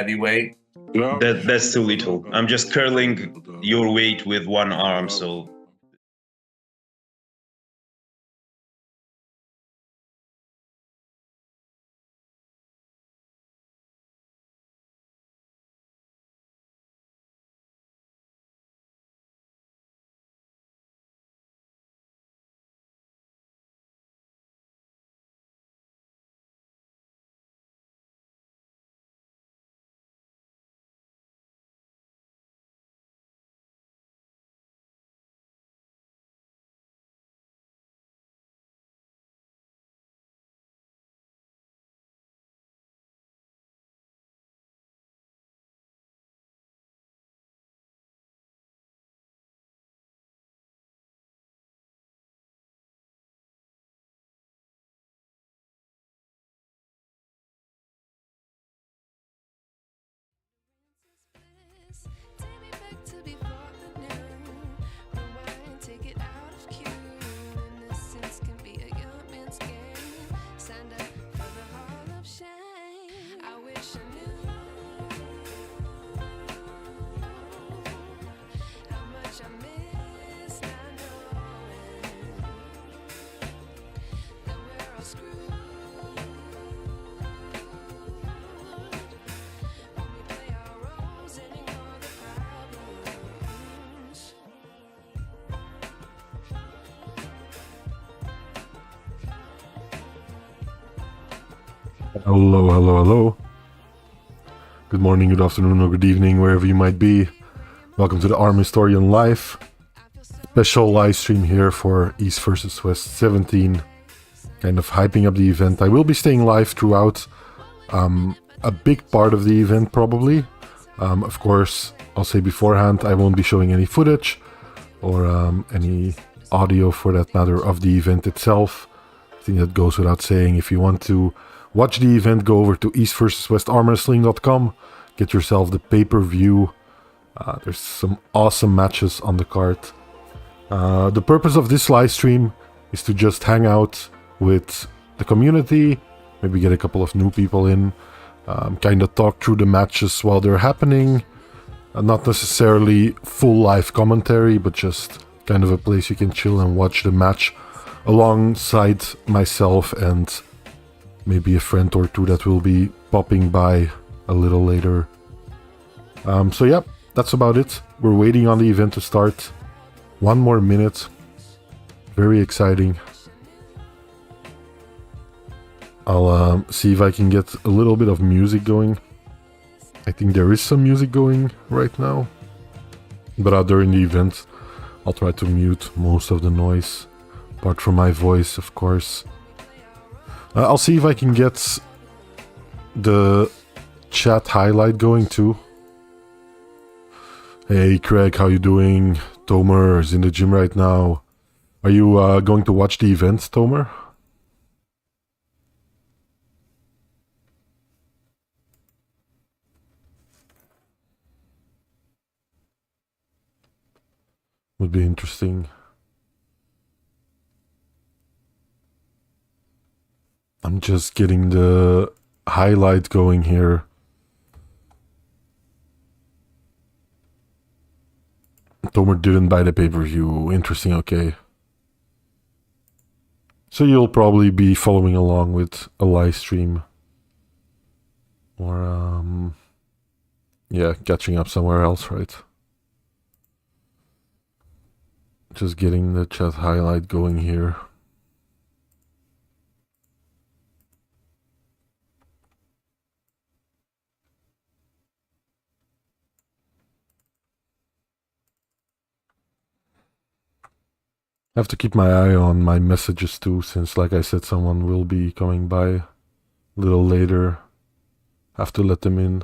heavyweight. That's too little. I'm just curling your weight with one arm, so. Hello. Good morning, good afternoon, or good evening, wherever you might be. Welcome to the Arm Historian Live. Special live stream here for East vs West 17. Kind of hyping up the event. I will be staying live throughout a big part of the event, probably. Of course, I'll say beforehand, I won't be showing any footage or any audio for that matter of the event itself. I think that goes without saying. If you want to watch the event, go over to east-vs-west-armwrestling.com. Get yourself the pay-per-view. There's some awesome matches on the card. The purpose of this live stream is to just hang out with the community, maybe get a couple of new people in, kind of talk through the matches while they're happening. Not necessarily full live commentary, but just kind of a place you can chill and watch the match alongside myself and maybe a friend or two that will be popping by a little later. So yeah, that's about it. We're waiting on the event to start. 1 more minute. Very exciting. I'll see if I can get a little bit of music going. I think there is some music going right now. But during the event, I'll try to mute most of the noise. Apart from my voice, of course. I'll see if I can get the chat highlight going too. Hey Craig, how you doing? Tomer is in the gym right now. Are you going to watch the event, Tomer? Would be interesting. I'm just getting the highlight going here. Tomer didn't buy the pay-per-view. Interesting, okay. So you'll probably be following along with a live stream. Or, yeah, catching up somewhere else, right? Just getting the chat highlight going here. I have to keep my eye on my messages too, since like I said, someone will be coming by a little later. Have to let them in.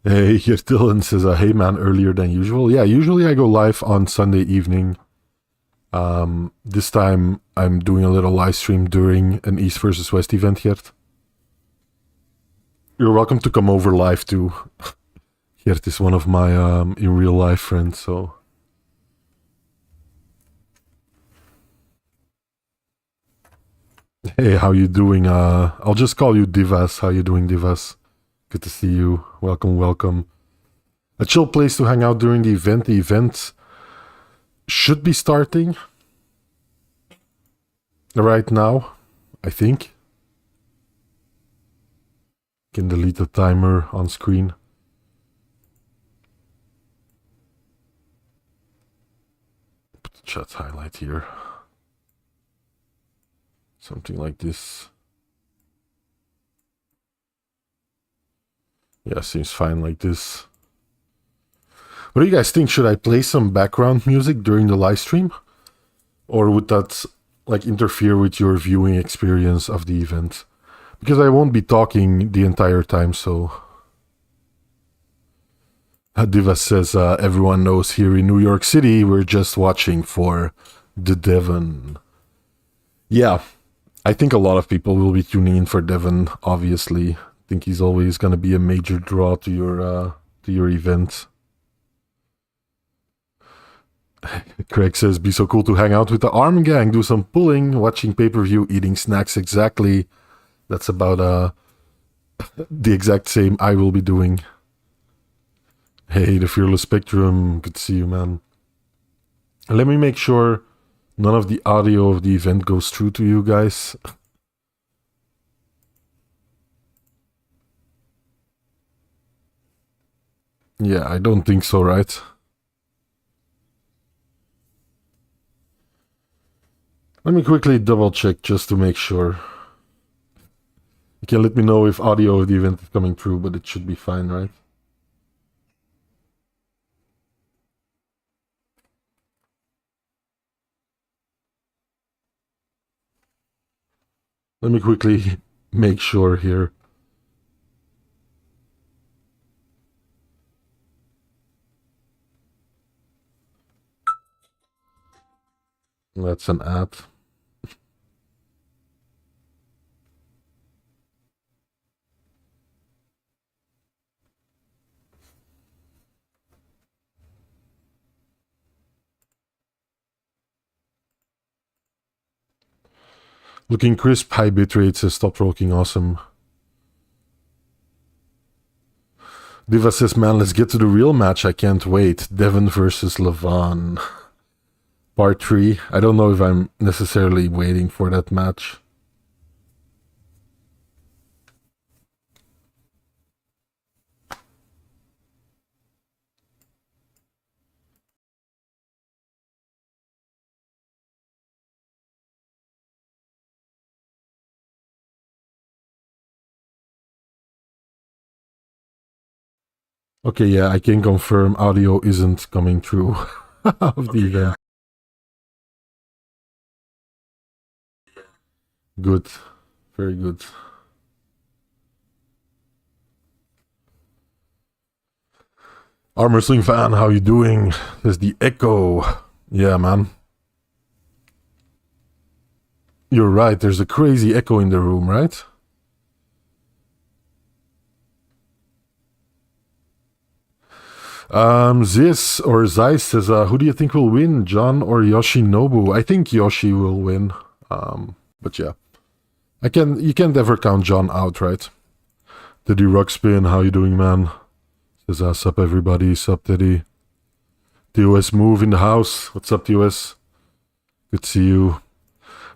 Hey, here Dylan says, hey man, earlier than usual. Yeah, usually I go live on Sunday evening. This time I'm doing a little live stream during an East vs West event here. You're welcome to come over live too. Gert is one of my in real life friends, so... Hey, how you doing? I'll just call you Divas. How you doing, Divas? Good to see you. Welcome, welcome. A chill place to hang out during the event. The event should be starting right now, I think. Can delete the timer on screen. Put the chat highlight here. Something like this. Yeah, seems fine like this. What do you guys think? Should I play some background music during the live stream? Or would that like interfere with your viewing experience of the event? Because I won't be talking the entire time, so... Diva says, everyone knows here in New York City, we're just watching for the Devon. Yeah, I think a lot of people will be tuning in for Devon, obviously. I think he's always going to be a major draw to your event. Craig says, be so cool to hang out with the Arm Gang, do some pulling, watching pay-per-view, eating snacks. Exactly. That's about the exact same I will be doing. Hey, the Fearless Spectrum, good to see you, man. Let me make sure none of the audio of the event goes through to you guys. Yeah, I don't think so, right? Let me quickly double check just to make sure. You can let me know if audio of the event is coming through, but it should be fine, right? Let me quickly make sure here. That's an ad. Looking crisp, high bitrate says stop rocking, awesome. Diva says, man, let's get to the real match. I can't wait. Devon versus Levan. Part 3. I don't know if I'm necessarily waiting for that match. Okay, yeah, I can confirm audio isn't coming through of the event. Good. Very good. Arm Wrestling fan, how you doing? There's the echo. Yeah, man. You're right, there's a crazy echo in the room, right? Zis or Zeiss says, who do you think will win, John or Yoshinobu? I think Yoshi will win. But yeah. You can't ever count John out, right? Teddy Rockspin, how you doing, man? Says, sup everybody, sup Teddy. TOS Move in the house. What's up, TOS? Good to see you.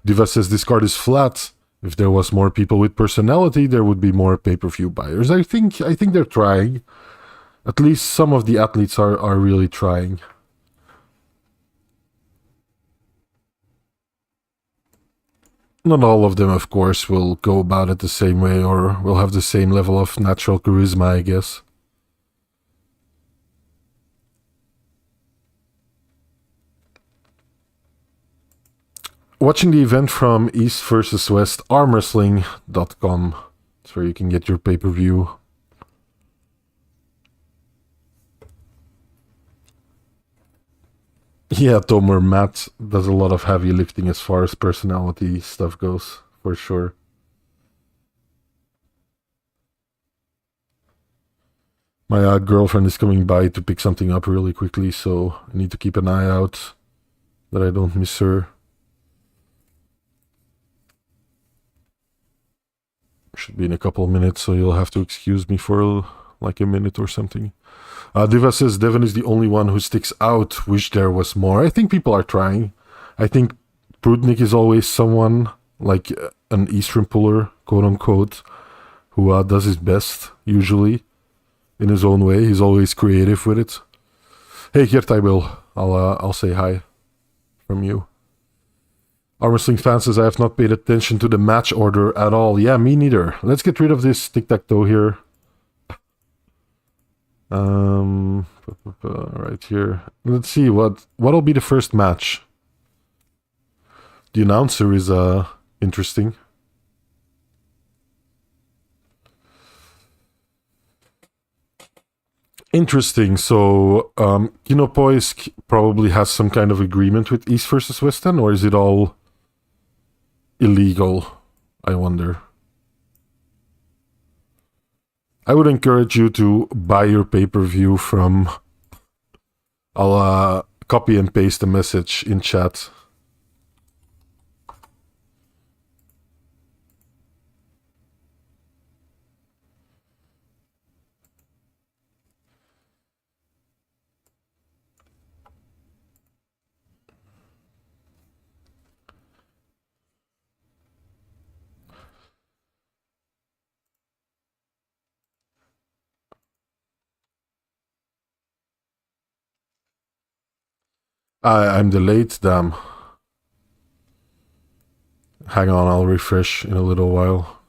Diva says this card is flat. If there was more people with personality, there would be more pay-per-view buyers. I think they're trying. At least some of the athletes are really trying. Not all of them, of course, will go about it the same way or will have the same level of natural charisma, I guess. Watching the event from East versus West, armwrestling.com. That's where you can get your pay-per-view. Yeah, Tomer, Matt does a lot of heavy lifting as far as personality stuff goes, for sure. My girlfriend is coming by to pick something up really quickly, so I need to keep an eye out that I don't miss her. Should be in a couple of minutes, so you'll have to excuse me for like a minute or something. Diva says Devon is the only one who sticks out. Wish there was more. I think people are trying. I think Prudnik is always someone like an Eastern puller, quote unquote, who does his best usually in his own way. He's always creative with it. Hey, Kirtai Bill, I'll say hi from you. Armwrestling fan says I have not paid attention to the match order at all. Yeah, me neither. Let's get rid of this tic-tac-toe here. Right here. Let's see what'll be the first match. The announcer is interesting. Interesting. So Kinopoisk probably has some kind of agreement with East versus West End, or is it all illegal? I wonder. I would encourage you to buy your pay-per-view from... I'll copy and paste the message in chat. I'm delayed, damn. Hang on, I'll refresh in a little while.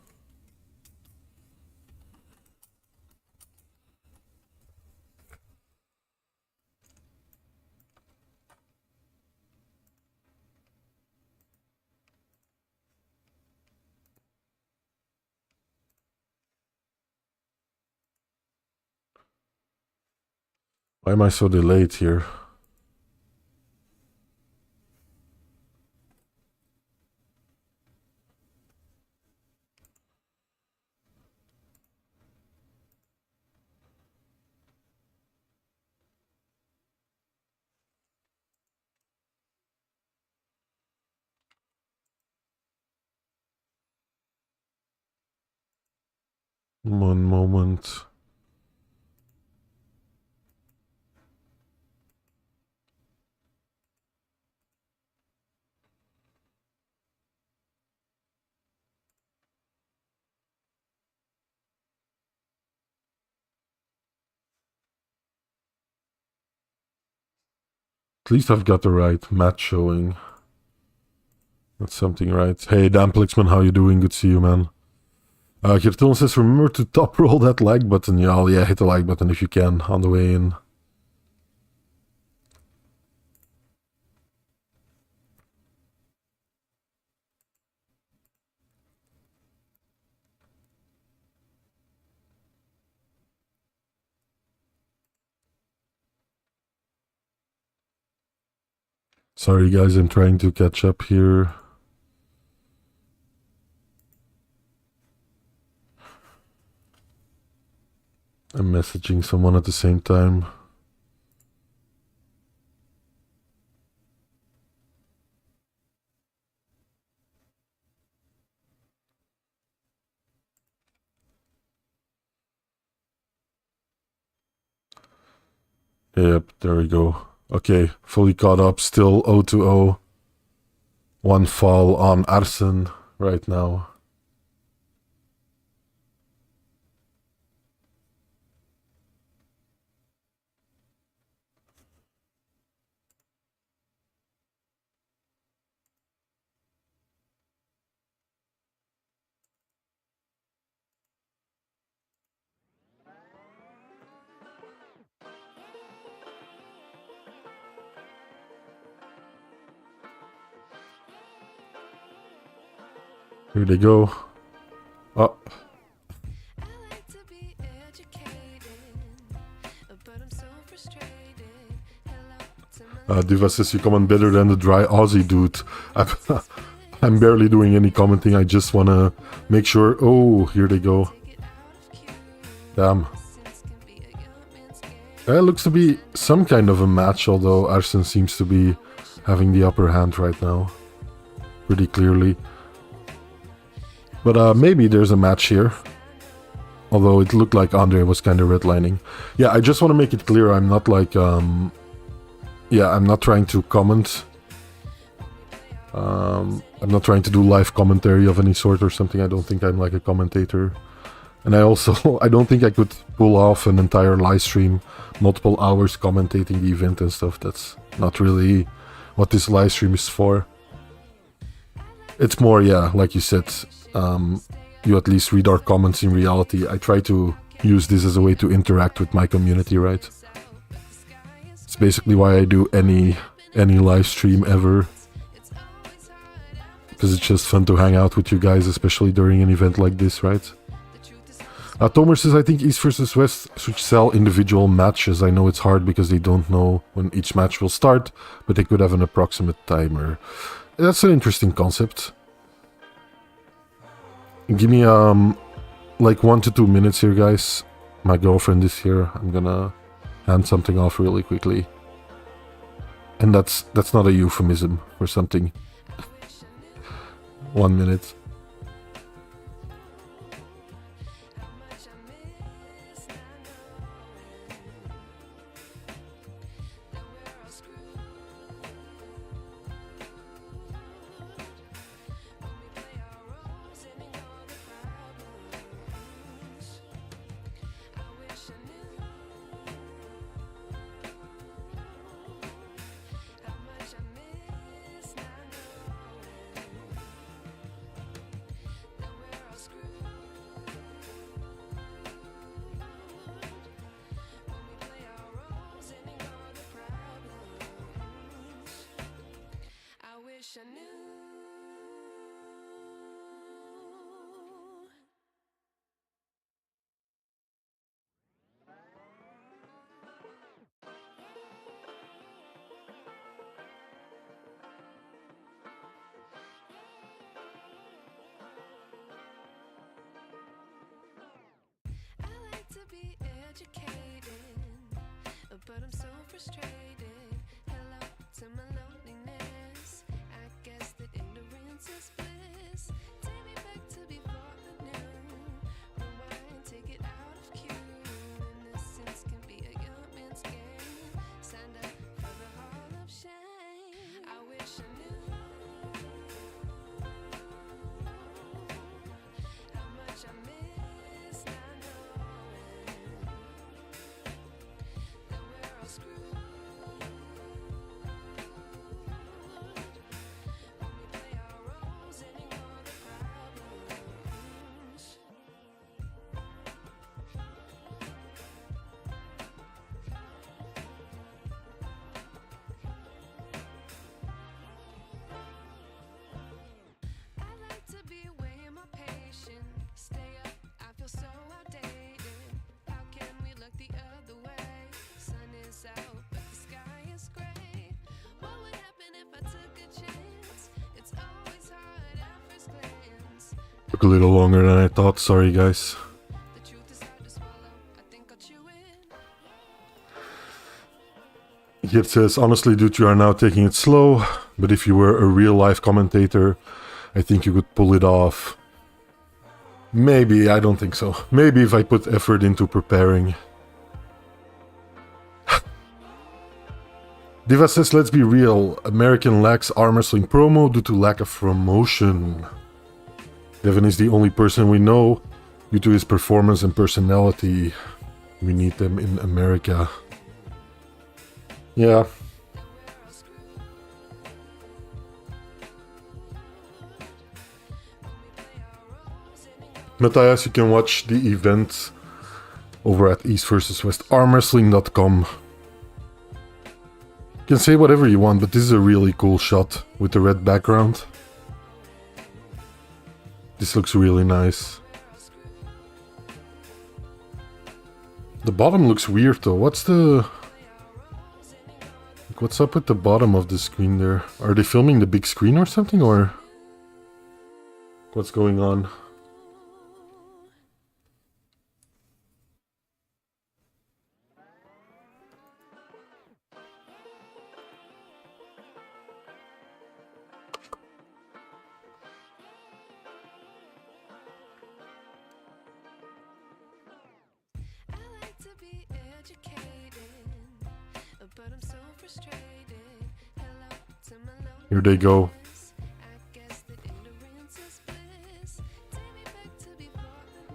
Why am I so delayed here? One moment. At least I've got the right match showing. That's something, right? Hey, Dan Plixman, how you doing? Good to see you, man. Kirton says, remember to top roll that like button. Yeah, hit the like button if you can on the way in. Sorry guys, I'm trying to catch up here. I'm messaging someone at the same time. Yep, there we go. Okay, fully caught up, still 0-0. One fall on Arsen right now. Here they go. Oh. Diva says you comment better than the dry Aussie dude. I'm barely doing any commenting. I just want to make sure. Oh, here they go. Damn. It looks to be some kind of a match, although Arsen seems to be having the upper hand right now. Pretty clearly. But maybe there's a match here. Although it looked like Andrei was kind of redlining. Yeah, I just want to make it clear I'm not like... yeah, I'm not trying to comment. I'm not trying to do live commentary of any sort or something. I don't think I'm like a commentator. And I also... I don't think I could pull off an entire live stream, multiple hours commentating the event and stuff. That's not really what this live stream is for. It's more, yeah, like you said, you at least read our comments in reality. I try to use this as a way to interact with my community, right? It's basically why I do any live stream ever. Because it's just fun to hang out with you guys, especially during an event like this, right? Tomer says, I think East versus West should sell individual matches. I know it's hard because they don't know when each match will start, but they could have an approximate timer. That's an interesting concept. Give me like 1 to 2 minutes here, guys. My girlfriend is here. I'm gonna hand something off really quickly. And that's not a euphemism for something. 1 minute. But I'm so frustrated. Hello to my loneliness. I guess that ignorance is bliss. Take me back to before the new. Rewind, take it out of cue. Innocence can be a young man's game. Signed up for the hall of shame. I wish I knew how much I miss not knowing that we're all screwed. When we play our roles and ignore the problems. I like to be away in my patience. Stay up, I feel so outdated. How can we look the other way? Sun is out, but the sky is gray. What would happen if I took a chance? It's always hard at first glance. Took a little longer than I thought. Sorry, guys. The truth is hard to swallow. I think I'll chew it. It says, honestly, dude, you are now taking it slow, but if you were a real life commentator, I think you could pull it off. Maybe, I don't think so. Maybe if I put effort into preparing. Diva says, let's be real. American lacks arm wrestling promo due to lack of promotion. Devon is the only person we know due to his performance and personality. We need them in America. Yeah. Matthias, you can watch the event over at East vs West armwrestling.com. You can say whatever you want, but this is a really cool shot with the red background. This looks really nice. The bottom looks weird though. What's up with the bottom of the screen there? Are they filming the big screen or something, or what's going on? Here they go.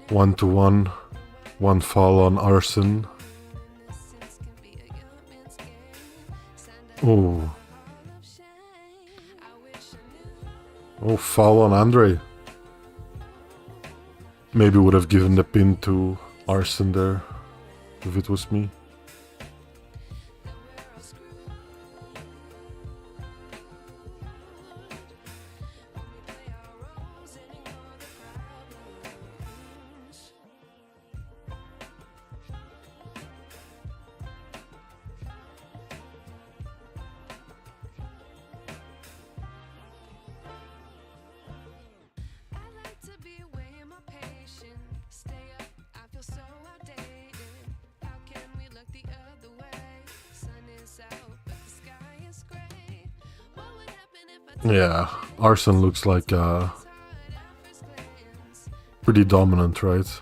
1-1. One foul on Arsen. Oh. Oh, foul on Andrei. Maybe would have given the pin to Arsen there if it was me. Yeah, Arsen looks like pretty dominant, right?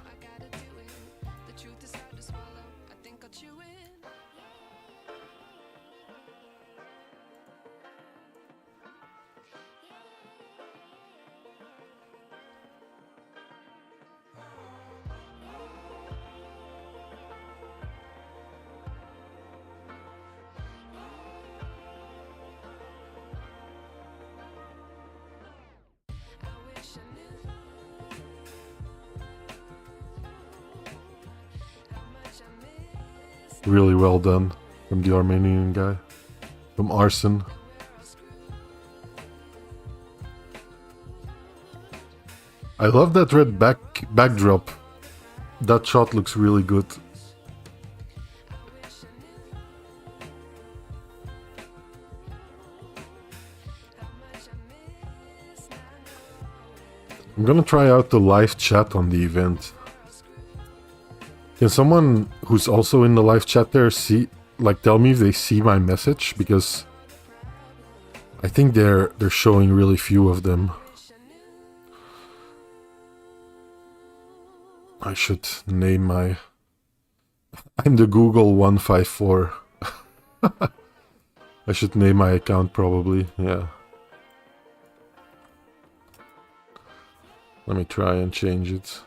Really well done from the Armenian guy, from Arsen. I love that red backdrop. That shot looks really good. I'm gonna try out the live chat on the event. Can someone who's also in the live chat there tell me if they see my message? Because I think they're showing really few of them. I should name my... I'm the Google 154. I should name my account probably, yeah. Let me try and change it.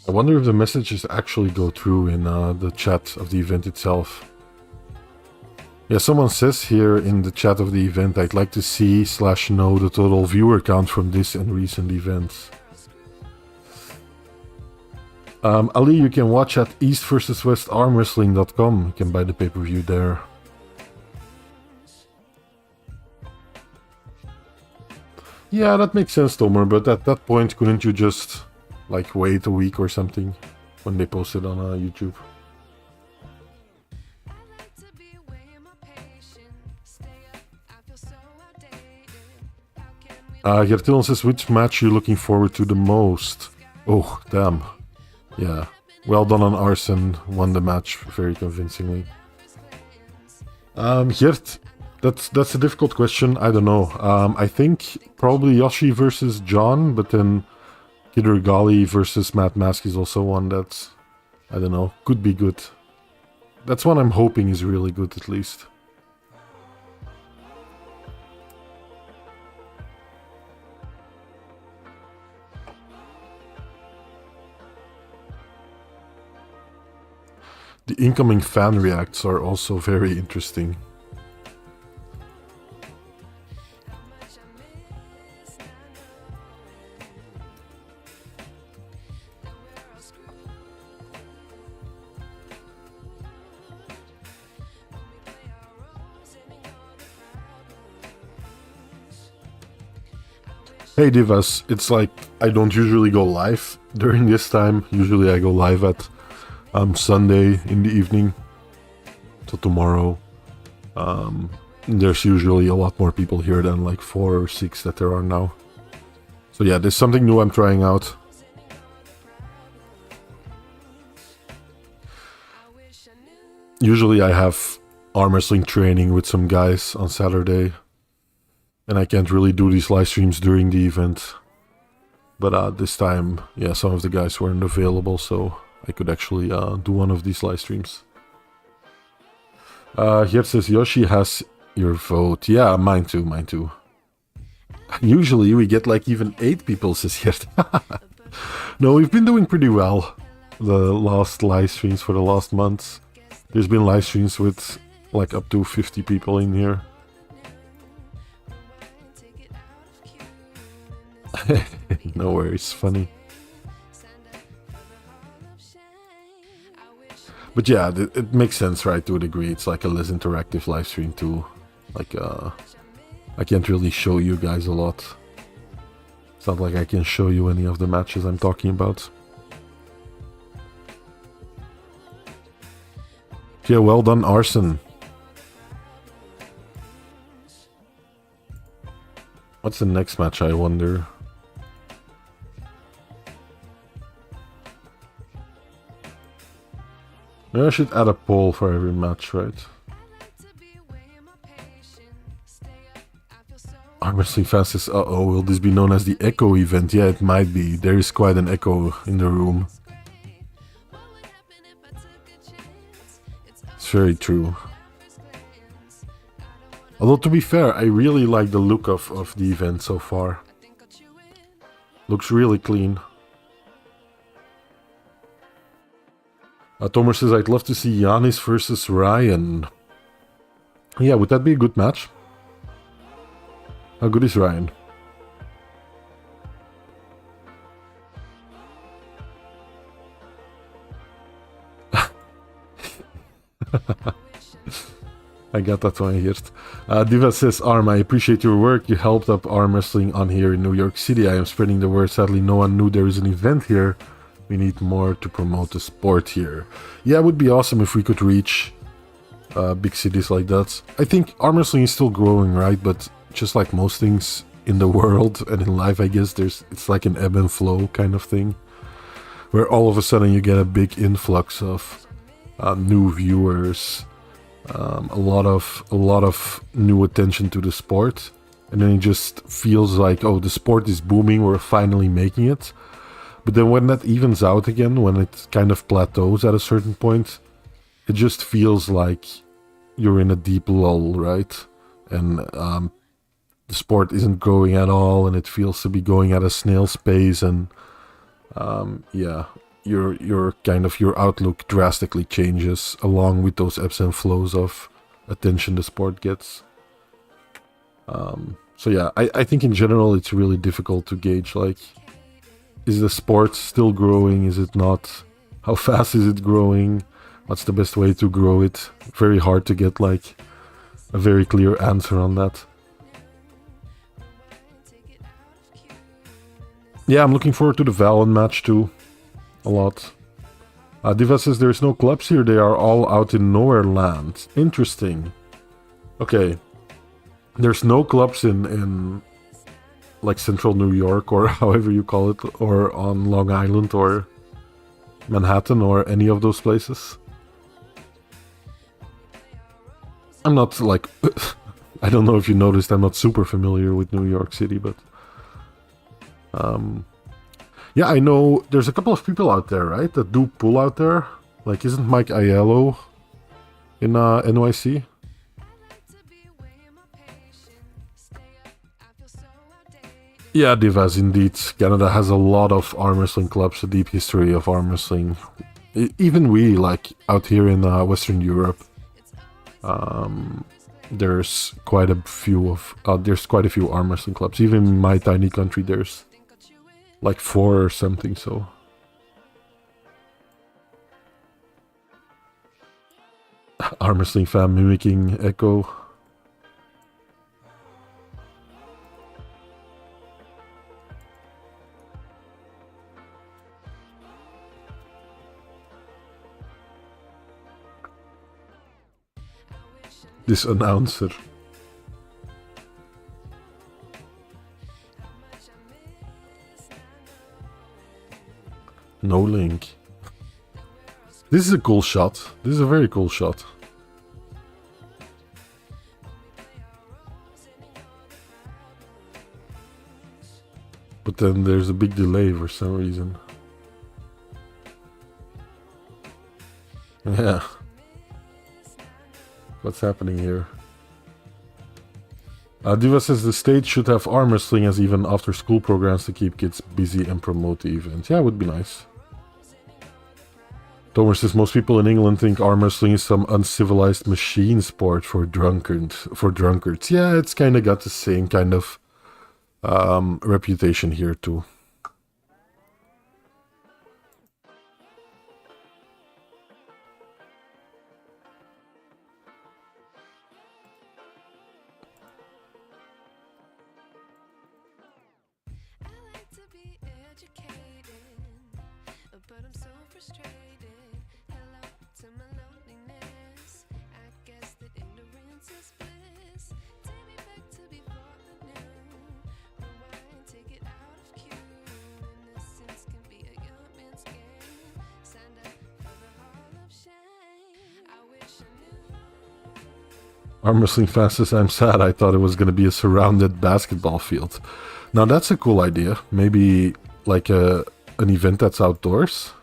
I wonder if the messages actually go through in the chat of the event itself. Yeah, someone says here in the chat of the event, I'd like to see/know the total viewer count from this and recent events. Ali, you can watch at east-versus-west-armwrestling.com. You can buy the pay-per-view there. Yeah, that makes sense, Tomer, but at that point, couldn't you just... like wait a week or something when they post it on YouTube. Gertilon says, which match are you looking forward to the most? Oh, damn. Yeah. Well done on Arsen. Won the match very convincingly. Gert, that's a difficult question. I don't know. I think probably Yoshi versus John, but then Kydyrgali versus Matt Mask is also one that's, I don't know, could be good. That's one I'm hoping is really good at least. The incoming fan reacts are also very interesting. Hey Divas, it's like I don't usually go live during this time. Usually I go live at Sunday in the evening. So tomorrow. there's usually a lot more people here than like 4 or 6 that there are now. So yeah, there's something new I'm trying out. Usually I have arm wrestling training with some guys on Saturday, and I can't really do these live streams during the event. But this time, yeah, some of the guys weren't available, so I could actually do one of these live streams. Here says Yoshi has your vote. Yeah, mine too, mine too. Usually we get like even 8 people, says here. No, we've been doing pretty well the last live streams for the last months. There's been live streams with like up to 50 people in here. No worries, funny. But yeah, it makes sense, right, to a degree. It's like a less interactive live stream too. Like, I can't really show you guys a lot. It's not like I can show you any of the matches I'm talking about. Yeah, well done, Arsen. What's the next match, I wonder? Maybe I should add a poll for every match, right? Arm wrestling fans says, uh-oh, will this be known as the Echo event? Yeah, it might be. There is quite an echo in the room. It's very true. Although, to be fair, I really like the look of the event so far. Looks really clean. Tomer says, I'd love to see Janis versus Ryan. Yeah, would that be a good match? How good is Ryan? I got that one here. Diva says, Arm, I appreciate your work. You helped up arm wrestling on here in New York City. I am spreading the word. Sadly, no one knew there is an event here. We need more to promote the sport here. Yeah, it would be awesome if we could reach big cities like that. I think arm wrestling is still growing, right? But just like most things in the world and in life, I guess it's like an ebb and flow kind of thing, where all of a sudden you get a big influx of new viewers, a lot of new attention to the sport, and then it just feels like, oh, the sport is booming, we're finally making it. But then when that evens out again, when it kind of plateaus at a certain point, it just feels like you're in a deep lull, right? And the sport isn't growing at all, and it feels to be going at a snail's pace, and yeah, your kind of your outlook drastically changes along with those ebbs and flows of attention the sport gets. So yeah, I think in general it's really difficult to gauge, like, is the sport still growing? Is it not? How fast is it growing? What's the best way to grow it? Very hard to get like a very clear answer on that. Yeah, I'm looking forward to the Valen match too. A lot. Diva says there's no clubs here. They are all out in nowhere land. Interesting. Okay. There's no clubs in like central New York, or however you call it, or on Long Island or Manhattan or any of those places. I'm not like I don't know if you noticed, I'm not super familiar with New York City, but yeah, I know there's a couple of people out there, right, that do pull out there. Like, isn't Mike Aiello in NYC? Yeah, Divas, indeed. Canada has a lot of arm wrestling clubs, a deep history of arm wrestling. Even we, like, out here in Western Europe, there's quite a few arm wrestling clubs. Even in my tiny country, there's like 4 or something, so. Arm wrestling fan mimicking Echo. This announcer. No link. This is a cool shot. This is a very cool shot. But then there's a big delay for some reason. Yeah. What's happening here? Diva says the state should have arm wrestling as even after school programs to keep kids busy and promote the event. Yeah, it would be nice. Tomer says most people in England think arm wrestling is some uncivilized machine sport for drunkards. Yeah, it's kind of got the same kind of reputation here too. Arm wrestling fast as I'm sad. I thought it was going to be a surrounded basketball field. Now that's a cool idea. Maybe like an event that's outdoors.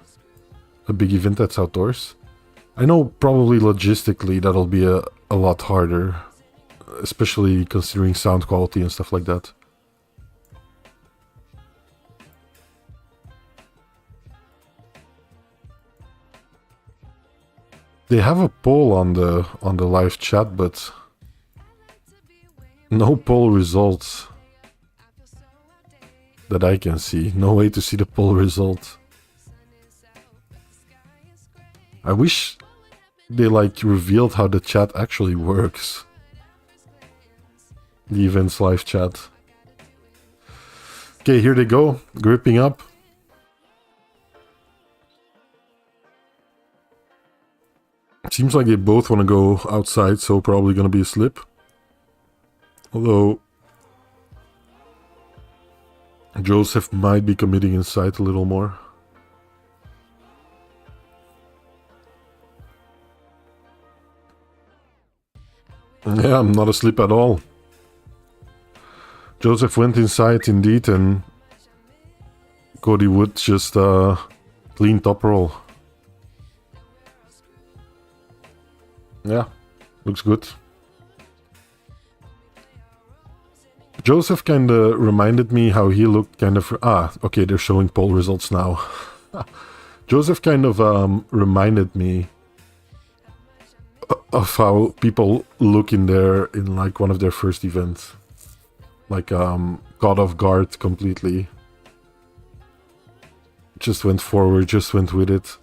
A big event that's outdoors. I know probably logistically that'll be a lot harder. Especially considering sound quality and stuff like that. They have a poll on the live chat, but no poll results that I can see. No way to see the poll result. I wish they like revealed how the chat actually works. The event's live chat. Okay, here they go, gripping up. Seems like they both want to go outside, so probably going to be a slip. Although Joseph might be committing inside a little more. Yeah, I'm not a slip at all. Joseph went inside indeed, and Cody would just clean top roll. Yeah, looks good. Joseph kind of reminded me how he looked kind of... okay, they're showing poll results now. Joseph kind of reminded me of how people look in like one of their first events. Like caught off guard completely. Just went forward, just went with it.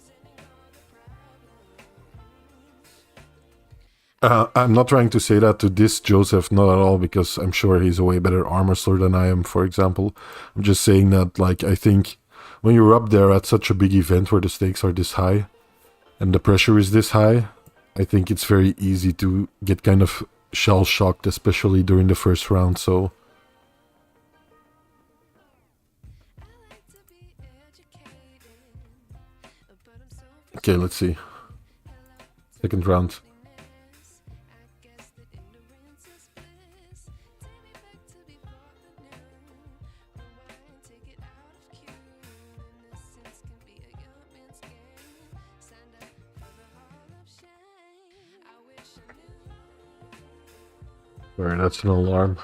I'm not trying to say that to diss Joseph, not at all, because I'm sure he's a way better arm wrestler than I am, for example. I'm just saying that, like, I think when you're up there at such a big event where the stakes are this high and the pressure is this high, I think it's very easy to get kind of shell-shocked, especially during the first round, so... Okay, let's see. Second round. Sorry, that's an alarm.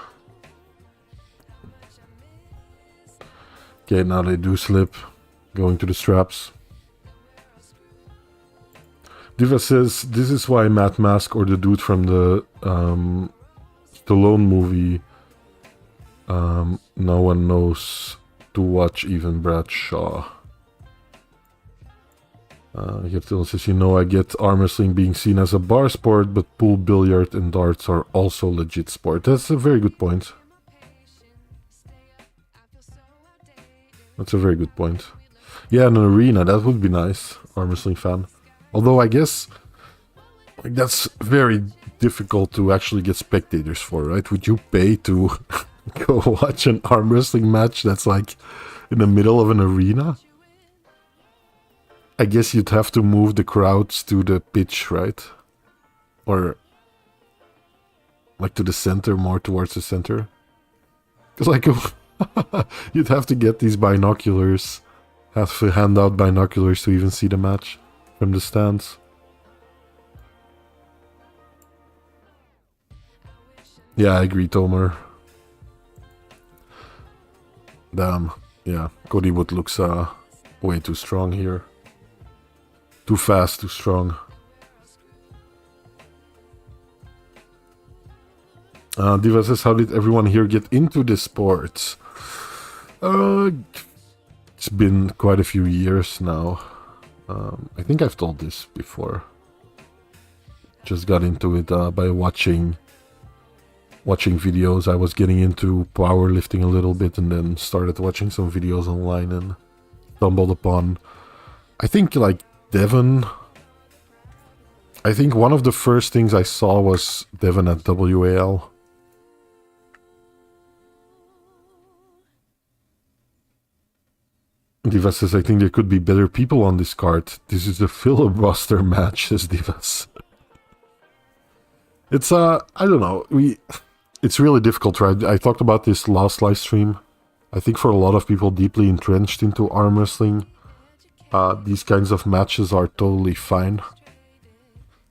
Okay, now they do slip. Going to the straps. Diva says, this is why Matt Mask or the dude from the Stallone movie no one knows to watch, even Bradshaw. Gertil says, you know, I get arm wrestling being seen as a bar sport, but pool, billiard and darts are also legit sport. That's a very good point. That's a very good point. Yeah, an arena, that would be nice. Arm wrestling fan. Although I guess like, that's very difficult to actually get spectators for, right? Would you pay to go watch an arm wrestling match that's like in the middle of an arena? I guess you'd have to move the crowds to the pitch, right? Or like to the center, more towards the center. Because like you'd have to get these binoculars, have to hand out binoculars to even see the match from the stands. Yeah, I agree, Tomer. Damn, yeah, Cody Wood looks way too strong here. Too fast, too strong. Diva says, how did everyone here get into this sport? It's been quite a few years now. I think I've told this before. Just got into it by watching videos. I was getting into powerlifting a little bit and then started watching some videos online and stumbled upon, I think, like Devon. I think one of the first things I saw was Devon at WAL. Divas says, I think there could be better people on this card. This is a filibuster match, says Divas. It's, I don't know, it's really difficult, right? I talked about this last live stream. I think for a lot of people deeply entrenched into arm wrestling, these kinds of matches are totally fine.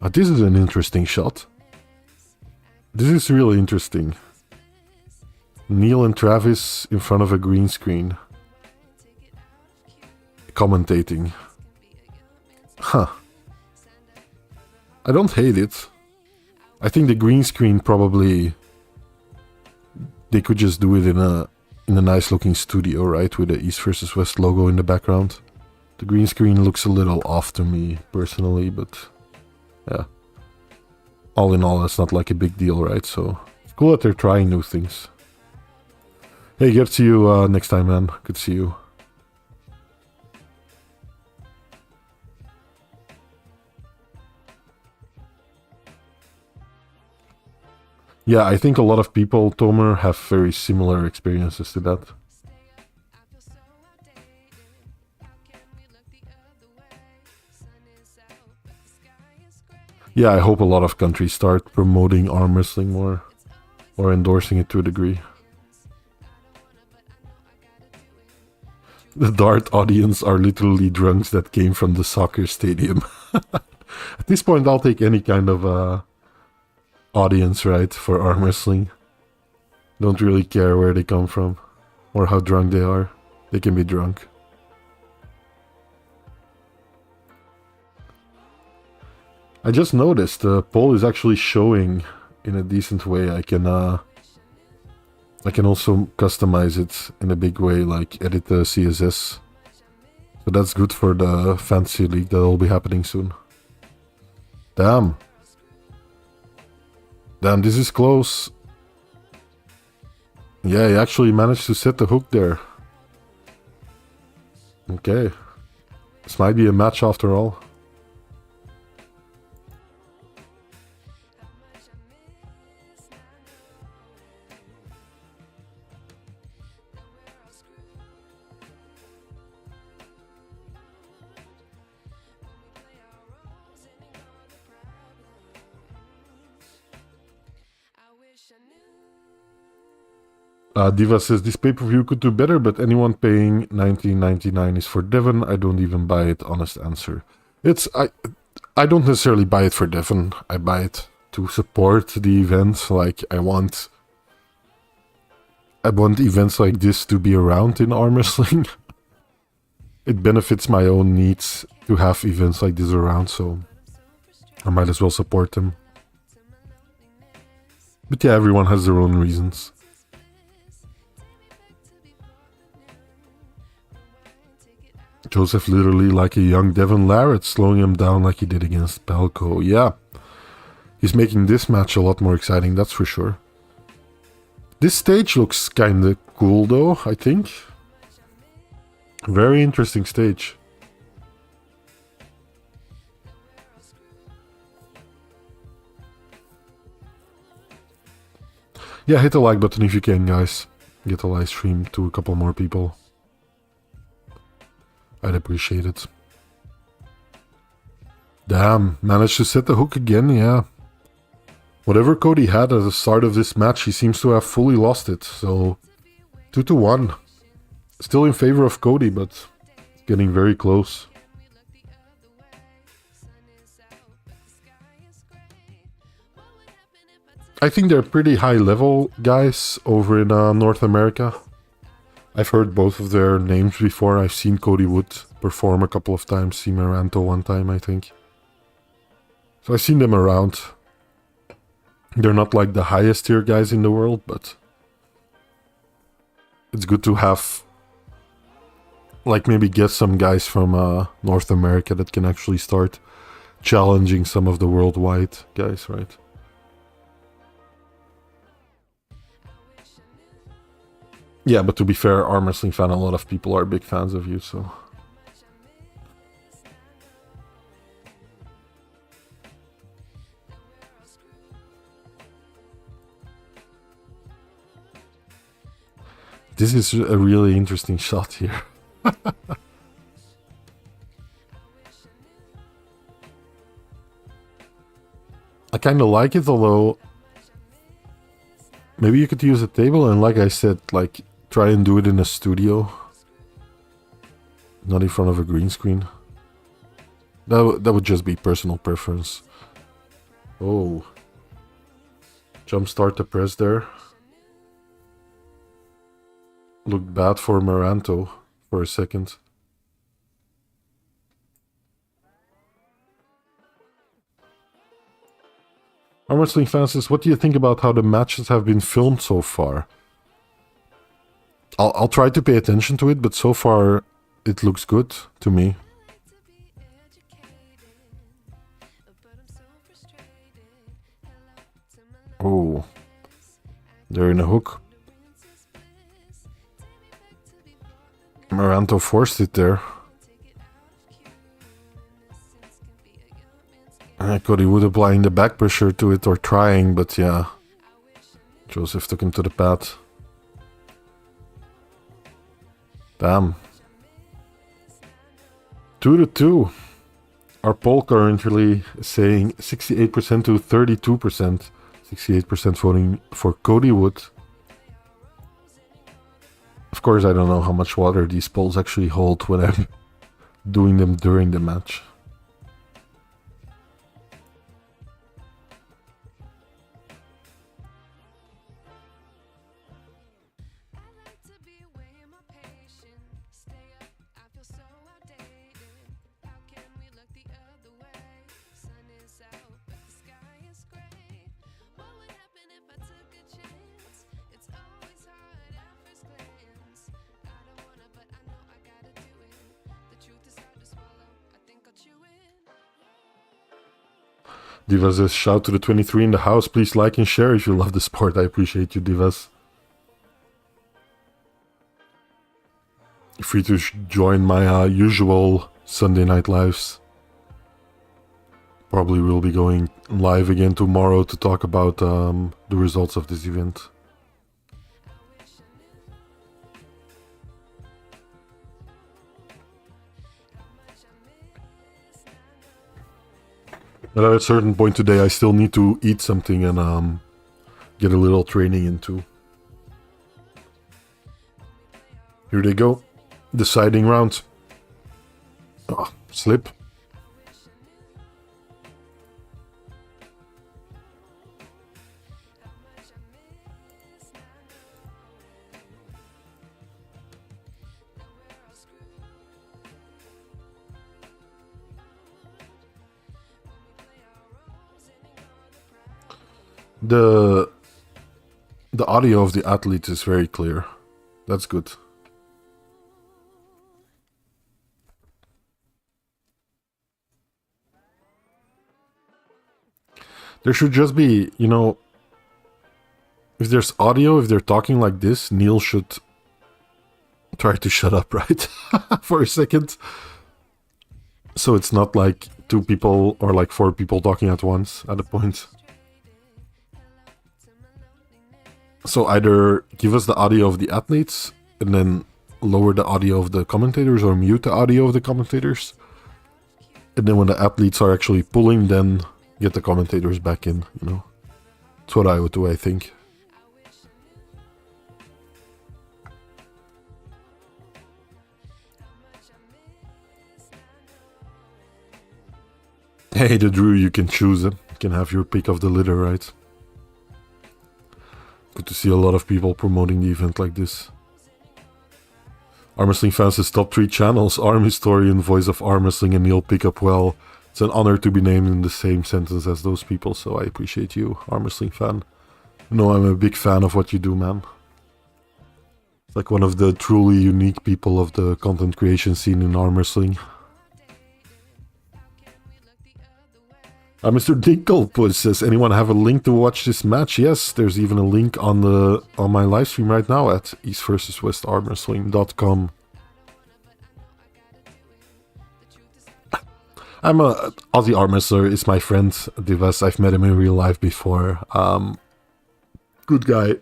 This is an interesting shot. This is really interesting. Neil and Travis in front of a green screen. Commentating. Huh. I don't hate it. I think the green screen probably... They could just do it in a nice looking studio, right? With the East versus West logo in the background. The green screen looks a little off to me, personally, but... Yeah. All in all, it's not like a big deal, right? So, it's cool that they're trying new things. Hey, get to you next time, man. Good to see you. Yeah, I think a lot of people, Tomer, have very similar experiences to that. Yeah, I hope a lot of countries start promoting arm wrestling more, or endorsing it to a degree. The dart audience are literally drunks that came from the soccer stadium. At this point, I'll take any kind of audience, right, for arm wrestling. Don't really care where they come from or how drunk they are. They can be drunk. I just noticed the poll is actually showing in a decent way. I can also customize it in a big way, like edit the CSS. So that's good for the fantasy league that will be happening soon. Damn. Damn, this is close. Yeah, he actually managed to set the hook there. Okay. This might be a match after all. Diva says, this pay-per-view could do better, but anyone paying $19.99 is for Devon. I don't even buy it, honest answer. I don't necessarily buy it for Devon. I buy it to support the event. Like, I want events like this to be around in arm wrestling. It benefits my own needs to have events like this around, so I might as well support them. But yeah, everyone has their own reasons. Joseph literally like a young Devon Larratt, slowing him down like he did against Pelko. Yeah, he's making this match a lot more exciting, that's for sure. This stage looks kinda cool though, I think. Very interesting stage. Yeah, hit the like button if you can, guys. Get the live stream to a couple more people. I'd appreciate it. Damn, managed to set the hook again, yeah. Whatever Cody had at the start of this match, he seems to have fully lost it, so 2-1. Still in favor of Cody, but getting very close. I think they're pretty high level guys over in North America. I've heard both of their names before. I've seen Cody Wood perform a couple of times, see Meranto one time, I think. So I've seen them around. They're not like the highest tier guys in the world, but it's good to have, like, maybe get some guys from North America that can actually start challenging some of the worldwide guys, right? Yeah, but to be fair, Arm Wrestling Fan, a lot of people are big fans of you, so... This is a really interesting shot here. I kind of like it, although... Maybe you could use a table and, like I said, like... Try and do it in a studio. Not in front of a green screen. That would just be personal preference. Oh. Jumpstart the press there. Looked bad for Meranto for a second. Arm Wrestling Fans says, what do you think about how the matches have been filmed so far? I'll try to pay attention to it, but so far it looks good to me. Oh, they're in a hook. Meranto forced it there. Cody would applying the back pressure to it or trying, but yeah. Joseph took him to the pad. Damn. 2-2. Our poll currently is saying 68% to 32%. 68% voting for Cody Wood. Of course, I don't know how much water these polls actually hold when I'm doing them during the match. Divas says, shout to the 23 in the house. Please like and share if you love the sport. I appreciate you, Divas. You're free to join my usual Sunday night lives. Probably will be going live again tomorrow to talk about the results of this event. But at a certain point today, I still need to eat something and get a little training into. Here they go. Deciding round. Oh, slip. The audio of the athlete is very clear. That's good. There should just be, you know, if there's audio, if they're talking like this, Neil should try to shut up, right? For a second. So it's not like two people or like four people talking at once at a point. So either give us the audio of the athletes and then lower the audio of the commentators or mute the audio of the commentators. And then when the athletes are actually pulling, then get the commentators back in, you know. That's what I would do, I think. Hey, the Drew, you can choose it. You can have your pick of the litter, right? Good to see a lot of people promoting the event like this. Arm Wrestling Fans' top 3 channels: Arm Historian, Voice of Arm Wrestling, and Neil Pick Up Well. It's an honor to be named in the same sentence as those people, so I appreciate you, Arm Wrestling Fan. You know I'm a big fan of what you do, man. It's like one of the truly unique people of the content creation scene in arm wrestling. Mr. Dinkelpuss says, anyone have a link to watch this match? Yes, there's even a link on my live stream right now at eastversuswestarmwrestling.com. I'm a Aussie arm wrestler. Is my friend Divas. I've met him in real life before. Good guy.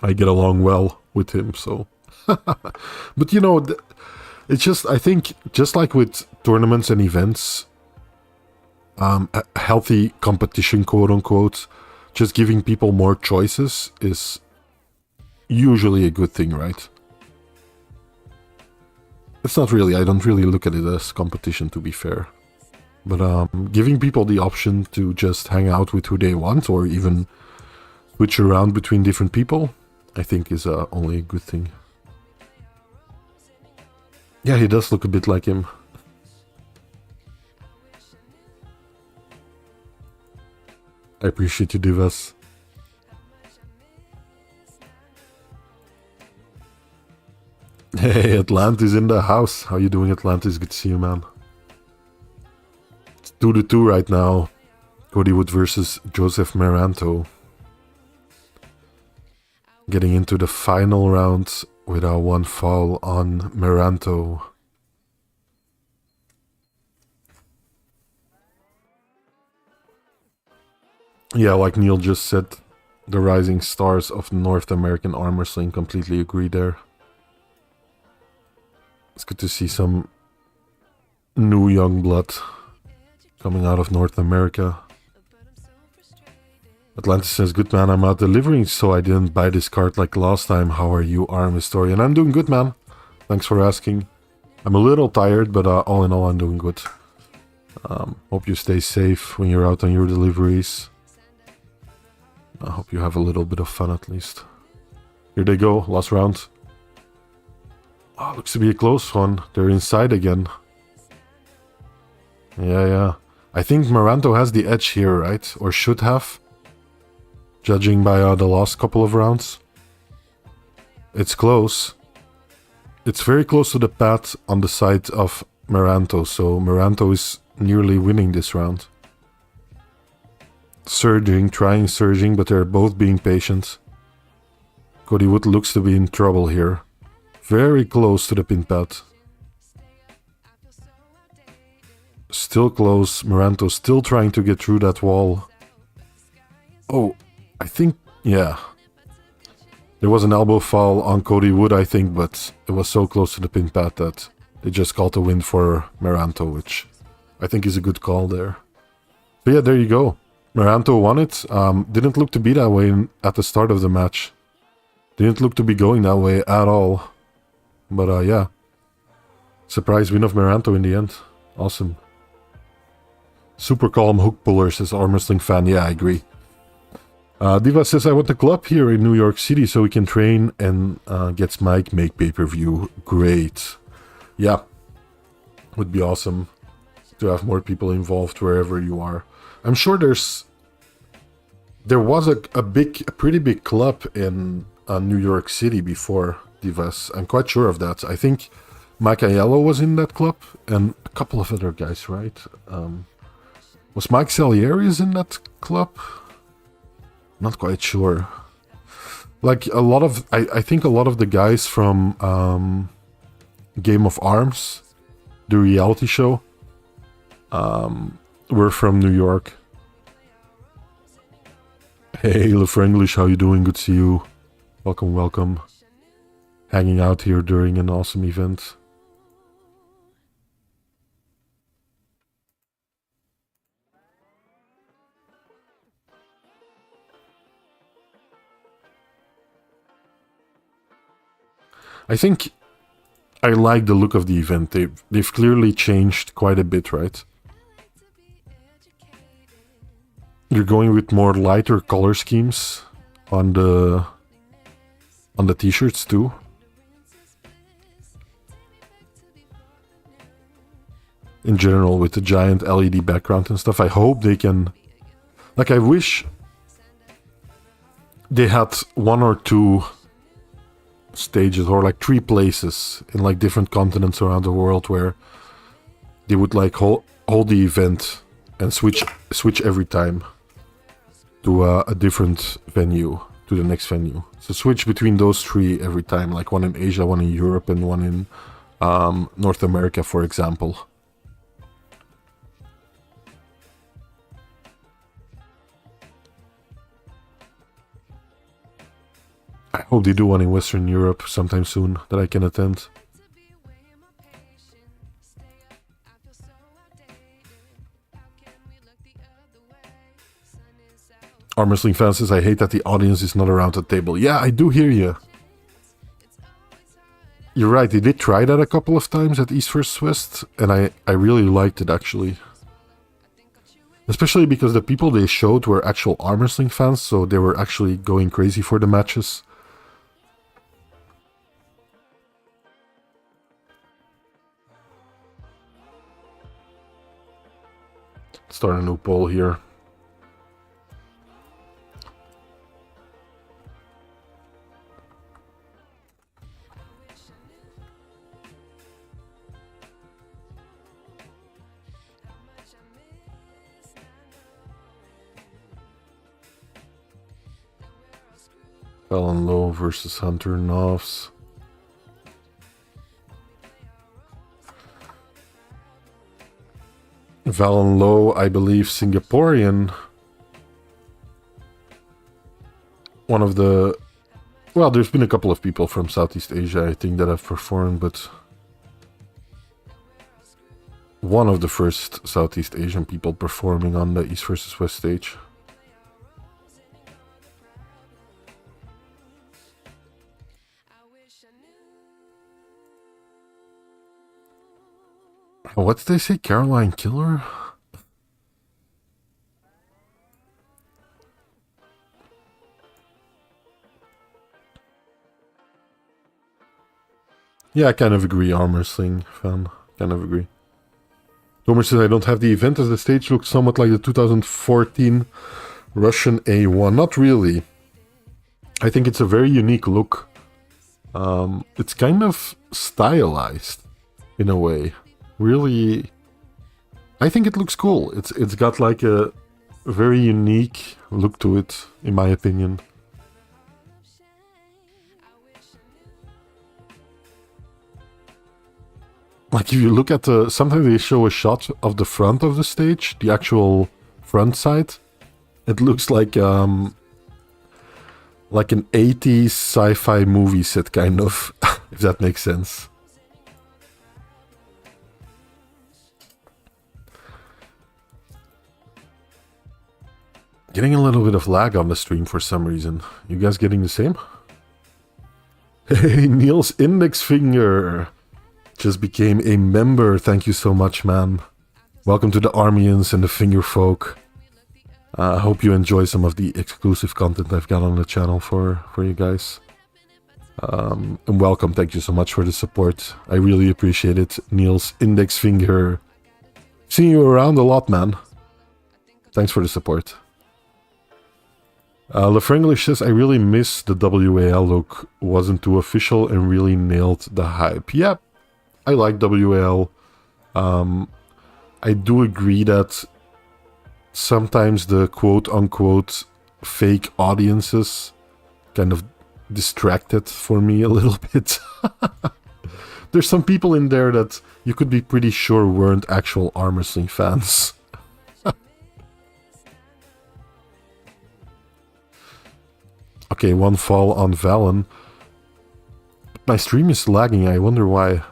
I get along well with him, so. But you know, it's just, I think, just like with tournaments and events, a healthy competition, quote unquote, just giving people more choices is usually a good thing, right? It's not really, I don't really look at it as competition, to be fair. But giving people the option to just hang out with who they want, or even switch around between different people, I think is only a good thing. Yeah, he does look a bit like him. I appreciate you, Divas. Hey, Atlantis in the house. How you doing, Atlantis? Good to see you, man. It's 2-2 right now. Cody Wood versus Joseph Meranto. Getting into the final round with a 1 foul on Meranto. Yeah, like Neil just said, the rising stars of North American arm wrestling, completely agree there. It's good to see some new young blood coming out of North America. Atlantis says, good man, I'm out delivering, so I didn't buy this card like last time. How are you, Arm Historian? I'm doing good, man. Thanks for asking. I'm a little tired, but all in all, I'm doing good. Hope you stay safe when you're out on your deliveries. I hope you have a little bit of fun at least. Here they go, last round. Oh, looks to be a close one. They're inside again. Yeah. I think Meranto has the edge here, right? Or should have. Judging by the last couple of rounds. It's close. It's very close to the pad on the side of Meranto, so Meranto is nearly winning this round. Trying surging, but they're both being patient. Cody Wood looks to be in trouble here. Very close to the pin pad. Still close. Meranto still trying to get through that wall. Oh, I think, yeah. There was an elbow foul on Cody Wood, I think, but it was so close to the pin pad that they just called a win for Meranto, which I think is a good call there. But yeah, there you go. Meranto won it. Didn't look to be that way at the start of the match. Didn't look to be going that way at all. But yeah. Surprise win of Meranto in the end. Awesome. Super calm hook puller, says Arm Wrestling Fan. Yeah, I agree. Diva says, I want a club here in New York City so we can train and gets Mike make pay-per-view. Great. Yeah. Would be awesome to have more people involved wherever you are. I'm sure there was a pretty big club in New York City before Divas. I'm quite sure of that. I think Mike Aiello was in that club and a couple of other guys, right? Was Mike Salieri in that club? Not quite sure. Like a lot of, I think a lot of the guys from Game of Arms, the reality show, were from New York. Hey, LeFranglish, how you doing? Good to see you. Welcome. Hanging out here during an awesome event. I think I like the look of the event. They've clearly changed quite a bit, right? You're going with more lighter color schemes on the t-shirts too. In general, with the giant LED background and stuff, I hope they can... Like, I wish they had 1 or 2 stages, or like 3 places in like different continents around the world where they would like hold the event and switch every time to a different venue, to the next venue. So switch between those 3 every time, like one in Asia, one in Europe, and one in North America, for example. I hope they do one in Western Europe sometime soon that I can attend. Arm Wrestling fan says, I hate that the audience is not around the table. Yeah, I do hear you. You're right, they did try that a couple of times at East vs. West, and I really liked it, actually. Especially because the people they showed were actual arm wrestling fans, so they were actually going crazy for the matches. Start a new poll here. Valen Low versus Hunter Noffz. Valen Low, I believe, Singaporean. One of the... Well, there's been a couple of people from Southeast Asia, I think, that have performed, but... One of the first Southeast Asian people performing on the East vs. West stage. What did they say? Caroline Killer? Yeah, I kind of agree, arm wrestling fan. Kind of agree. Tomer says, I don't have the event as the stage looks somewhat like the 2014 Russian A1. Not really. I think it's a very unique look. It's kind of stylized in a way. Really, I think it looks cool. It's got like a very unique look to it, in my opinion. Like if you look at the, sometimes they show a shot of the front of the stage, the actual front side. It looks like an 80s sci-fi movie set, kind of, if that makes sense. Getting a little bit of lag on the stream for some reason. You guys getting the same? Hey, Niels Index Finger just became a member. Thank you so much, man. Welcome to the Armians and the Finger Folk. I hope you enjoy some of the exclusive content I've got on the channel for you guys. And welcome. Thank you so much for the support. I really appreciate it. Niels Index Finger. Seeing you around a lot, man. Thanks for the support. Lefranglish says, I really miss the WAL look. Wasn't too official and really nailed the hype. Yeah, I like WAL. I do agree that sometimes the quote-unquote fake audiences kind of distracted for me a little bit. There's some people in there that you could be pretty sure weren't actual arm wrestling fans. Okay, one fall on Valen. My stream is lagging, I wonder why.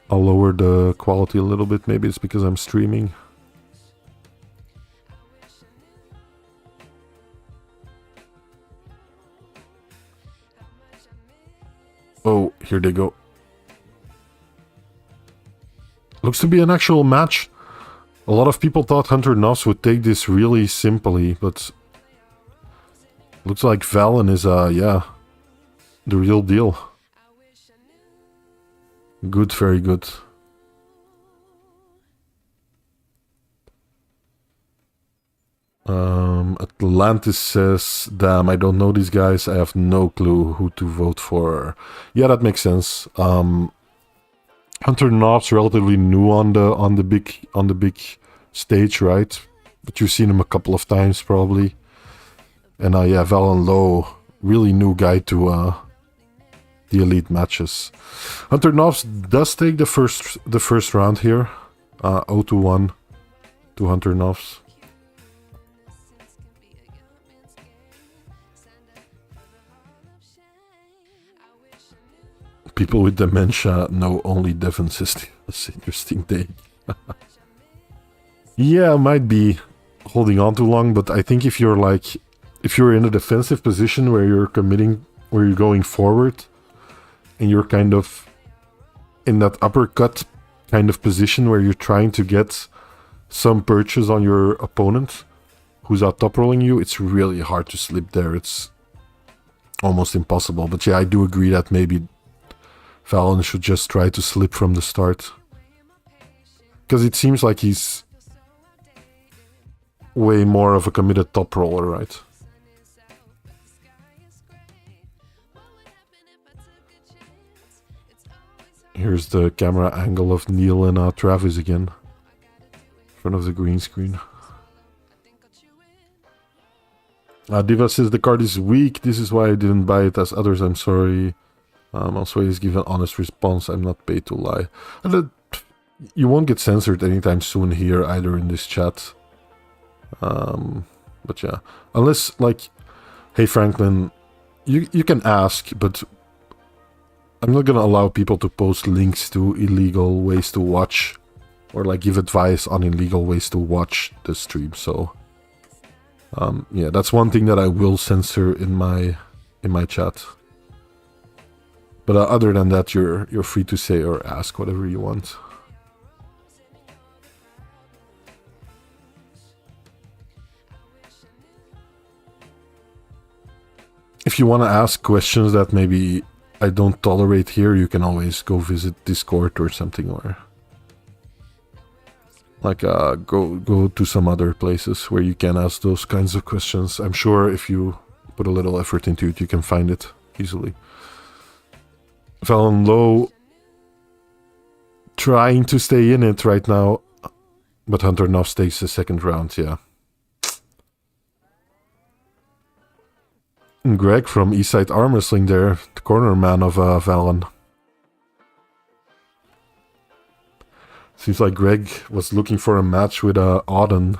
I'll lower the quality a little bit, maybe it's because I'm streaming. Oh, here they go. Looks to be an actual match. A lot of people thought Hunter Noffz would take this really simply, but looks like Valen is, yeah, the real deal. Good, very good. Atlantis says, damn, I don't know these guys. I have no clue who to vote for. Yeah, that makes sense. Hunter Noffz relatively new on the big stage, right? But you've seen him a couple of times probably. And yeah, Valen Low, really new guy to the elite matches. Hunter Noffz does take the first round here. 0-1 to Hunter Noffz. People with dementia know only Devon system. That's an interesting take. Yeah, might be holding on too long, but I think if you're in a defensive position where you're committing, where you're going forward, and you're kind of in that uppercut kind of position where you're trying to get some purchase on your opponent who's out top rolling you, it's really hard to slip there. It's almost impossible. But yeah, I do agree that maybe Valen should just try to slip from the start. Because it seems like he's way more of a committed top roller, right? Here's the camera angle of Neil and Travis again. In front of the green screen. Diva says the card is weak. This is why I didn't buy it as others. I'm sorry. Also, he's given honest response. I'm not paid to lie. And you won't get censored anytime soon here either in this chat. But yeah, unless like, hey Franklin, you can ask, but I'm not gonna allow people to post links to illegal ways to watch, or like give advice on illegal ways to watch the stream. So yeah, that's one thing that I will censor in my chat. But other than that, you're free to say or ask whatever you want. If you want to ask questions that maybe I don't tolerate here, you can always go visit Discord or something, or like go to some other places where you can ask those kinds of questions. I'm sure if you put a little effort into it, you can find it easily. Valen Low trying to stay in it right now, but Hunter Noffz takes the second round, yeah. And Greg from Eastside Arm Wrestling there, the corner man of Valen. Seems like Greg was looking for a match with Auden.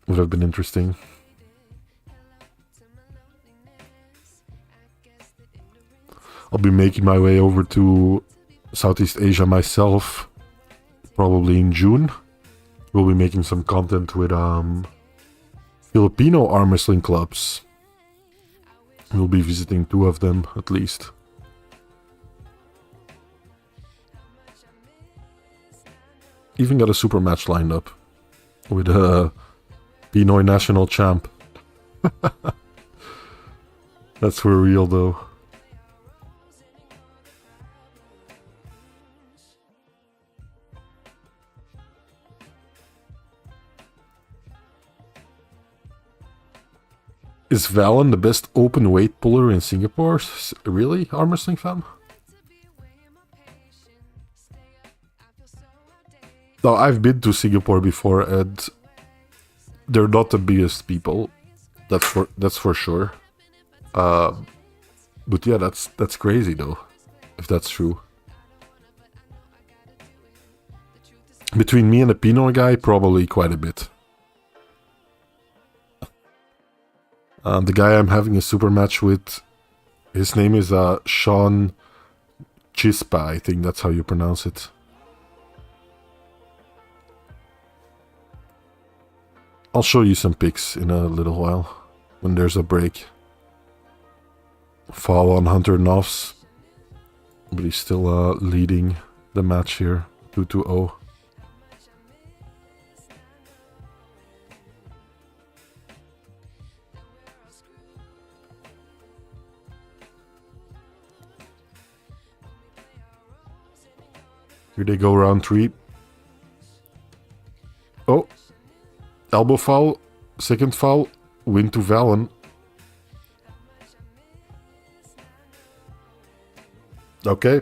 Would have been interesting. I'll be making my way over to Southeast Asia myself, probably in June. We'll be making some content with Filipino arm wrestling clubs. We'll be visiting 2 of them at least. Even got a super match lined up with a Pinoy national champ. That's for real though. Is Valen the best open weight puller in Singapore? Really, arm wrestling fam? No, I've been to Singapore before, and they're not the biggest people. That's for sure. But yeah, that's crazy though, if that's true. Between me and the Pinoy guy, probably quite a bit. The guy I'm having a super match with, his name is Sean Chispa, I think that's how you pronounce it. I'll show you some pics in a little while, when there's a break. Foul on Hunter Noffz. But he's still leading the match here. 2-0. Here they go, round 3. Oh, elbow foul, second foul, win to Valen. Okay.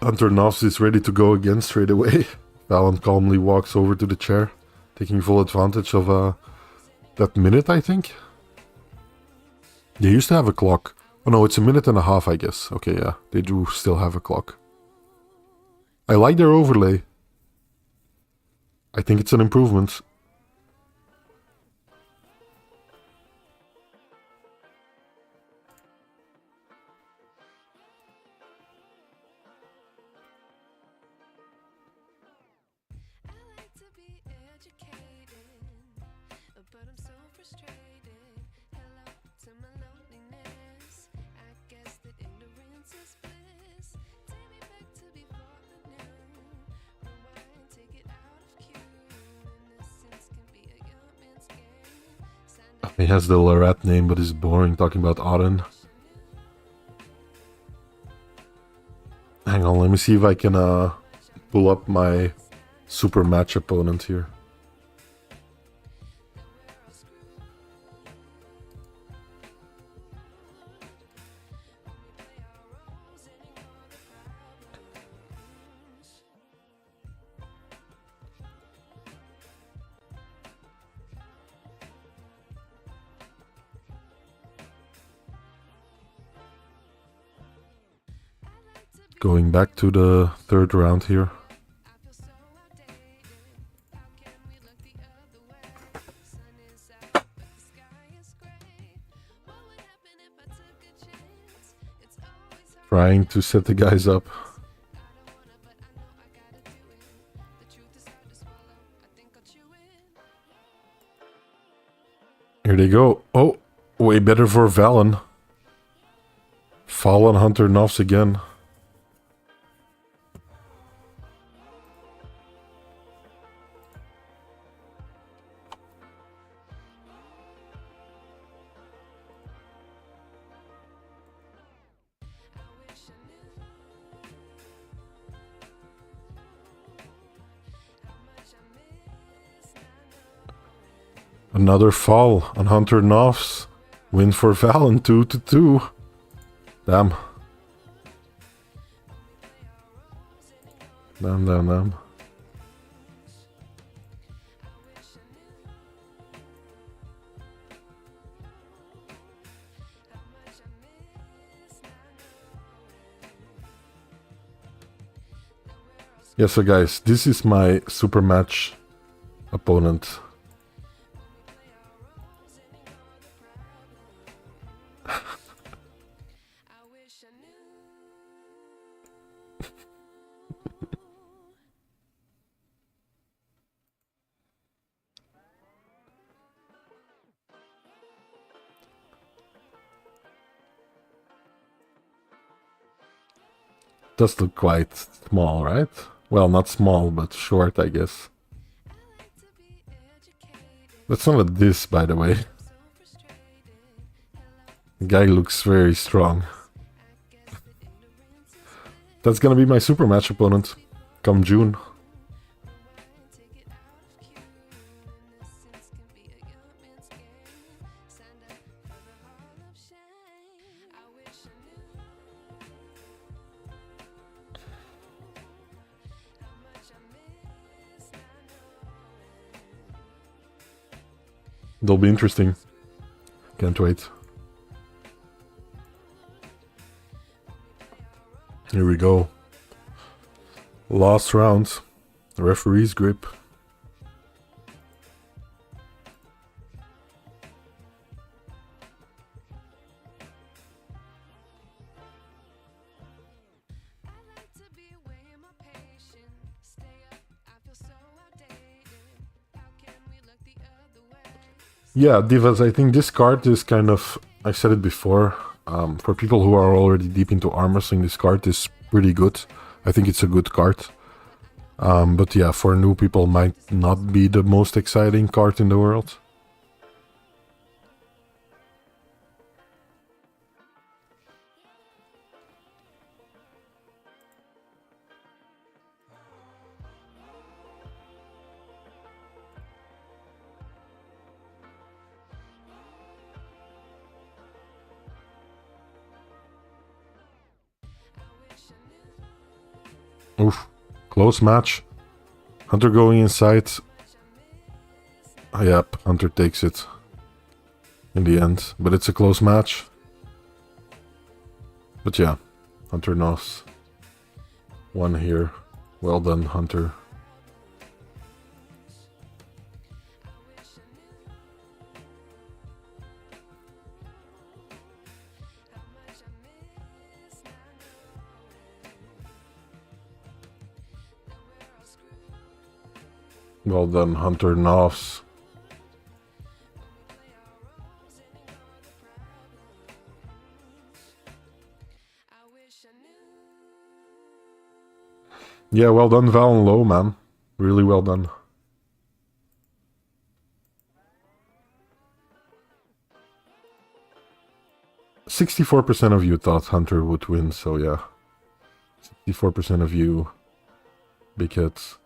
Hunter Noffz is ready to go again straight away. Valen calmly walks over to the chair, taking full advantage of that minute, I think. They used to have a clock. Oh no, it's a minute and a half, I guess. Okay, yeah, they do still have a clock. I like their overlay. I think it's an improvement. I like to be educated, but I'm so frustrated. Hello to my loneliness. I guess that ignorance is bliss. Take me back to before the new. Rewind, take it out of cue. Innocence can be a young man's game. He has the Larratt name, but it's boring talking about Arsen. Hang on, let me see if I can pull up my super match opponent here. Going back to the third round here. Trying to set the guys up. Here they go. Oh, way better for Valen. Foul on Hunter Noffz again. Another foul on Hunter Noffz. Win for Valen, 2-2. Damn. Damn. Yeah, so guys, this is my super match opponent. Does look quite small, right? Well, not small, but short, I guess. That's not a diss, by the way. The guy looks very strong. That's gonna be my super match opponent come June. It'll be interesting. Can't wait. Here we go. Last round. The referee's grip. Yeah, Divas, I think this card is kind of, I said it before, For people who are already deep into arm wrestling, this card is pretty good. I think it's a good card. But yeah, for new people, might not be the most exciting card in the world. Oof, close match. Hunter going inside. Yep, Hunter takes it in the end, but it's a close match. But yeah, Hunter Noffz won here. Well done, Hunter. Well done, Hunter Noffz. Yeah, well done, Valen low, man. Really well done. %64% of you thought Hunter would win, so yeah. 64% of you, big hits.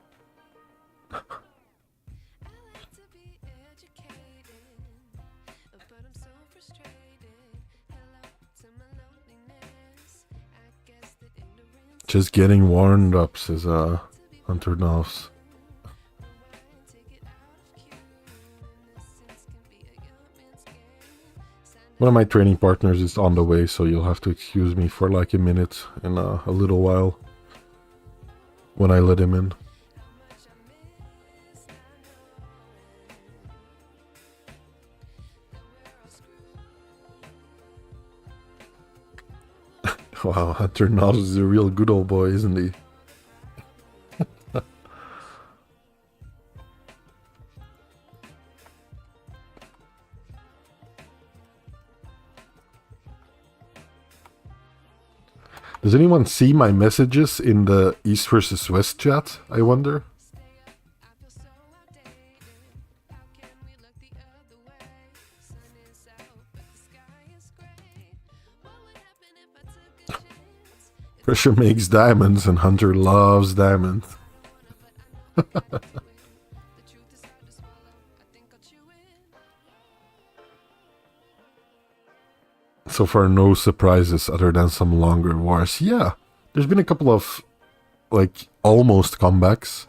Just getting warmed up, says Hunter Noffz. One of my training partners is on the way, so you'll have to excuse me for like a minute in a little while when I let him in. Wow, Hunter Noffz is a real good old boy, isn't he? Does anyone see my messages in the East versus West chat, I wonder? Pressure makes diamonds and Hunter loves diamonds. So far, no surprises other than some longer wars. Yeah, there's been a couple of, like, almost comebacks.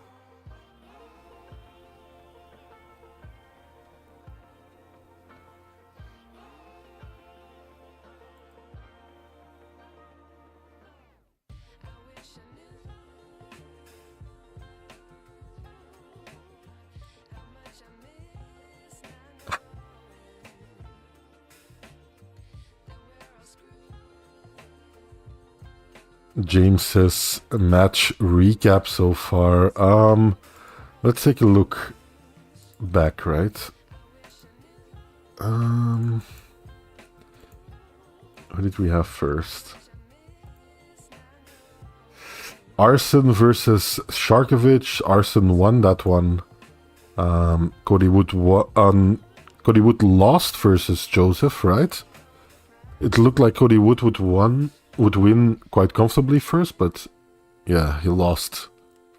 James says match recap so far. Let's take a look back, right? Who did we have first? Arsen versus Sharkevich. Arsen won that one. Cody Wood lost versus Joseph, right? It looked like Cody Wood would win quite comfortably first, but yeah, he lost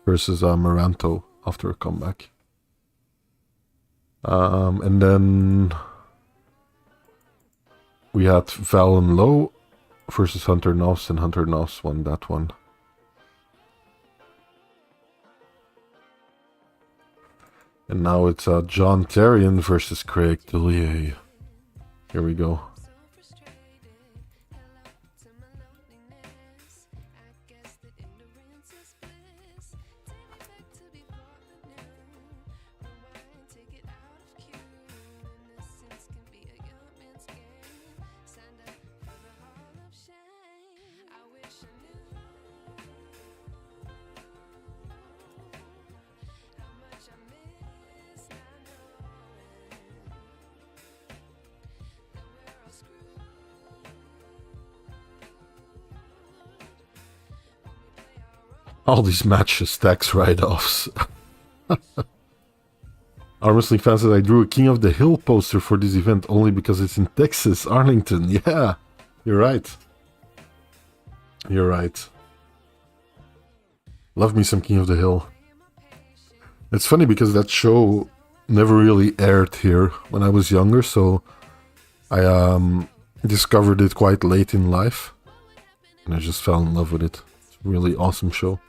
versus Meranto after a comeback. And then we had Valen low versus Hunter Noffz, and Hunter Noffz won that one. And now it's John Therrien versus Craig Tullier. Here we go. All these matches, tax write-offs. Armwrestling fans said I drew a King of the Hill poster for this event only because it's in Texas, Arlington. Yeah, you're right. You're right. Love me some King of the Hill. It's funny because that show never really aired here when I was younger, so I discovered it quite late in life. And I just fell in love with it. It's a really awesome show.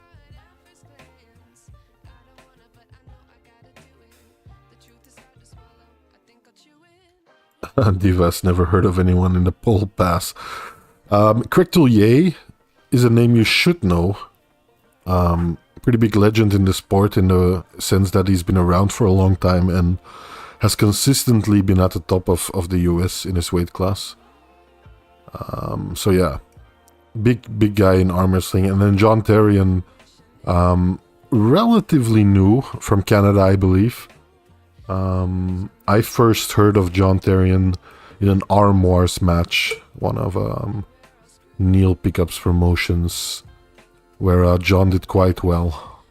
Divas, never heard of anyone in the pole pass. Craig Tullier is a name you should know. Pretty big legend in the sport in the sense that he's been around for a long time and has consistently been at the top of the US in his weight class. So yeah, big guy in arm wrestling. And then John Therrien, relatively new from Canada, I believe. I first heard of John Therrien in an Arm Wars match, one of Neil Pickup's promotions, where John did quite well.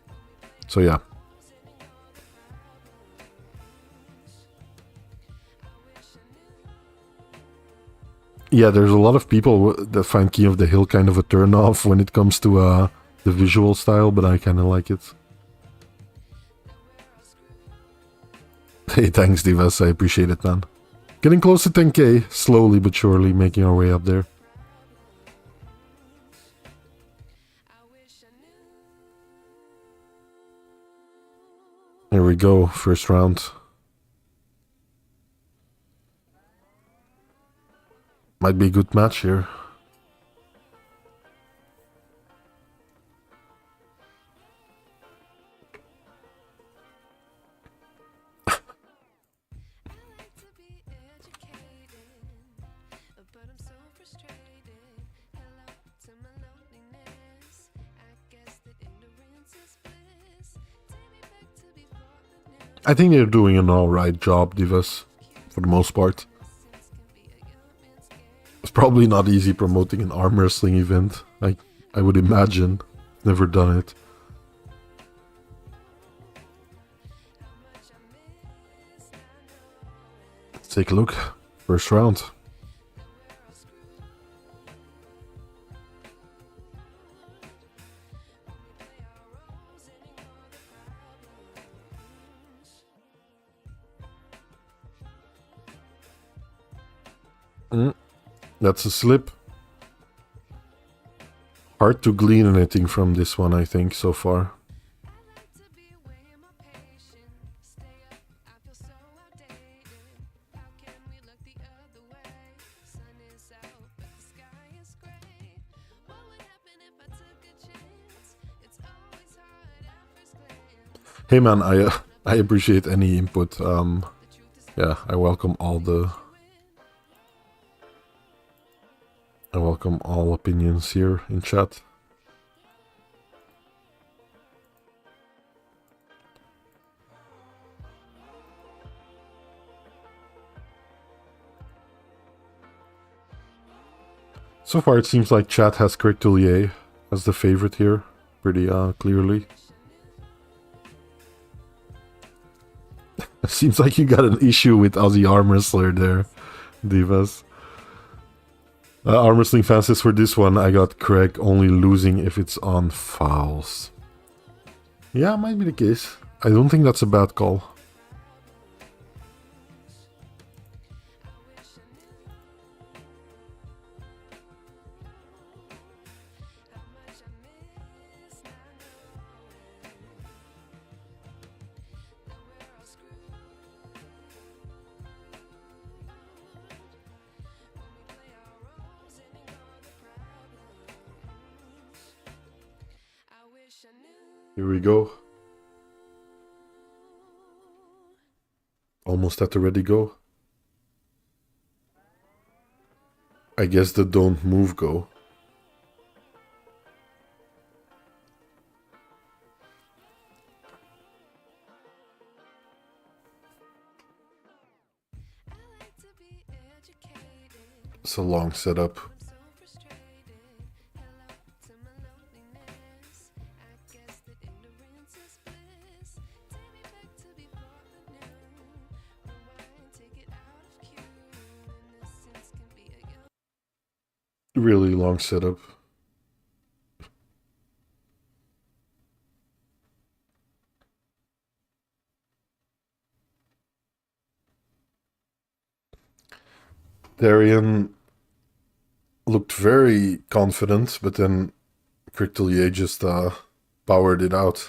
So yeah. Yeah, there's a lot of people that find King of the Hill kind of a turn-off when it comes to the visual style, but I kind of like it. Hey, thanks, Divas. I appreciate it, man. Getting close to 10k, slowly but surely making our way up there. Here we go, first round. Might be a good match here. I think they're doing an alright job, Divas, for the most part. It's probably not easy promoting an arm wrestling event, I would imagine. Never done it. Let's take a look. First round. That's a slip. Hard to glean anything from this one, I think, so far. Hey man, I appreciate any input. Yeah, I welcome all opinions here in chat. So far it seems like chat has Craig Tullier as the favorite here, pretty clearly. Seems like you got an issue with Aussie arm wrestler there, Divas. Arm wrestling fans says for this one, I got Craig only losing if it's on fouls. Yeah, might be the case. I don't think that's a bad call. Here we go. Almost at the ready go. I guess the don't move go. It's a long setup. really long setup. Therrien looked very confident, but then Tullier just powered it out.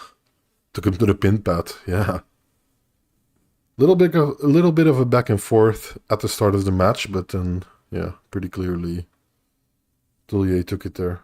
Took him to the pin pad, yeah. A little bit of a back and forth at the start of the match, but then, yeah, pretty clearly Tullier took it there.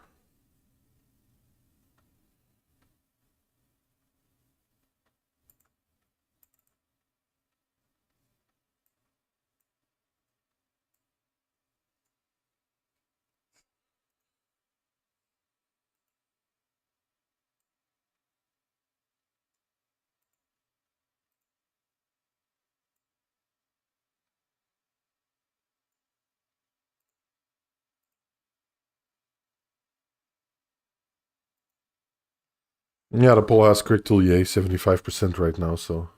Yeah, the poll has Tullier 75% right now, so.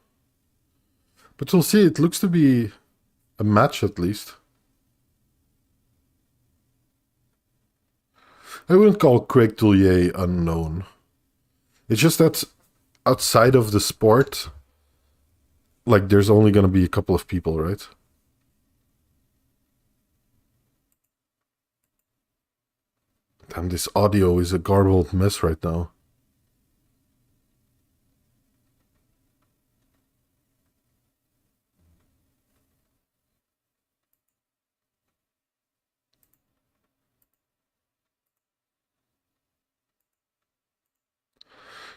But we'll see, it looks to be a match at least. I wouldn't call Tullier unknown. It's just that outside of the sport, like, there's only gonna be a couple of people, right? Damn, this audio is a garbled mess right now.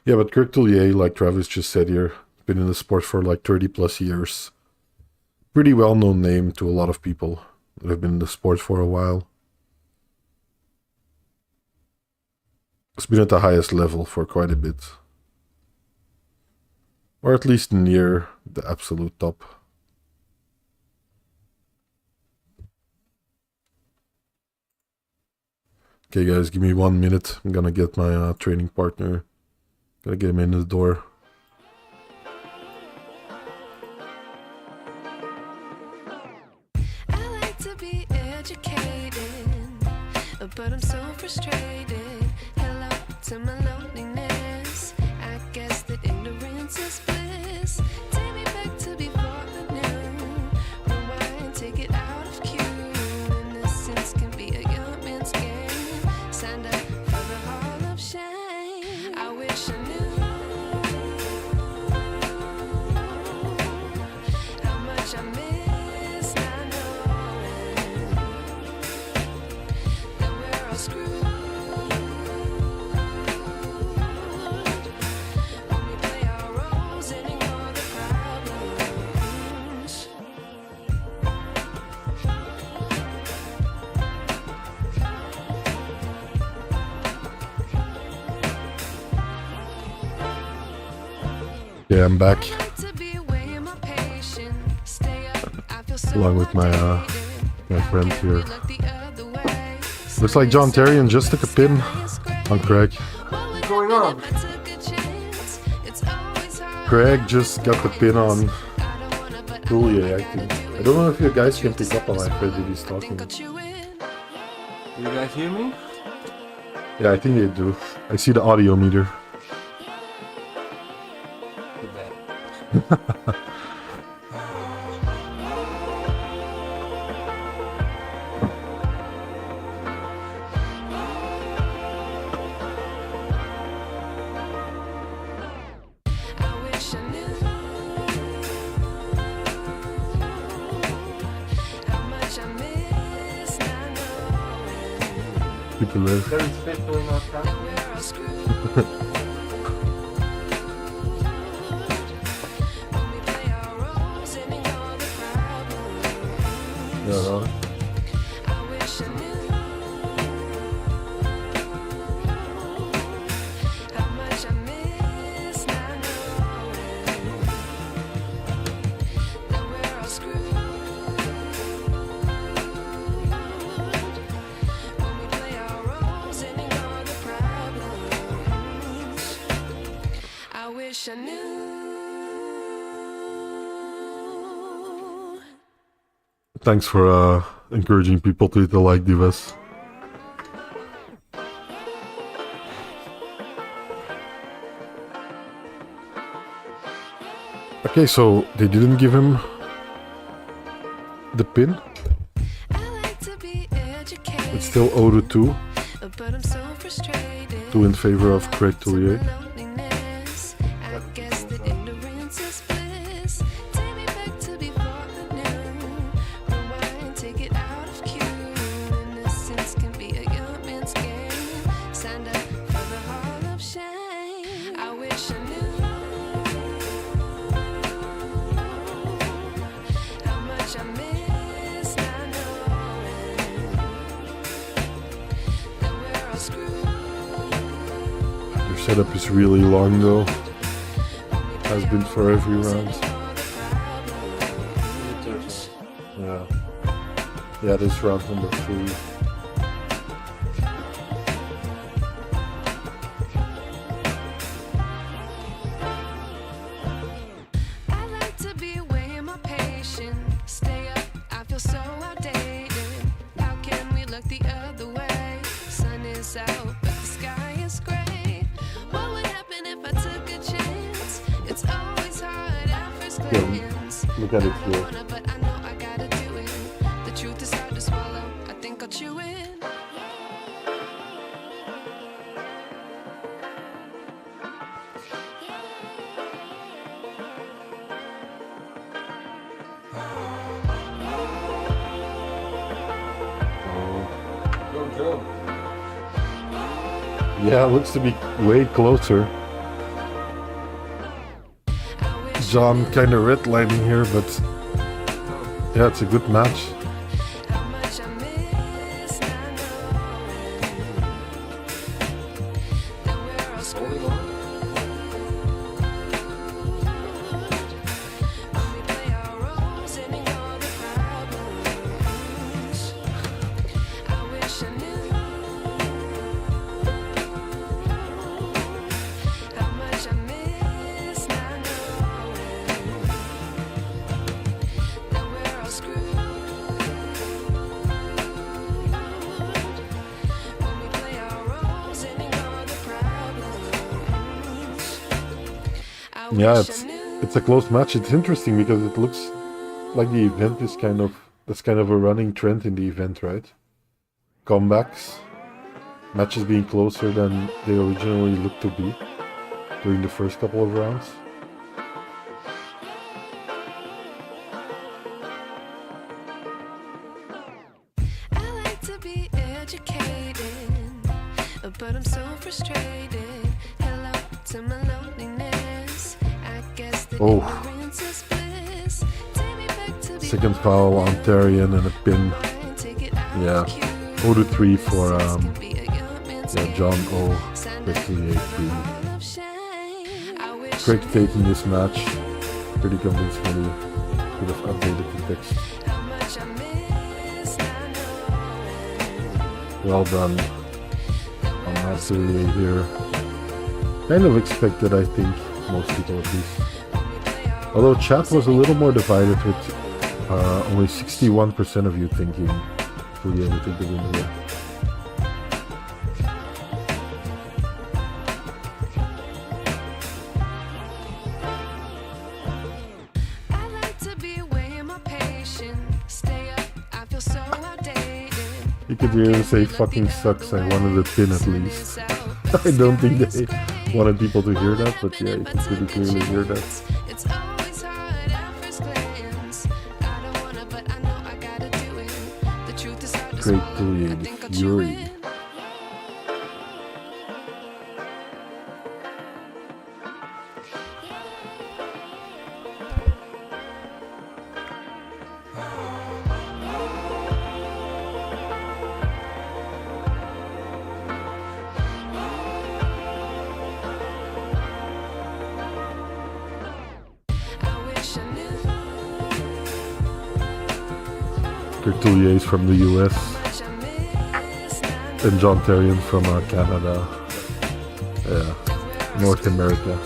Yeah, but Tullier, like Travis just said here, been in the sport for like 30 plus years. Pretty well-known name to a lot of people that have been in the sport for a while. It's been at the highest level for quite a bit. Or at least near the absolute top. Okay guys, give me 1 minute. I'm gonna get my training partner. Gotta get him in the door. I like to be educated, but I'm so frustrated. Hello to my loneliness. I guess that ignorance is bliss. Take me back to before the noon. Rewind, take it out of cue. Innocence can be a young man's game. Signed up for the hall of shame. I wish I knew how much I miss not knowing that we're all screwed when we play our roles and ignore the problems. Yeah, I'm back. Like to be weighing my patience. Stay up, I feel so Along with my motivated. friend here. Look the other way. Looks like John Therrien just took a pin on Craig. What's going on? Craig just got the pin on Tullier, I think. I don't know if you guys can pick up on my friend that he's talking. Do you guys hear me? Yeah, I think they do. I see the audio meter. Too bad. I wish I knew how much I miss not knowing People live. There is fish going on. that we're all screwed when we play our roles and ignore the problems. Yeah, no. I wish I knew how much I miss not knowing that we're all screwed when we play our roles and ignore the problems. I wish I knew. Thanks for encouraging people to hit the like, Divas. Okay, so they didn't give him the pin. It's still 0-2. 2 in favor of Craig Tullier. Setup is really long though, has been for every round. Yeah, this is round number 3. I like to be away in my patience. Stay up, I feel so outdated. How can we look the other way? Sun is out, but the sky is gray. What would happen if I took a chance? It's always hard at first glance. Look at it I here. don't wanna, but I know I gotta do it. The truth is hard to swallow. I think I'll chew it. Go, Joe. Yeah, it looks to be way closer. John kind of redlining here, but yeah, it's a good match. How much I miss not knowing that we're all screwed. When we play our roles and ignore the problems. I wish I knew how much I miss not knowing that we're all screwed. When we play our roles and ignore the problems. I Yeah, wish I knew. it's a close match. It's interesting because it looks like the event is that's kind of a running trend in the event, right? Comebacks, matches being closer than they originally looked to be during the first couple of rounds. I like to be educated, but I'm so frustrated. Hello to my loneliness. I guess that Oh. ignorance is bliss. Take me back to Second foul on Therrien and a pin. Yeah, 0-3 for John O. Victory 8-3. Craig taking this match pretty convincingly. Could have updated the text. Well done on Mastery here. Kind of expected, I think, most people at least. Although chat was a little more divided with only 61% of you thinking Tullier would take the win here. I like to be away in my patience. Stay up, I feel so outdated. You could hear him say fucking sucks, I wanted a pin at least. I don't think they wanted people to hear that, but yeah, you can pretty clearly hear that. It's always hard at first glance. I don't wanna, but I know I gotta do it. The truth is hard to Craig swallow. Tullier, I the think I'll chew Fury. it. I wish I knew Craig Tullier is from the US, how much I miss not and John Therrien from Canada. Yeah, North America.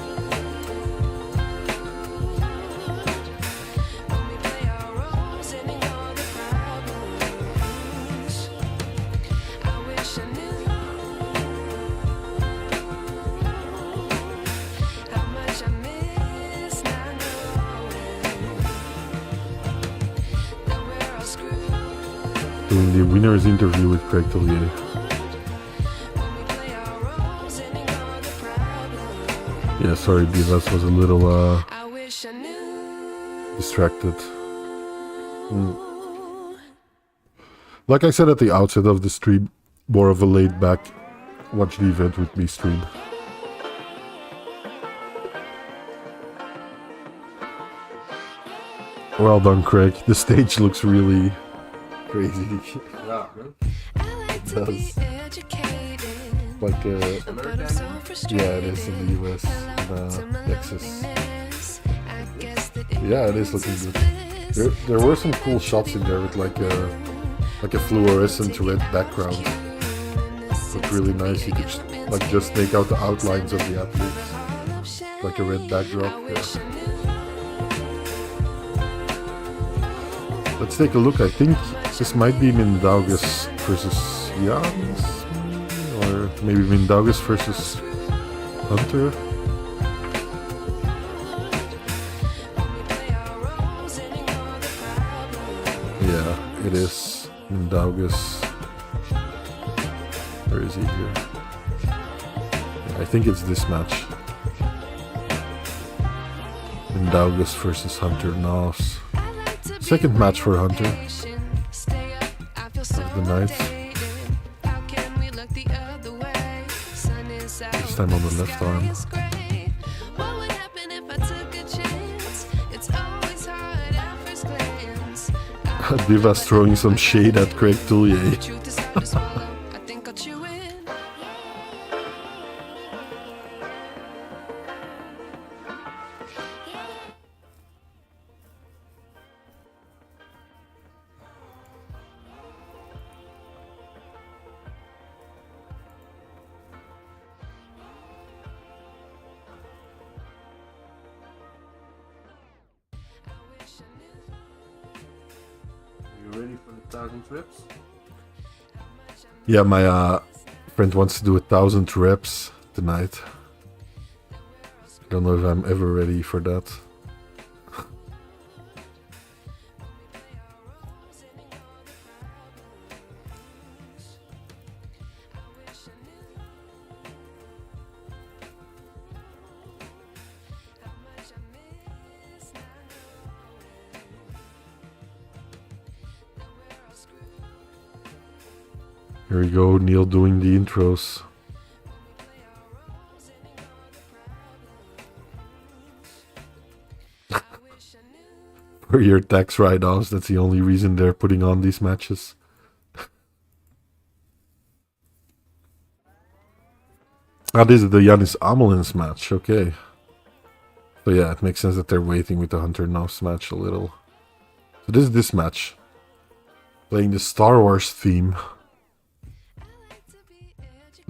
when we play our roles and ignore the problems. I wish I knew how much I miss not knowing doing the winner's interview with Craig Tullier. Yeah, sorry, Divas was a little distracted. Like I said at the outset of the stream, more of a laid-back watch the event with me stream. Well done, Craig. The stage looks really crazy. Yeah, man. It does. Like yeah, it is in the US, in Texas. Yeah, it is looking good. There were some cool shots in there with like a fluorescent red background. Looked really nice. You could just make out the outlines of the athletes, like a red backdrop. Yeah. Let's take a look. I think this might be Mindaugas versus Janis, or maybe Mindaugas versus Hunter. Yeah, it is Mindaugas. Where is he here? Yeah, I think it's this match. Mindaugas versus Hunter Noffz. Second match for Hunter of the night. This time on the left arm. Divas throwing some shade at Craig Tullier. Yeah, my friend wants to do 1,000 reps tonight. I don't know if I'm ever ready for that. Here we go, Neil doing the intros. For your tax write-offs, that's the only reason they're putting on these matches. This is the Janis Amolins match, okay. So yeah, it makes sense that they're waiting with the Hunter Noffz match a little. So this is this match. Playing the Star Wars theme.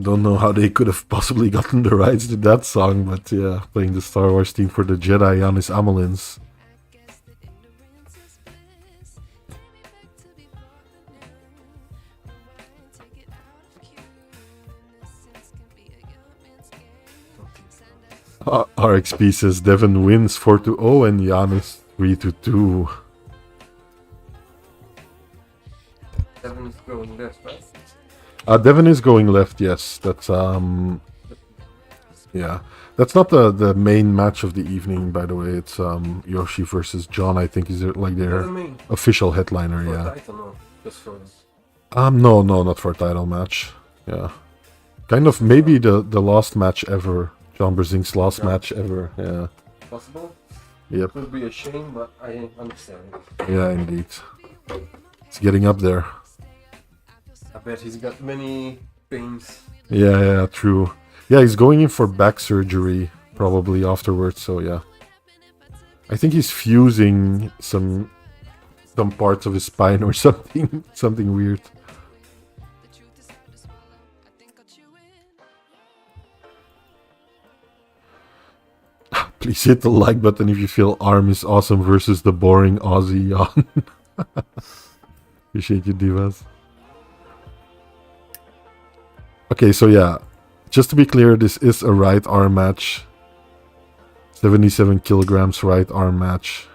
Don't know how they could have possibly gotten the rights to that song, but yeah, playing the Star Wars theme for the Jedi Janis Amolins. RXP says Devon wins 4-0 and Janis 3-2. Devon is going left, right? Devon is going left, yes. That's yeah. That's not the main match of the evening, by the way. It's Yoshi versus John, I think is like their official headliner, yeah. Title, no. Just for no, not for a title match. Yeah. Kind of maybe the last match ever. John Brzenk's last match ever, yeah. possible. Yep. It would be a shame, but I understand. Yeah, indeed. It's getting up there. I bet he's got many pains. Yeah, true. Yeah, he's going in for back surgery probably afterwards, so yeah. I think he's fusing some parts of his spine or something weird. Please hit the like button if you feel Arm is awesome versus the boring Aussie Jan. Appreciate you, Divas. Okay, so yeah, just to be clear, this is a right arm match. 77 kilograms right arm match.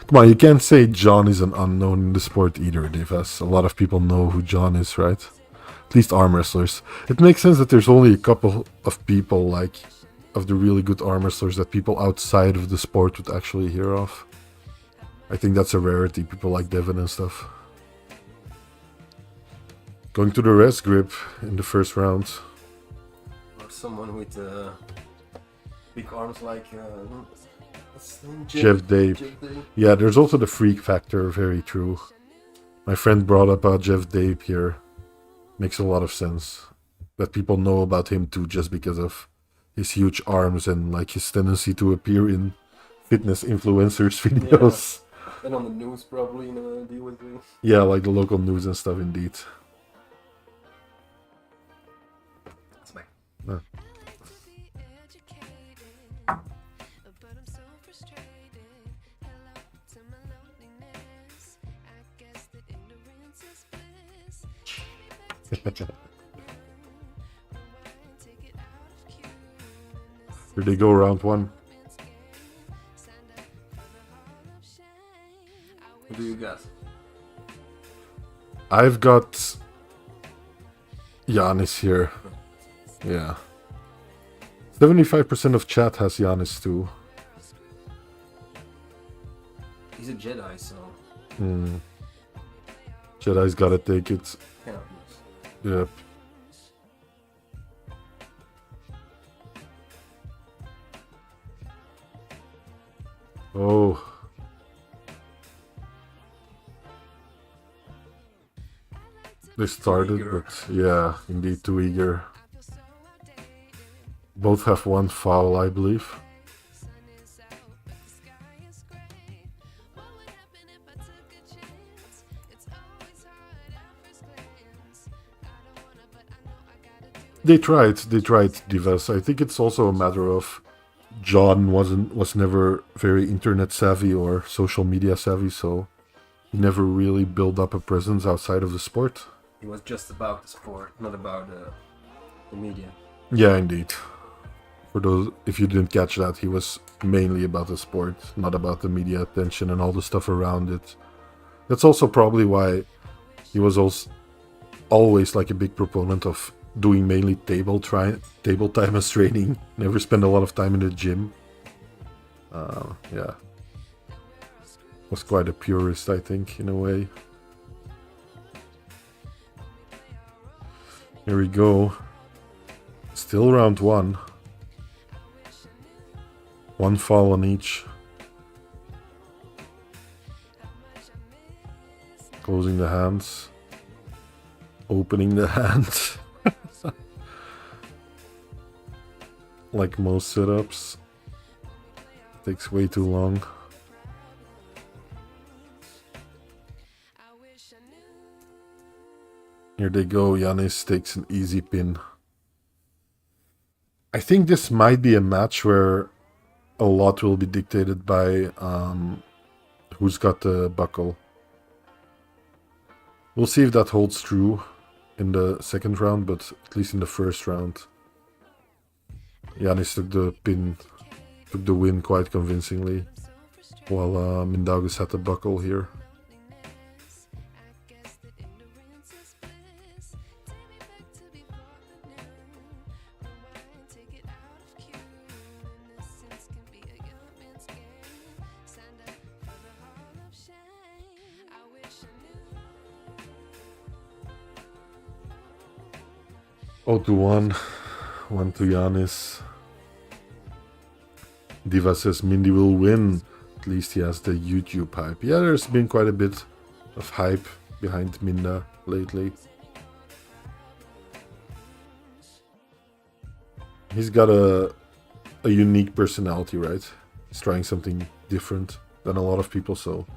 Come on, you can't say John is an unknown in the sport either, Divas. A lot of people know who John is, right? At least arm wrestlers. It makes sense that there's only a couple of people, like, of the really good arm wrestlers that people outside of the sport would actually hear of. I think that's a rarity, people like Devon and stuff. Going to the rest grip in the first round. Or someone with big arms like Jeff Dave. Yeah, there's also the freak factor, very true. My friend brought up Jeff Dave here. Makes a lot of sense. That people know about him too just because of his huge arms and like his tendency to appear in fitness influencers videos. Yeah. And on the news probably, you know, deal with things. Yeah, like the local news and stuff indeed. That's my... Yeah. Here they go, round one. What do you got? I've got Janis here. Yeah. 75% of chat has Janis too. He's a Jedi, so... Jedi's gotta take it. Cannot lose. Yep. Oh. They started, but yeah, indeed too eager. Both have one foul, I believe. They tried Divas. I think it's also a matter of John was never very internet savvy or social media savvy, so he never really built up a presence outside of the sport. He was just about the sport, not about the media. Yeah, indeed. For those, if you didn't catch that, he was mainly about the sport, not about the media attention and all the stuff around it. That's also probably why he was also always like a big proponent of doing mainly table time as training. Never spend a lot of time in the gym. Yeah. Was quite a purist, I think, in a way. Here we go. Still round one. One fall on each. Closing the hands. Opening the hands. Like most sit-ups. Takes way too long. Here they go. Janis takes an easy pin. I think this might be a match where a lot will be dictated by who's got the buckle. We'll see if that holds true in the second round, but at least in the first round, Janis took the pin, took the win quite convincingly, while Mindaugas had the buckle here. Oh, 2-1, 1 to Janis. Diva says Mindy will win. At least he has the YouTube hype. Yeah, there's been quite a bit of hype behind Minda lately. He's got a unique personality, right? He's trying something different than a lot of people, so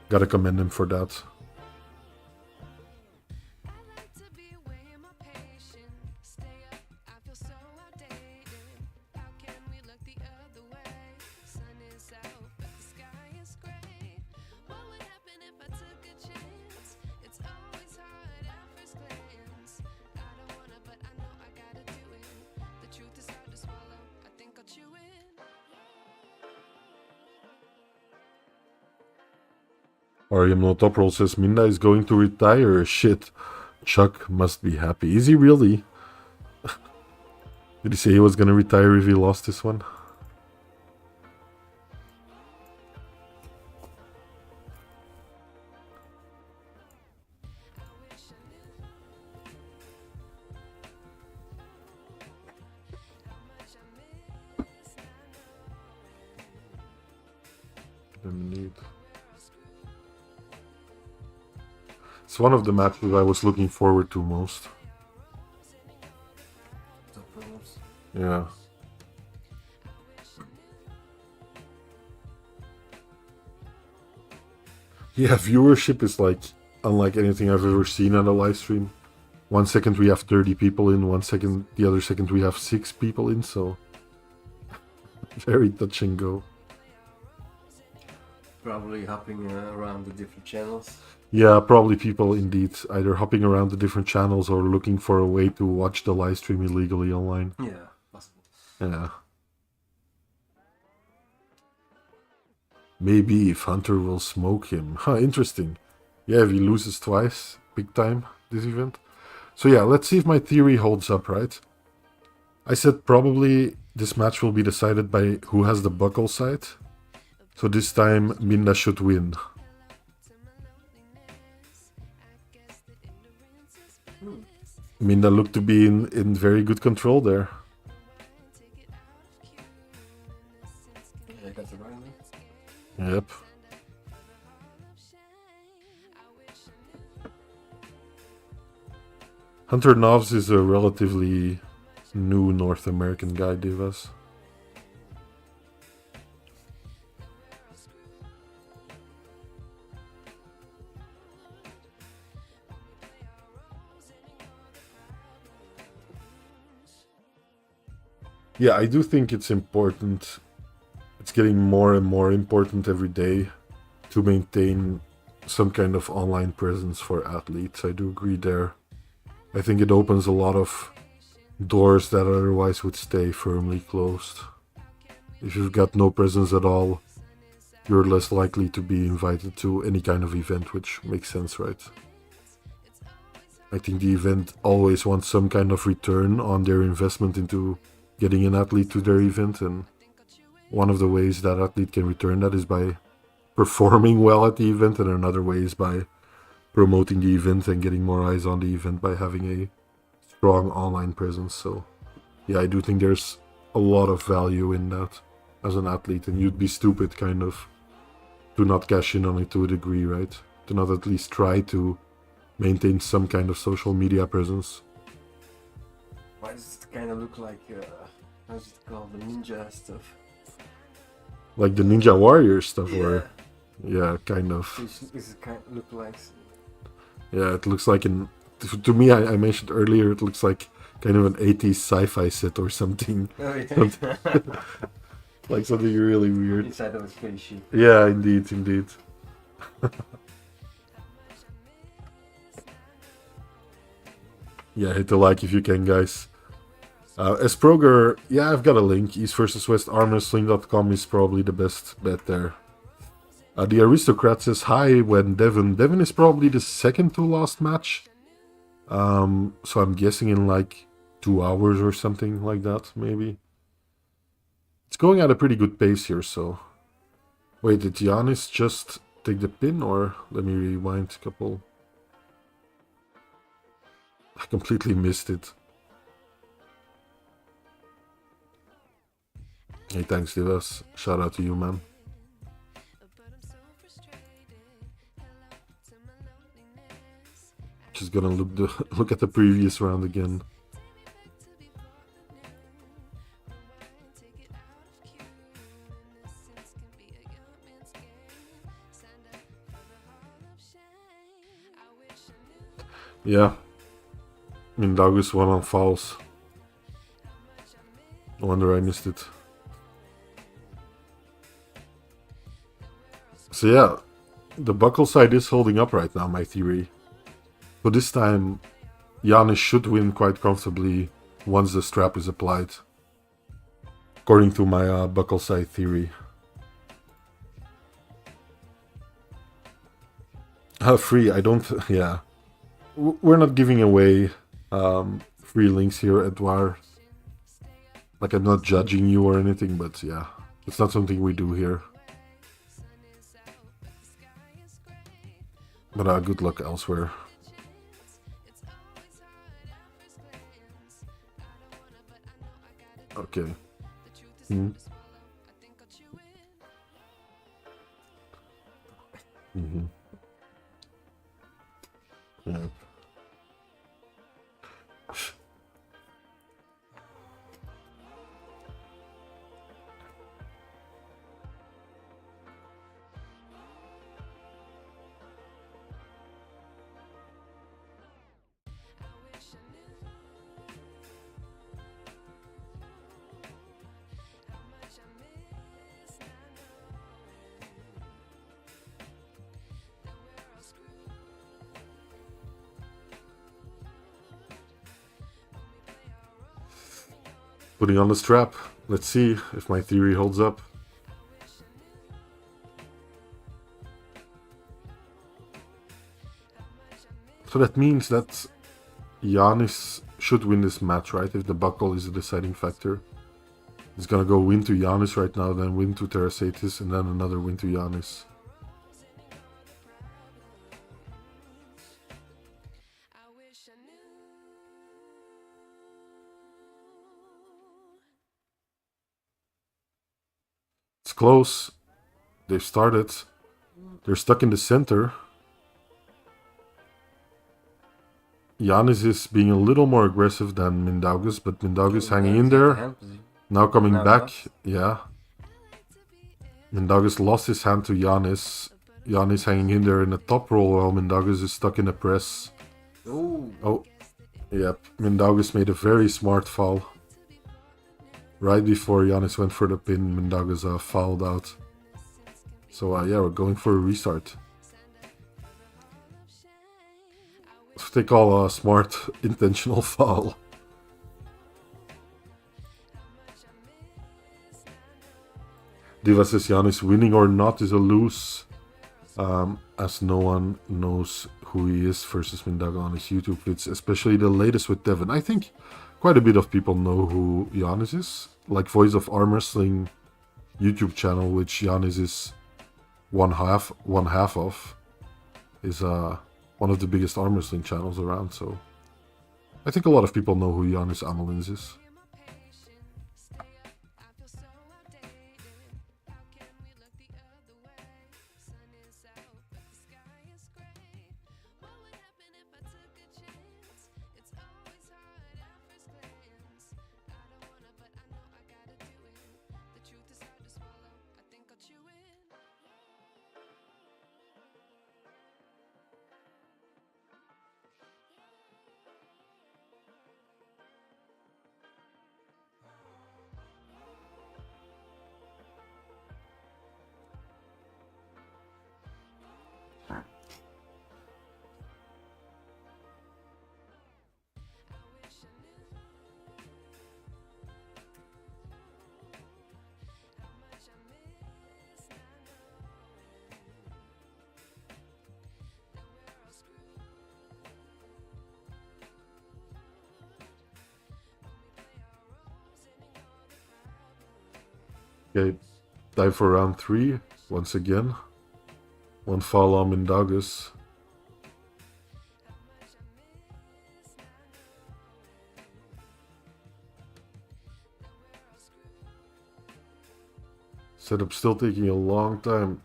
gotta commend him for that. No Top Roll says Minda is going to retire. Shit. Chuck must be happy. Is he really? Did he say he was gonna retire if he lost this one? It's one of the matches I was looking forward to most. Yeah. Yeah, viewership is like unlike anything I've ever seen on a live stream. 1 second we have 30 people in, 1 second, the other second we have 6 people in, so very touch and go. Probably hopping around the different channels. Yeah, probably people indeed either hopping around the different channels or looking for a way to watch the live stream illegally online. Yeah, possible. Yeah. Maybe if Hunter will smoke him. Huh, interesting. Yeah, if he loses twice, big time, this event. So yeah, let's see if my theory holds up, right? I said probably this match will be decided by who has the buckle side. So this time Minda should win. Minda looked to be in very good control there. Yeah, got the right one. Yep. Hunter Noffz is a relatively new North American guy, Divas. Yeah, I do think it's important. It's getting more and more important every day to maintain some kind of online presence for athletes. I do agree there. I think it opens a lot of doors that otherwise would stay firmly closed. If you've got no presence at all, you're less likely to be invited to any kind of event, which makes sense, right? I think the event always wants some kind of return on their investment into getting an athlete to their event, and one of the ways that athlete can return that is by performing well at the event, and another way is by promoting the event and getting more eyes on the event by having a strong online presence. So yeah, I do think there's a lot of value in that as an athlete, and you'd be stupid kind of to not cash in on it to a degree, right? To not at least try to maintain some kind of social media presence. Why does it kind of look like, how's it called, the ninja stuff? Like the Ninja Warrior stuff, Yeah. where, yeah, kind of. Is it kind of look like? Yeah, it looks like to me, I mentioned earlier, it looks like kind of an 80s sci-fi set or something. Oh, yeah. Like something really weird. Inside of a spaceship. Yeah, indeed. Yeah, hit the like if you can, guys. As Proger, yeah, I've got a link. East vs West armwrestling.com is probably the best bet there. The Aristocrat says hi when Devon. Devon is probably the second to last match. So I'm guessing in like 2 hours or something like that, maybe. It's going at a pretty good pace here, so... Wait, did Janis just take the pin, or... Let me rewind a couple... I completely missed it. Hey, thanks, Divas. Shout out to you, man. Just gonna look at the previous round again. Yeah. Mindaugas won on fouls. No wonder I missed it. So yeah, the buckle side is holding up right now, my theory. So this time, Janis should win quite comfortably once the strap is applied. According to my buckle side theory. Free, I don't... Yeah. We're not giving away free links here, Edouard. Like, I'm not judging you or anything, but yeah. It's not something we do here. But good luck elsewhere. Okay. Yeah. Putting on the strap. Let's see if my theory holds up. So that means that Janis should win this match, right? If the buckle is a deciding factor. He's gonna go win to Janis right now, then win to Tarasaitis, and then another win to Janis. It's close. They've started. They're stuck in the center. Janis is being a little more aggressive than Mindaugas, but Mindaugas hanging in there. Now coming back. Yeah. Mindaugas lost his hand to Janis. Janis hanging in there in the top roll while Mindaugas is stuck in the press. Oh. Yep. Mindaugas made a very smart foul. Right before Janis went for the pin, Mindaugas fouled out. So yeah, we're going for a restart. What they call a smart intentional foul. Diva says Janis winning or not is a lose, as no one knows who he is versus Mindaugas on his YouTube vids, especially the latest with Devon. I think quite a bit of people know who Janis is. Like Voice of Arm Wrestling YouTube channel, which Janis is one half of, is one of the biggest arm wrestling channels around. So I think a lot of people know who Janis Amolins is. Okay, time for round 3, once again. One foul on Mindaugas. Setup still taking a long time.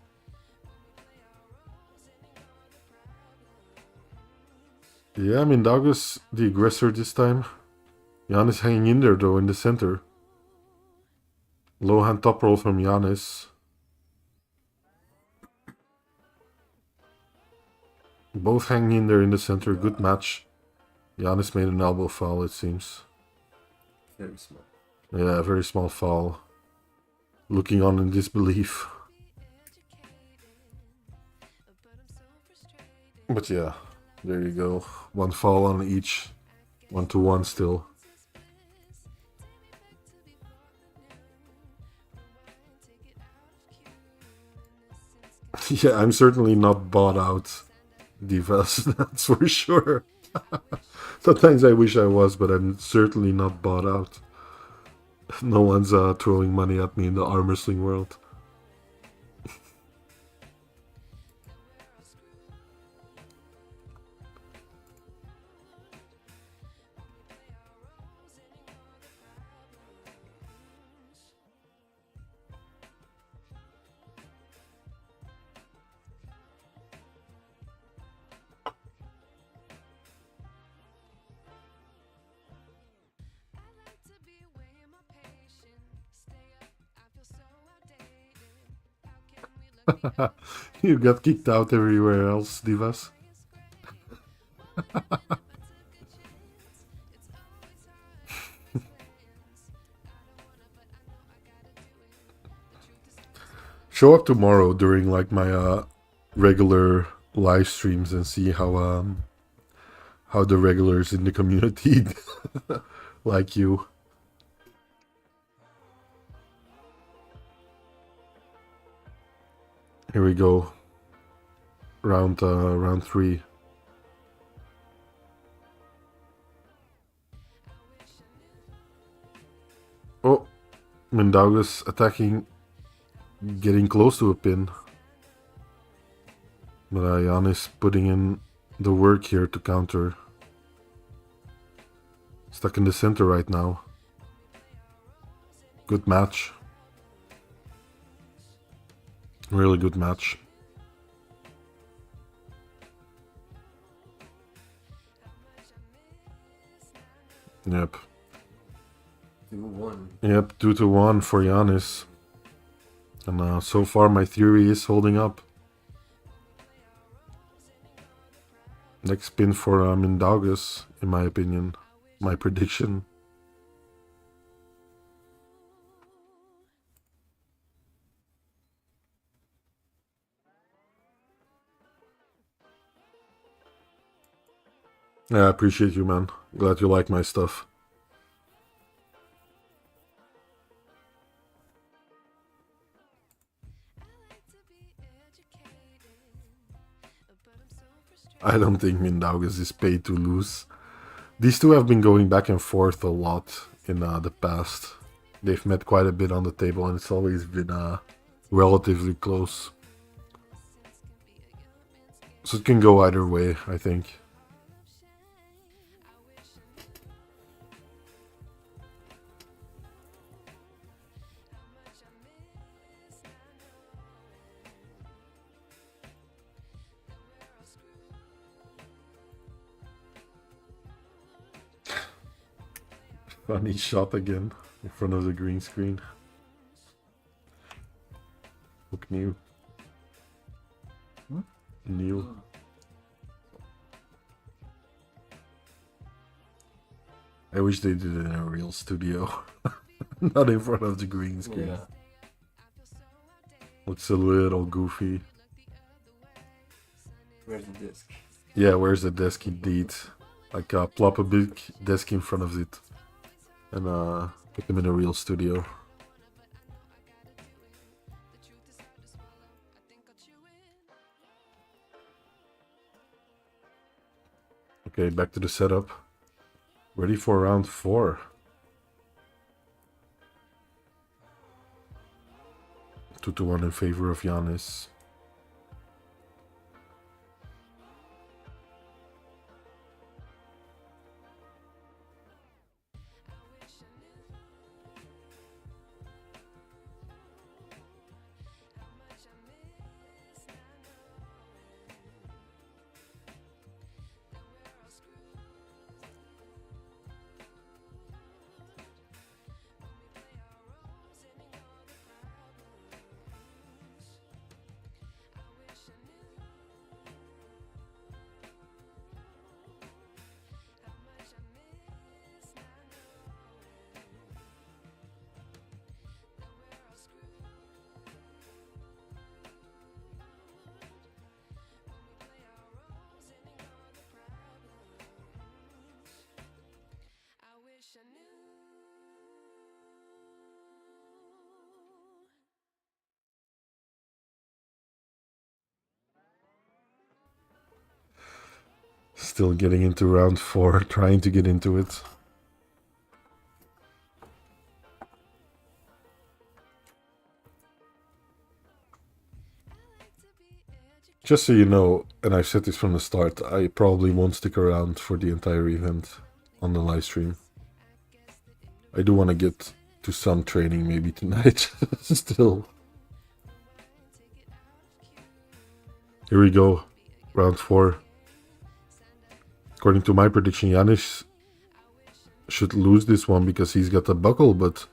Yeah, Mindaugas the aggressor this time. Janis hanging in there though in the center. Low hand top roll from Janis. Both hanging in there in the center. Good match. Janis made an elbow foul, it seems. Very small. Yeah, very small foul. Looking on in disbelief. But yeah, there you go. One foul on each. 1-1 still. Yeah, I'm certainly not bought out Divas, that's for sure. Sometimes I wish I was, but I'm certainly not bought out. No one's throwing money at me in the arm wrestling world. You got kicked out everywhere else, Divas. Show up tomorrow during like my regular live streams and see how the regulars in the community like you. Here we go. Round 3. Oh, Mindaugas attacking, getting close to a pin. But Janis putting in the work here to counter. Stuck in the center right now. Good match. Really good match. Yep. 2-1. Yep, 2-1 for Janis. And so far my theory is holding up. Next pin for Mindaugas, in my opinion. My prediction. Yeah, I appreciate you, man. Glad you like my stuff. I don't think Mindaugas is paid to lose. These two have been going back and forth a lot in the past. They've met quite a bit on the table and it's always been relatively close. So it can go either way, I think. Funny shot again in front of the green screen. Look new. New. I wish they did it in a real studio. Not in front of the green screen. Yeah. Looks a little goofy. Where's the disc? Yeah, where's the desk indeed? Like plop a big desk in front of it. And put them in a real studio. Okay, back to the setup. Ready for round 4. 2-1 in favor of Janis. still getting into round 4, trying to get into it. Just so you know, and I've said this from the start, I probably won't stick around for the entire event on the live stream. I do want to get to some training maybe tonight, still. Here we go, round 4. According to my prediction, Janis should lose this one because he's got a buckle, but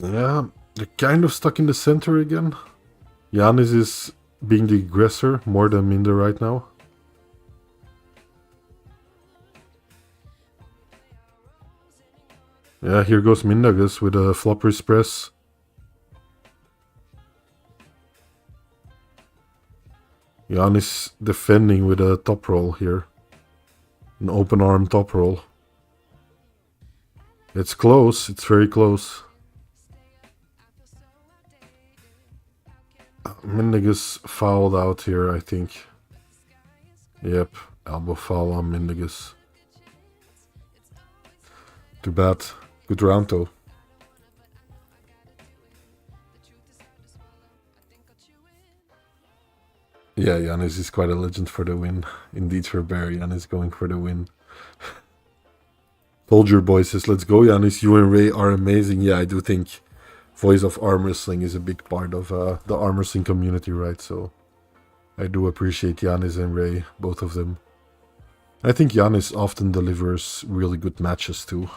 yeah, they're kind of stuck in the center again. Janis is being the aggressor more than Minder right now. Yeah, here goes Mindaugas with a flopper's press. Janis defending with a top roll here. An open arm top roll. It's close, it's very close. Mindaugas fouled out here, I think. Yep, elbow foul on Mindaugas. Too bad. Good round though. Yeah, Janis is quite a legend for the win. Indeed for Bear, Janis going for the win. Soldier Boy says, let's go Janis, you and Ray are amazing. Yeah, I do think Voice of Arm Wrestling is a big part of the arm wrestling community, right? So I do appreciate Janis and Ray, both of them. I think Janis often delivers really good matches too.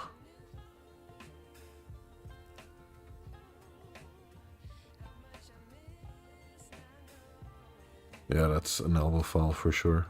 Yeah, that's an elbow foul for sure.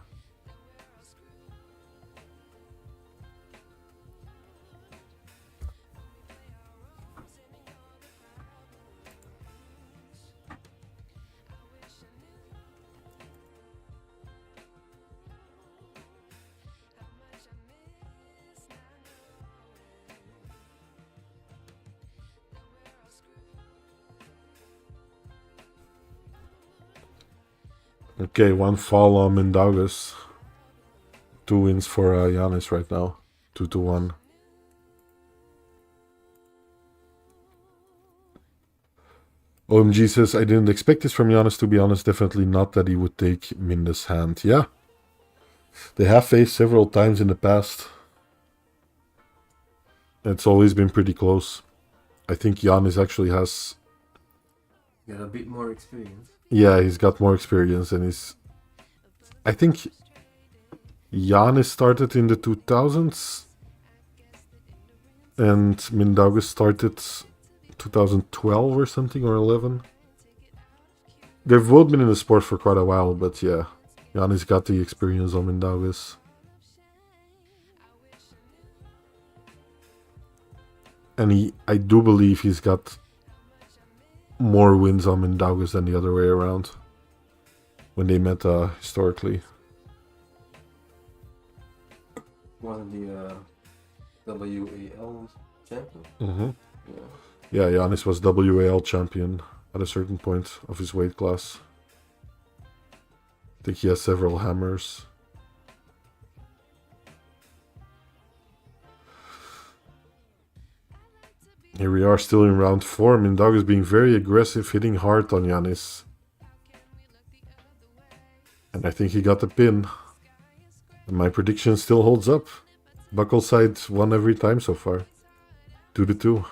Okay, one fall on Mindaugas. 2 wins for Janis right now. 2-1. OMG says, I didn't expect this from Janis, to be honest. Definitely not that he would take Minda's hand. Yeah. They have faced several times in the past. It's always been pretty close. I think Janis actually has... Got a bit more experience. Yeah, he's got more experience and he's... I think Janis started in the 2000s and Mindaugas started 2012 or something, or 11. They've both been in the sport for quite a while, but yeah, Janis got the experience on Mindaugas. And I do believe he's got more wins on Mindaugas than the other way around when they met historically. Wasn't the WAL champion? Mm-hmm. Yeah, Janis was WAL champion at a certain point of his weight class. I think he has several hammers. Here we are still in round 4. Mindaugas being very aggressive, hitting hard on Janis. And I think he got the pin. And my prediction still holds up. Buckle side won every time so far. 2-2.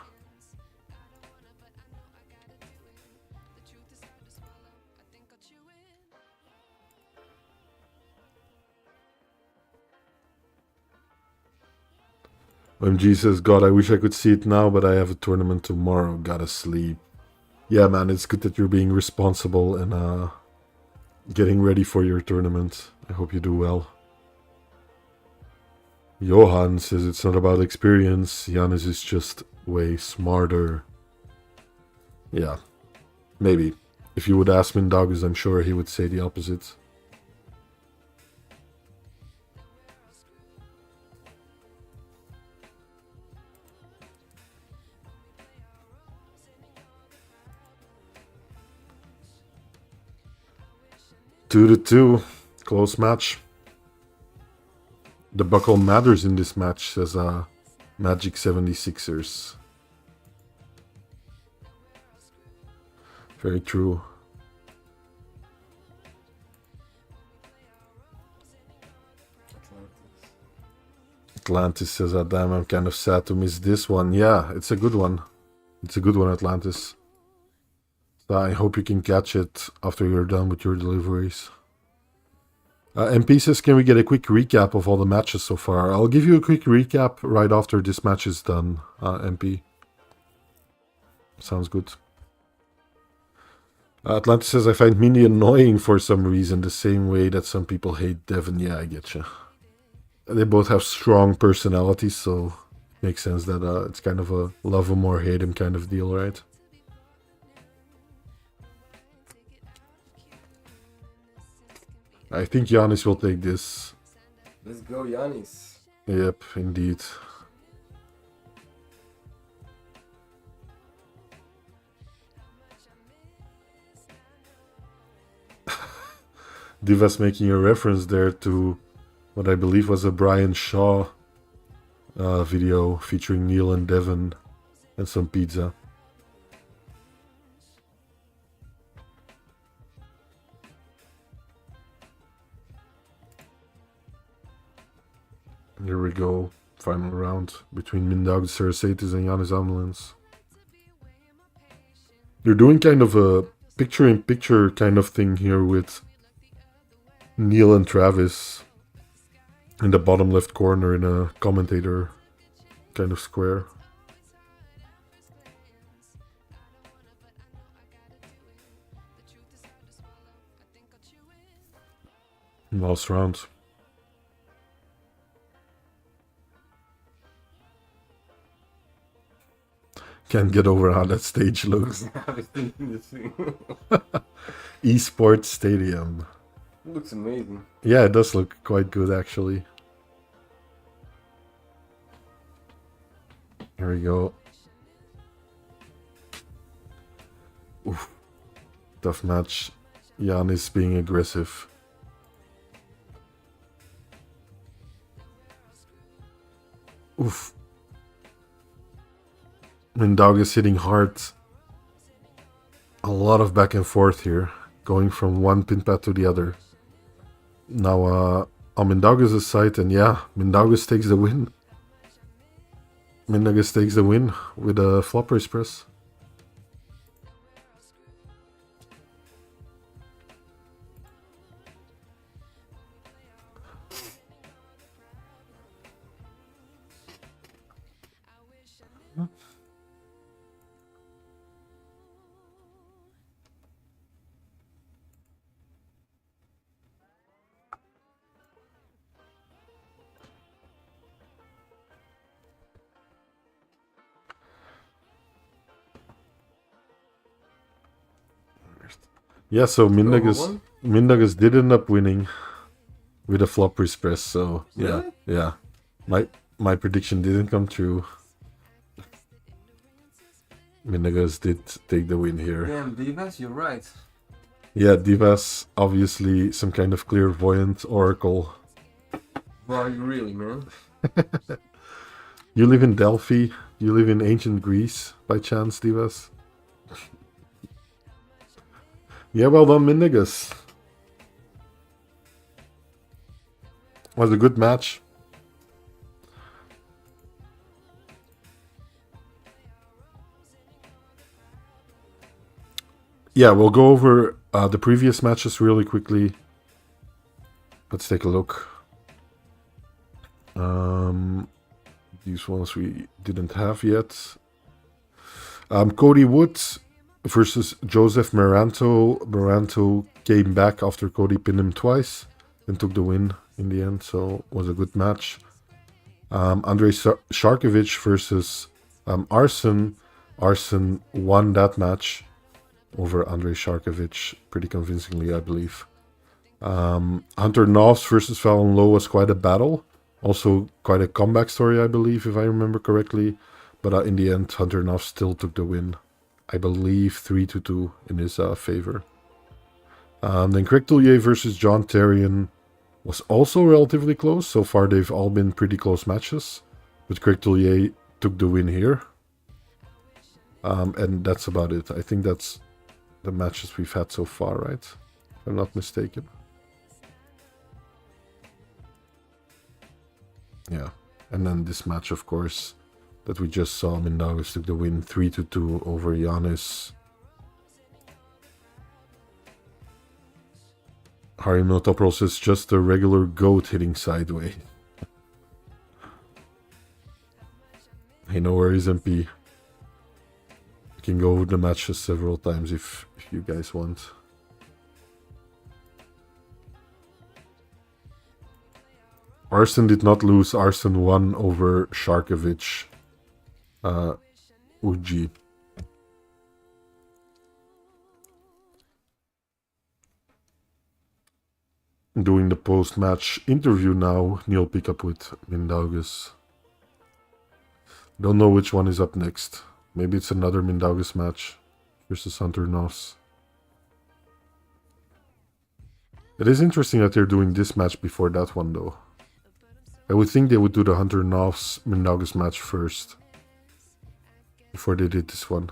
OMG says, God, I wish I could see it now, but I have a tournament tomorrow. Gotta sleep. Yeah, man, it's good that you're being responsible and getting ready for your tournament. I hope you do well. Johan says it's not about experience. Janis is just way smarter. Yeah, maybe. If you would ask Mindaugas, I'm sure he would say the opposite. Two. Close match. The buckle matters in this match, says Magic 76ers. Very true. Atlantis says, damn, I'm kind of sad to miss this one. Yeah, it's a good one. It's a good one, Atlantis. So I hope you can catch it after you're done with your deliveries. MP says, can we get a quick recap of all the matches so far? I'll give you a quick recap right after this match is done, MP. Sounds good. Atlantis says, I find Mindy annoying for some reason, the same way that some people hate Devon. Yeah, I get you. They both have strong personalities, so it makes sense that it's kind of a love him or hate him kind of deal, right? I think Janis will take this. Let's go, Janis. Yep, indeed. Divas making a reference there to what I believe was a Brian Shaw video featuring Neil and Devon and some pizza. Here we go. Final round between Mindaugas, Tarasaitis and Janis Amolins. You're doing kind of a picture-in-picture kind of thing here with Neil and Travis in the bottom left corner in a commentator kind of square. Last round. Can't get over how that stage looks. I was thinking the same. Esports Stadium. It looks amazing. Yeah, it does look quite good actually. Here we go. Oof. Tough match. Janis being aggressive. Oof. Mindaugas hitting hard. A lot of back and forth here. Going from one pin pad to the other. Now on Mindaugas' side, and yeah, Mindaugas takes the win. Mindaugas takes the win with a flop race press. Yeah, so Mindaugas did end up winning with a flop race press, so yeah, Really? yeah. My prediction didn't come true. Mindaugas did take the win here. Damn, Divas, you're right. Yeah, Divas, obviously some kind of clairvoyant oracle. Well, are you really, man? You live in Delphi? You live in ancient Greece, by chance, Divas? Yeah, well done, Mindaugas. Was a good match. Yeah, we'll go over the previous matches really quickly. Let's take a look. These ones we didn't have yet. Cody Woods versus Joseph Meranto. Meranto came back after Cody pinned him twice and took the win in the end, so it was a good match. Andrei Sharkevich versus Arsen. Arsen won that match over Andrei Sharkevich pretty convincingly, I believe. Hunter Noffz versus Valen was quite a battle. Also quite a comeback story, I believe, if I remember correctly. But in the end, Hunter Noffz still took the win. I believe 3-2 in his favor. Then Craig Tullier versus John Therrien. was also relatively close. So far, they've all been pretty close matches. But Craig Tullier took the win here. And that's about it. I think that's the matches we've had so far, right? If I'm not mistaken. Yeah. And then this match, of course, that we just saw. Mindaugas took the win 3-2 over Janis. Harry top rolls is just a regular goat hitting sideways. Hey, no worries, MP. You can go over the matches several times if you guys want. Arsen did not lose. Arsen won over Sharkevich. Uji. Doing the post-match interview now. Neil pick up with Mindaugas. Don't know which one is up next. Maybe it's another Mindaugas match versus Hunter Noffz. It is interesting that they're doing this match before that one, though. I would think they would do the Hunter Noffz Mindaugas match first before they did this one.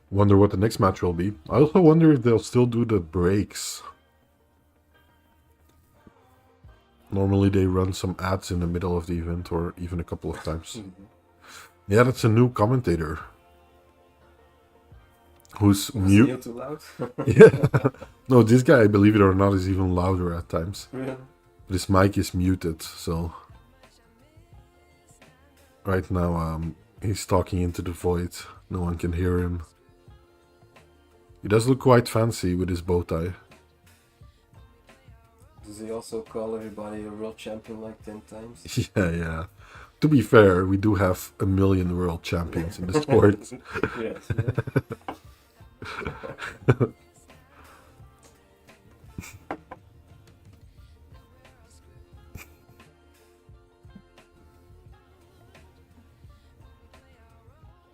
Wonder what the next match will be. I also wonder if they'll still do the breaks. Normally they run some ads in the middle of the event, or even a couple of times. Yeah, that's a new commentator. Who's mute? Too loud? Yeah. No, this guy, believe it or not, is even louder at times. Yeah. This mic is muted, so right now he's talking into the void. No one can hear him. He does look quite fancy with his bow tie. Does he also call everybody a world champion like 10 times? Yeah. To be fair, we do have 1 million world champions in the sport. Yes.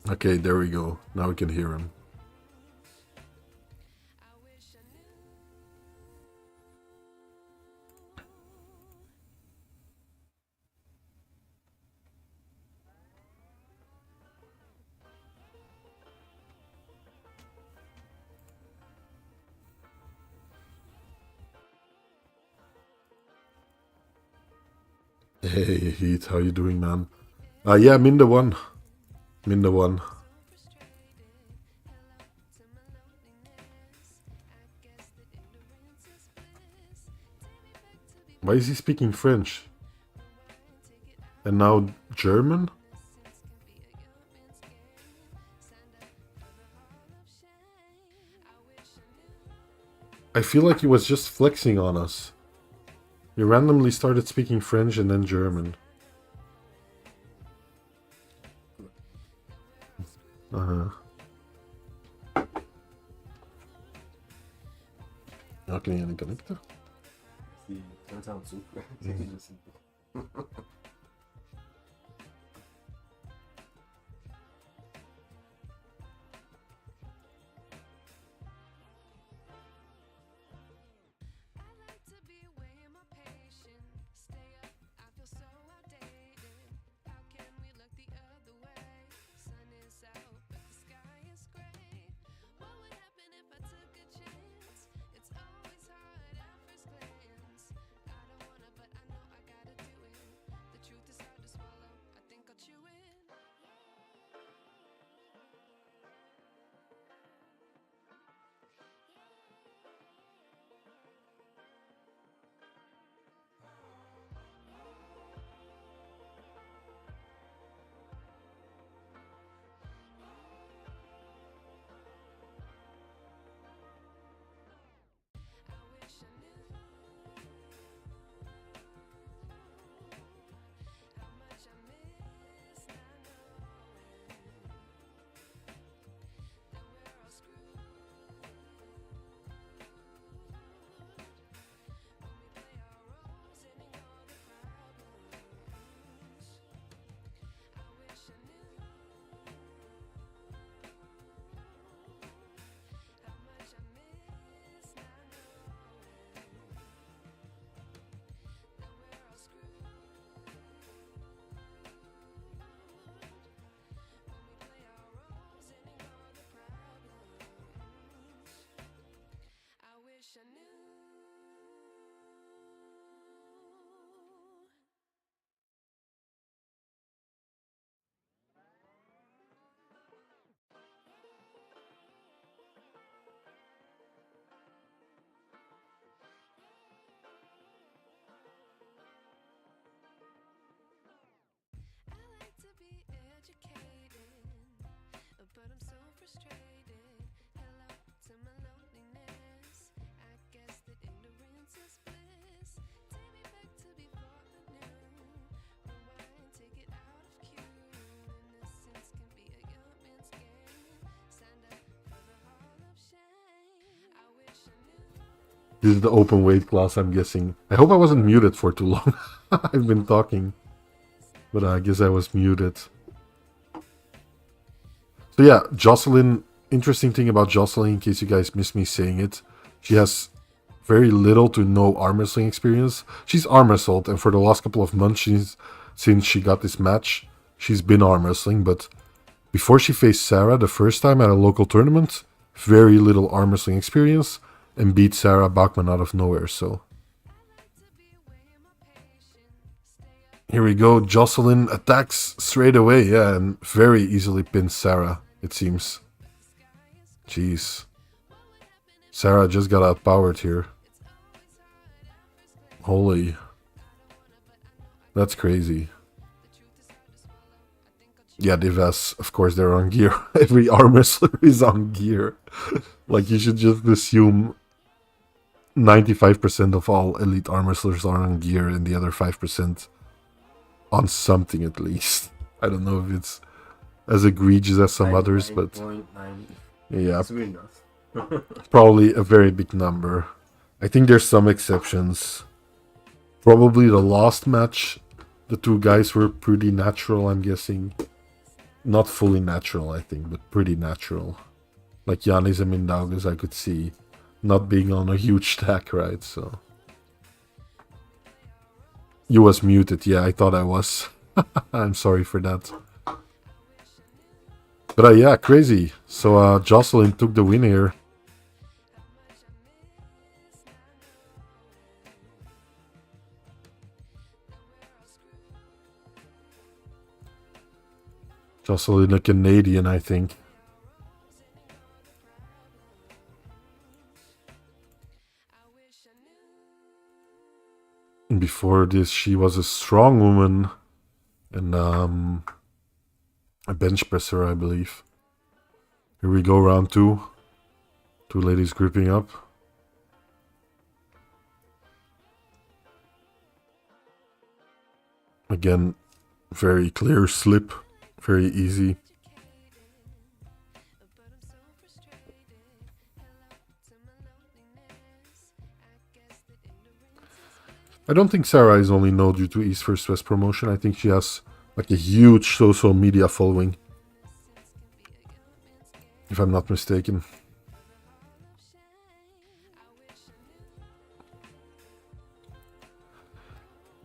Okay, there we go. Now we can hear him. Hey Heat, how you doing, man? Yeah, Minda won. Minda won. Why is he speaking French? And now German? I feel like he was just flexing on us. He randomly started speaking French and then German. Ja, kan je niet connecten? Die bent aan het zoeken. This is the open weight class, I'm guessing. I hope I wasn't muted for too long. I've been talking. But I guess I was muted. So yeah, Jocelyne. Interesting thing about Jocelyne, in case you guys missed me saying it. She has very little to no arm wrestling experience. She's arm wrestled, and for the last couple of months, since she got this match, she's been arm wrestling. But before she faced Sarah the first time at a local tournament, very little arm wrestling experience, and beat Sarah Bäckman out of nowhere. So here we go. Jocelyne attacks straight away, yeah, and very easily pins Sarah, it seems. Jeez. Sarah just got outpowered here. Holy. That's crazy. Yeah, Divas, of course they're on gear. Every arm wrestler is on gear. Like, you should just assume 95% of all elite arm wrestlers are on gear and the other 5% on something at least. I don't know if it's as egregious as some others, but... Yeah, probably a very big number. I think there's some exceptions. Probably the last match, the two guys were pretty natural, I'm guessing. Not fully natural, I think, but pretty natural. Like Janis and Mindaugas, I could see not being on a huge stack, right? So you was muted, yeah, I thought I was. I'm sorry for that. But yeah, crazy. So Jocelyne took the win here. Jocelyne, a Canadian, I think. And before this, she was a strong woman and a bench presser, I believe. Here we go, round two. Two ladies grouping up. Again, very clear slip, very easy. I don't think Sarah is only known due to East vs West promotion. I think she has like a huge social media following, if I'm not mistaken.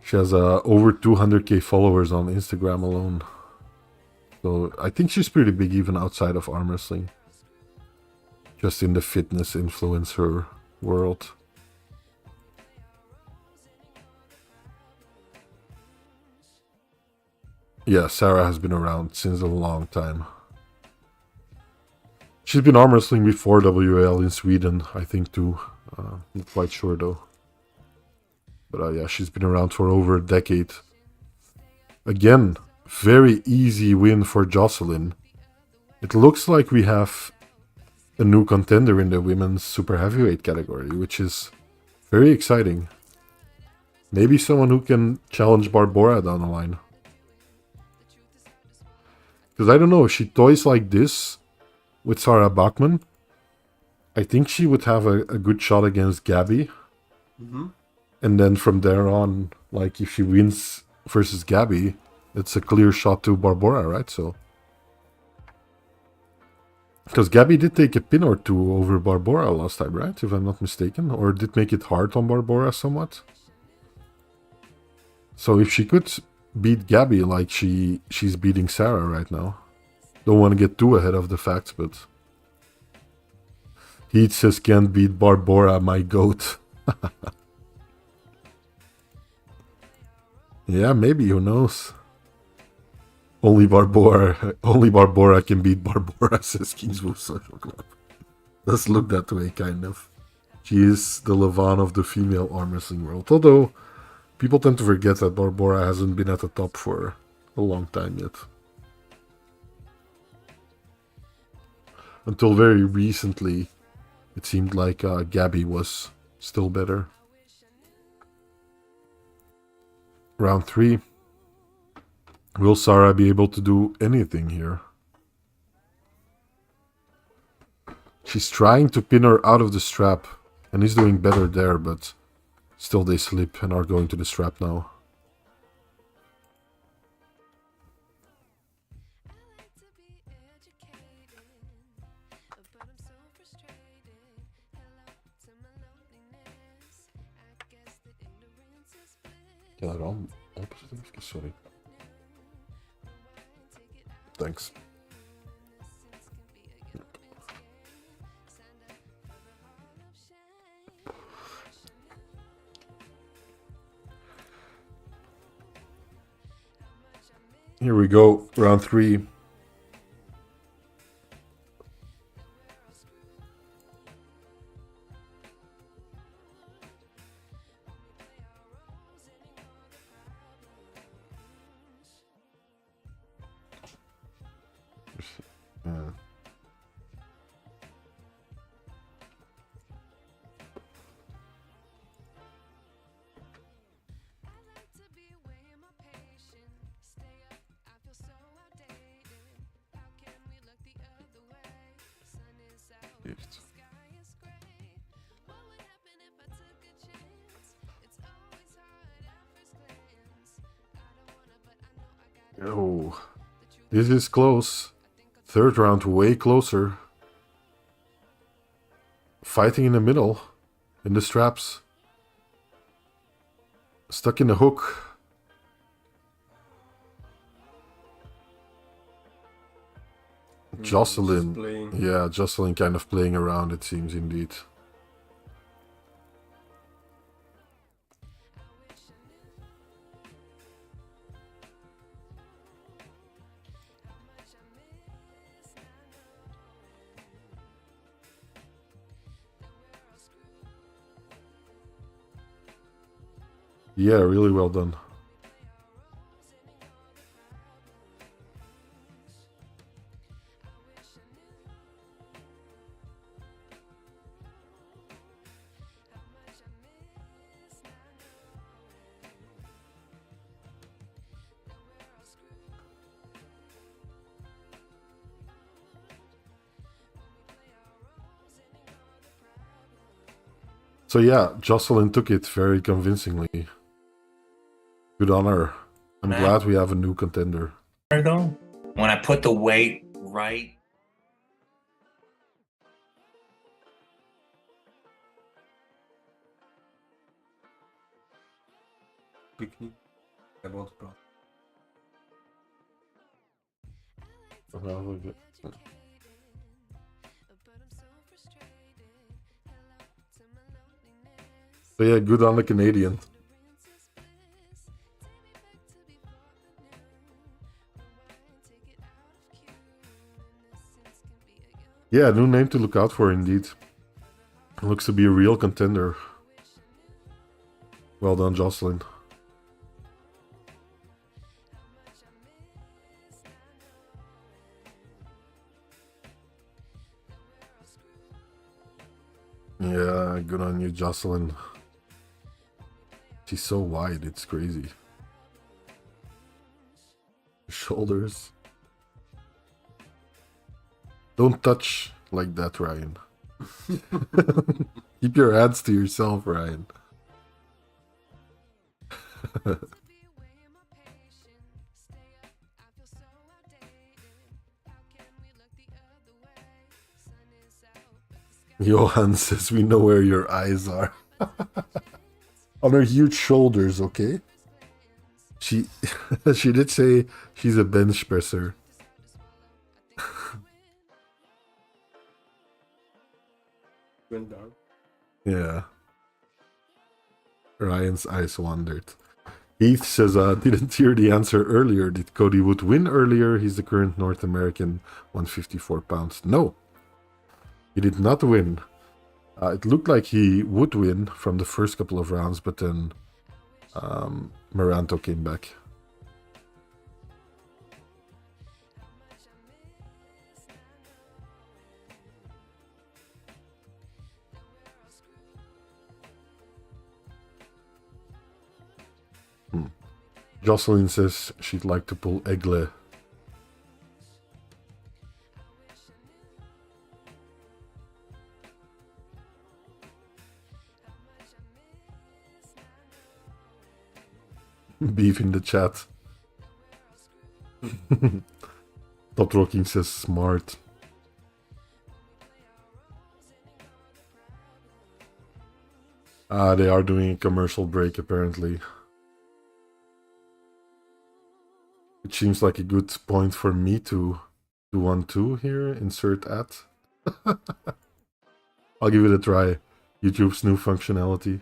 She has over 200k followers on Instagram alone. So I think she's pretty big even outside of arm wrestling. Just in the fitness influencer world. Yeah, Sarah has been around since a long time. She's been arm wrestling before WAL in Sweden, I think too. Not quite sure though. But yeah, she's been around for over a decade. Again, very easy win for Jocelyne. It looks like we have a new contender in the women's super heavyweight category, which is very exciting. Maybe someone who can challenge Barbora down the line. Because I don't know, if she toys like this with Sarah Bäckman, I think she would have a good shot against Gabby. Mm-hmm. And then from there on, like if she wins versus Gabby, it's a clear shot to Barbora, right? So, because Gabby did take a pin or two over Barbora last time, right? If I'm not mistaken, or did make it hard on Barbora somewhat. So if she could beat Gabby like she's beating Sarah right now, don't want to get too ahead of the facts, but Heat says can't beat Barbora, my goat. Yeah, maybe, who knows? Only Barbora can beat Barbora, says Kingswood Social Club. Does look that way, kind of. She is the Levan of the female arm wrestling world. Although, people tend to forget that Barbora hasn't been at the top for a long time yet. Until very recently, it seemed like Gabby was still better. Round 3. Will Sarah be able to do anything here? She's trying to pin her out of the strap And he's doing better there, but still they slip and are going to the strap now. Kan jeg ramme opposite? Sorry. Thanks. Here we go, round 3. Oh, this is close. Third round way closer. Fighting in the middle, in the straps. Stuck in the hook. Jocelyne. Yeah, Jocelyne kind of playing around, it seems indeed. Yeah, really well done. So yeah, Jocelyne took it very convincingly. Good on her. I'm glad we have a new contender. When I put the weight right. Picnic. I want to So yeah, good on the Canadian. Yeah, new name to look out for indeed. Looks to be a real contender. Well done, Jocelyne. Yeah, good on you, Jocelyne. She's so wide, it's crazy. Shoulders. Don't touch like that, Ryan. Keep your hands to yourself, Ryan. Johan says we know where your eyes are. On her huge shoulders, okay? She did say she's a bench presser. went down. Yeah. Ryan's eyes wandered. Heath says, didn't hear the answer earlier. Did Cody Wood win earlier? He's the current North American 154 pounds. No. He did not win. It looked like he would win from the first couple of rounds, but then Meranto came back. Jocelyne says she'd like to pull Egle. Beef in the chat. Top Rocking says smart. They are doing a commercial break apparently. Which seems like a good point for me to do one too here. Insert at. I'll give it a try. YouTube's new functionality.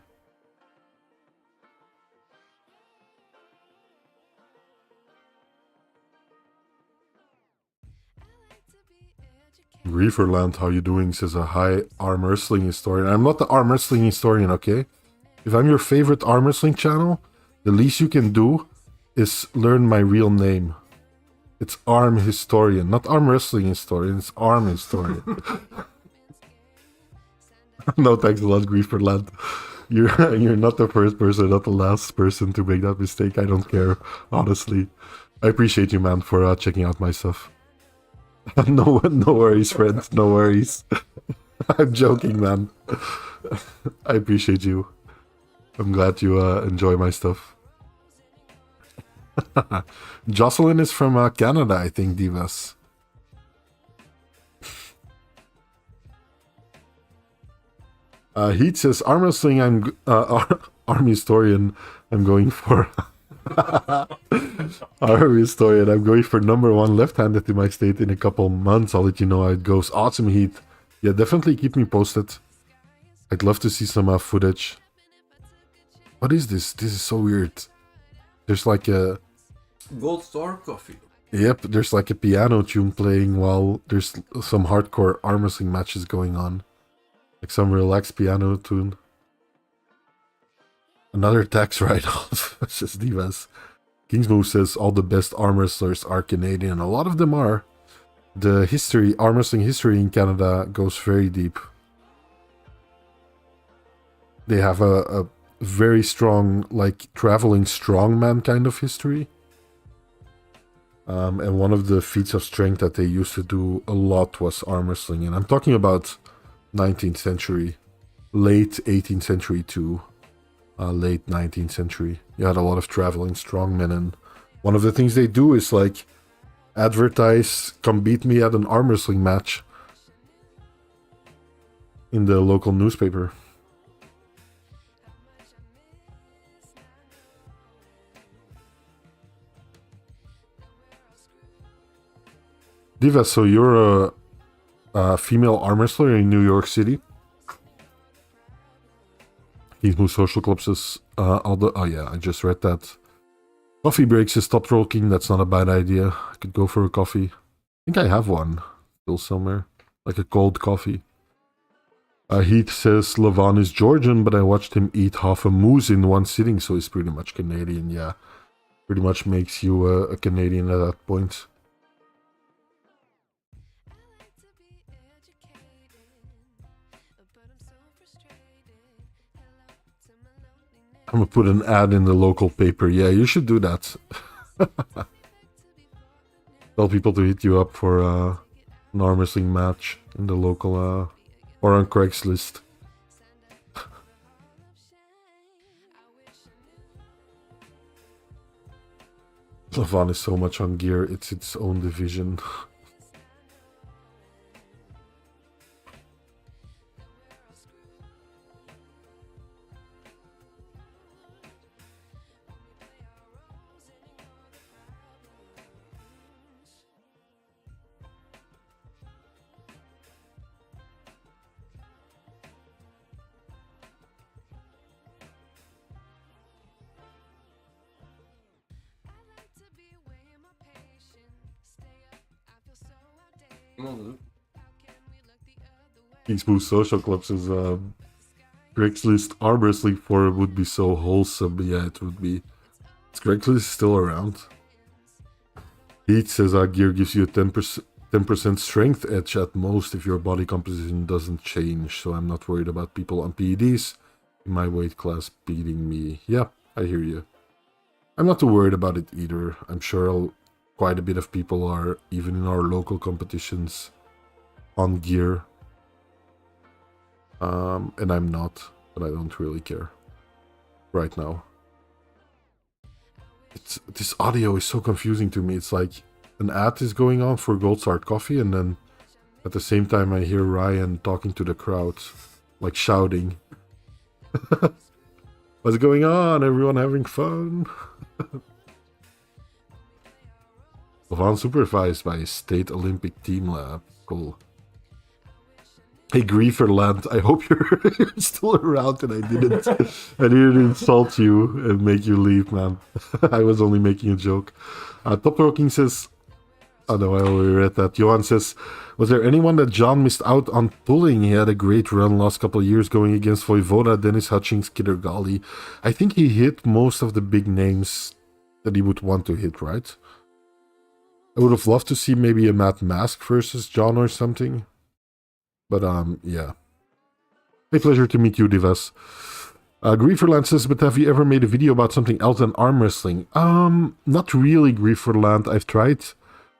Grieferland, how you doing? Says a hi arm wrestling historian. I'm not the arm wrestling historian, okay? If I'm your favorite arm wrestling channel, the least you can do is learn my real name. It's arm historian, not arm wrestling historian, it's arm historian. No thanks a lot, Grieferland. You're not the first person, not the last person to make that mistake. I don't care, honestly. I appreciate you, man, for checking out my stuff. No worries, friends. No worries. I'm joking, man. I appreciate you. I'm glad you enjoy my stuff. Jocelyne is from Canada, I think, Divas. Heat says, arm wrestling, I'm arm historian, I'm going for... Arm historian, I'm going for #1 left-handed in my state in a couple months. I'll let you know how it goes. Awesome, Heat. Yeah, definitely keep me posted. I'd love to see some footage. What is this? This is so weird. There's like a... Gold Star Coffee. Yep, there's like a piano tune playing while there's some hardcore arm wrestling matches going on. Like some relaxed piano tune. Another tax write-off, says Divas. Kingsmove says all the best arm wrestlers are Canadian. A lot of them are. The history, arm wrestling history in Canada goes very deep. They have a very strong, like, traveling strongman kind of history. And one of the feats of strength that they used to do a lot was arm wrestling. And I'm talking about 19th century, late 18th century too. Late 19th century. You had a lot of traveling strongmen, and one of the things they do is like advertise, come beat me at an arm wrestling match in the local newspaper. Diva, so you're a female arm wrestler in New York City? Move Social Club says, oh yeah, I just read that. Coffee breaks says, stop talking, that's not a bad idea. I could go for a coffee. I think I have one still somewhere. Like a cold coffee. Heath says, Levan is Georgian, but I watched him eat half a moose in one sitting, so he's pretty much Canadian, yeah. Pretty much makes you a Canadian at that point. I'm gonna put an ad in the local paper. Yeah, you should do that. Tell people to hit you up for an arm wrestling match in the local or on Craigslist. Levan is so much on gear, it's its own division. Kingsmove Social Clubs is Craigslist arm wrestling forum would be so wholesome. Yeah, it would be. Is Craigslist still around? Heat says gear gives you a 10% strength edge at most if your body composition doesn't change. So I'm not worried about people on PEDs in my weight class beating me. Yeah, I hear you. I'm not too worried about it either. I'm sure quite a bit of people are, even in our local competitions, on gear. And I'm not, but I don't really care right now. this audio is so confusing to me. It's like an ad is going on for Gold Start Coffee, and then at the same time I hear Ryan talking to the crowd, like shouting. What's going on? Everyone having fun? Unsupervised by State Olympic Team Lab. Cool. Hey Grieferland, I hope you're still around and I didn't insult you and make you leave, man. I was only making a joke. Top Rocking says, oh no, I already read that. Johan says, was there anyone that John missed out on pulling? He had a great run last couple of years going against Voivoda, Dennis Hutchings, Kydyrgali. I think he hit most of the big names that he would want to hit, right? I would have loved to see maybe a Matt Mask versus John or something. But, yeah. A pleasure to meet you, Divas. Grieferland says, but have you ever made a video about something else than arm wrestling? Not really, Grieferland.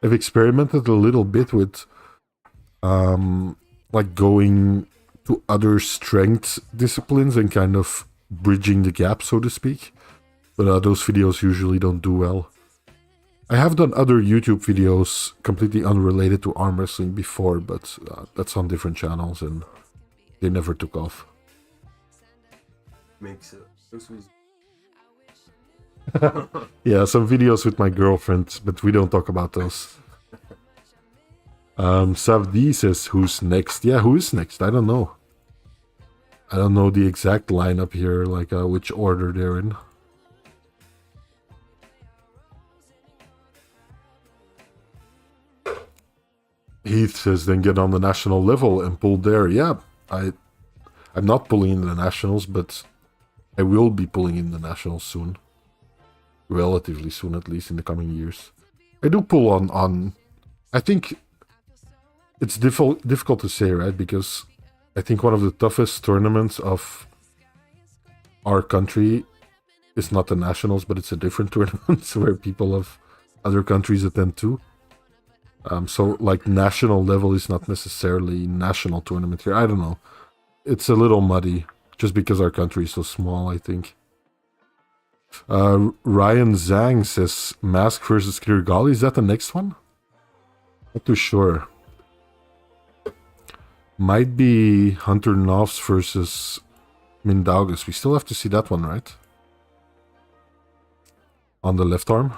I've experimented a little bit with, like going to other strength disciplines and kind of bridging the gap, so to speak. But those videos usually don't do well. I have done other YouTube videos completely unrelated to arm wrestling before, but that's on different channels and they never took off. Makes Yeah, some videos with my girlfriend, but we don't talk about those. Savdi says, who's next? Yeah, who is next? I don't know. I don't know the exact lineup here, like which order they're in. Heath says, then get on the national level and pull there. Yeah, I'm not pulling in the nationals, but I will be pulling in the nationals soon. Relatively soon, at least in the coming years. I do pull on I think it's difficult to say, right? Because I think one of the toughest tournaments of our country is not the nationals, but it's a different tournament where people of other countries attend too. So, like, national level is not necessarily national tournament here. I don't know. It's a little muddy, just because our country is so small, I think. Ryan Zhang says, Mask versus Kydyrgali. Is that the next one? Not too sure. Might be Hunter Noffz versus Mindaugas. We still have to see that one, right? On the left arm.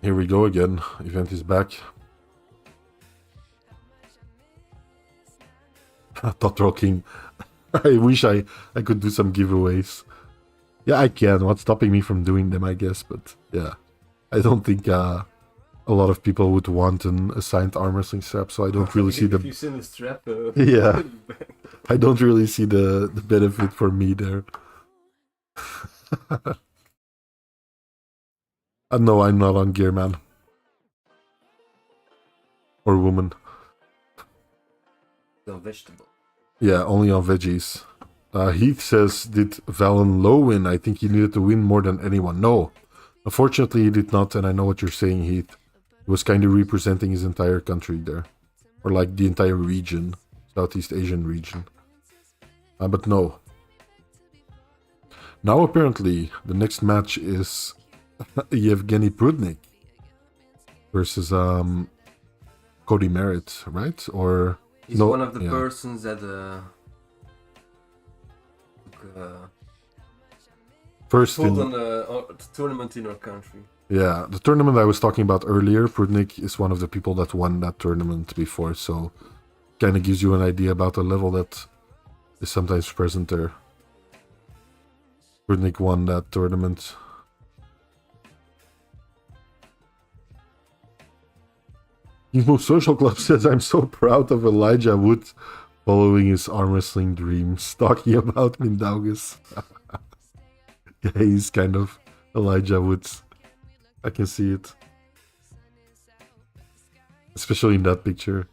Here we go again. Event is back. Thought rocking. I wish I could do some giveaways. Yeah, I can. What's stopping me from doing them, I guess. But yeah, I don't think a lot of people would want an assigned arm wrestling strap, so I don't really see the... If you send a strap... yeah. I don't really see the benefit for me there. No, I'm not on gear, man. Or woman. No vegetable. Yeah, only on veggies. Heath says, did Valen low win? I think he needed to win more than anyone. No. Unfortunately, he did not, and I know what you're saying, Heath. He was kind of representing his entire country there. Or like the entire region. Southeast Asian region. But no. Now apparently, the next match is... Evgeny Prudnik versus Cody Merritt, right? Or he's no, one of the yeah. persons that first pulled in on the tournament in our country. Yeah, the tournament I was talking about earlier. Prudnik is one of the people that won that tournament before, so kind of gives you an idea about the level that is sometimes present there. Prudnik won that tournament. Emo Social Club says, I'm so proud of Elijah Wood following his arm wrestling dreams, talking about Mindaugas. Yeah, he's kind of Elijah Woods. I can see it. Especially in that picture.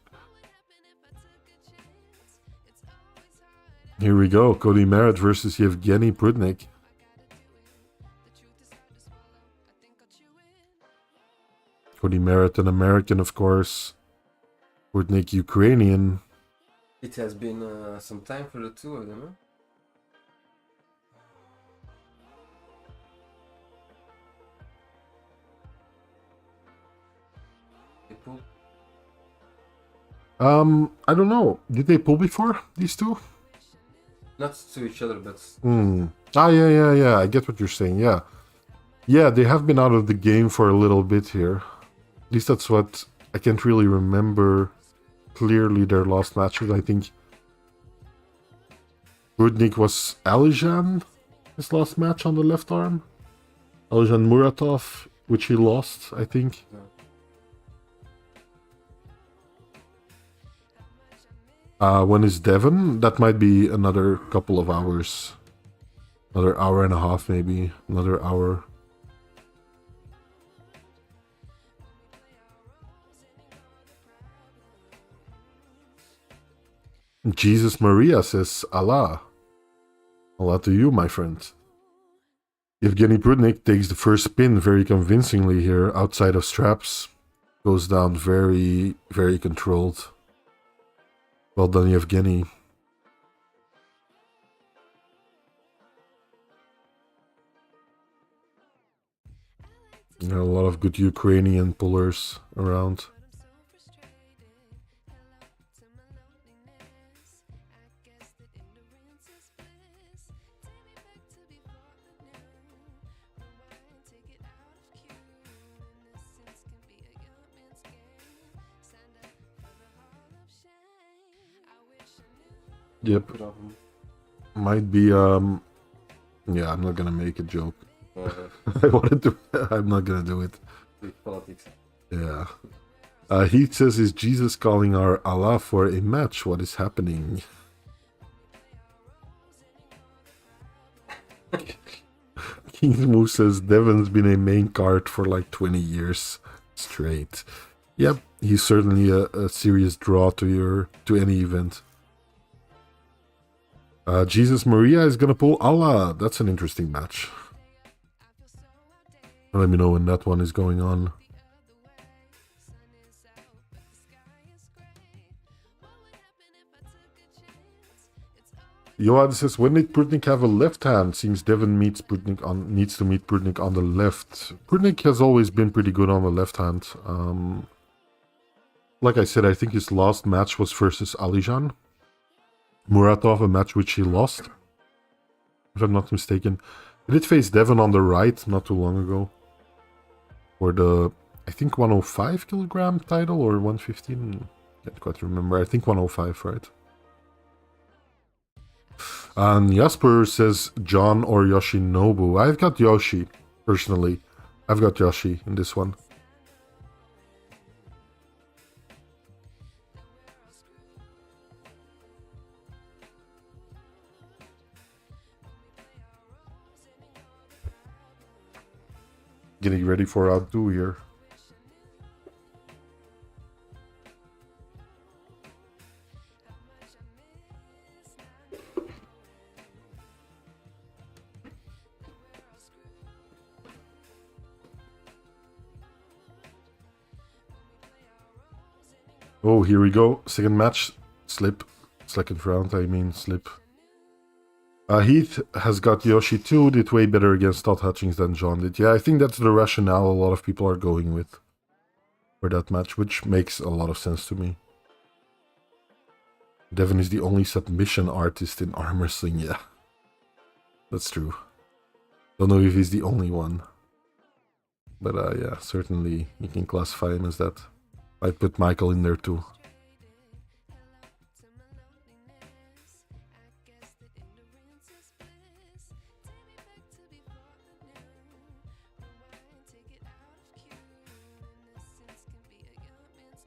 Here we go. Cody Merritt versus Evgeny Prudnik. Cody Merritt, an American, of course. Prudnik, Ukrainian. It has been some time for the two of them, huh? They pulled. I don't know. Did they pull before, these two? Not to each other, but Ah, yeah. I get what you're saying, yeah. Yeah, they have been out of the game for a little bit here. At least that's what... I can't really remember clearly their last matches. I think Prudnik was Alijan, his last match on the left arm. Alijan Muratov, which he lost, I think. When is Devon? That might be another couple of hours. Another hour and a half, maybe. Another hour. Jesus Maria says, Allah. Allah to you, my friend. Evgeny Prudnik takes the first spin very convincingly here, outside of straps. Goes down very, very controlled. Well done, Evgeny. There are a lot of good Ukrainian pullers around. Yep. Might be, yeah, I'm not gonna make a joke. I wanted to, I'm not gonna do it. Politics. Yeah. Heath says, is Jesus calling our Allah for a match? What is happening? Kingsmoo says, Devon's been a main card for like 20 years straight. Yep, he's certainly a serious draw to any event. Jesus Maria is gonna pull Allah. That's an interesting match. Let me know when that one is going on. Johan says, when did Prudnik have a left hand? Seems Devon needs to meet Prudnik on the left. Prudnik has always been pretty good on the left hand. Like I said, I think his last match was versus Alijan Muratov, a match which he lost, if I'm not mistaken. He did face Devon on the right not too long ago. For the, I think 105 kilogram title or 115? Can't quite remember. I think 105, right? And Jasper says John or Yoshinobu. I've got Yoshi, personally. I've got Yoshi in this one. Getting ready for round 2 here. Oh, here we go. Second match. Slip. Second round, I mean slip. Heath has got Yoshi too, did way better against Todd Hutchings than John did. Yeah, I think that's the rationale a lot of people are going with for that match, which makes a lot of sense to me. Devon is the only submission artist in arm wrestling, yeah. That's true. Don't know if he's the only one. But yeah, certainly you can classify him as that. I'd put Michael in there too.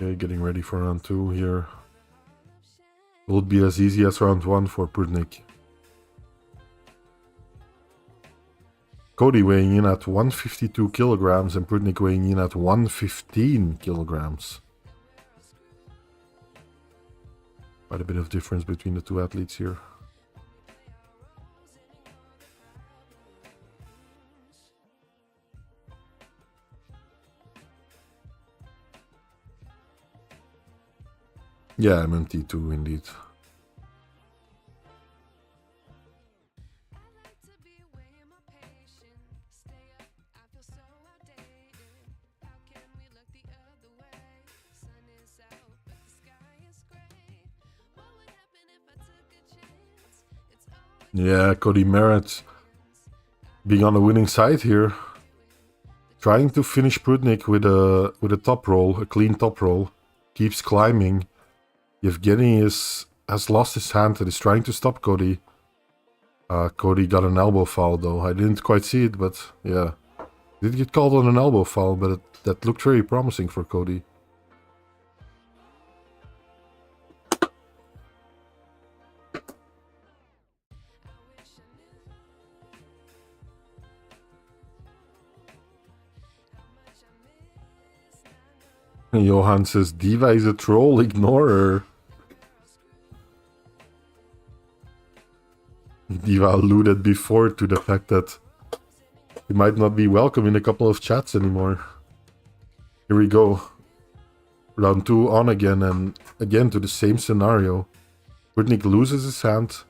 Okay, getting ready for round 2 here. Will it be as easy as round 1 for Prudnik? Cody weighing in at 152 kilograms and Prudnik weighing in at 115 kilograms. Quite a bit of difference between the two athletes here. Yeah, I'm MT2 indeed. Yeah, Cody Merritt being on the winning side here. Trying to finish Prudnik with a top roll, a clean top roll. Keeps climbing. Evgeny has lost his hand and is trying to stop Cody. Cody got an elbow foul though. I didn't quite see it, but yeah. Did get called on an elbow foul, but that looked very promising for Cody. And Johan says, Diva is a troll, ignore her. Diva alluded before to the fact that he might not be welcome in a couple of chats anymore. Here we go. Round 2 on again, and again to the same scenario. Prudnik loses his hand,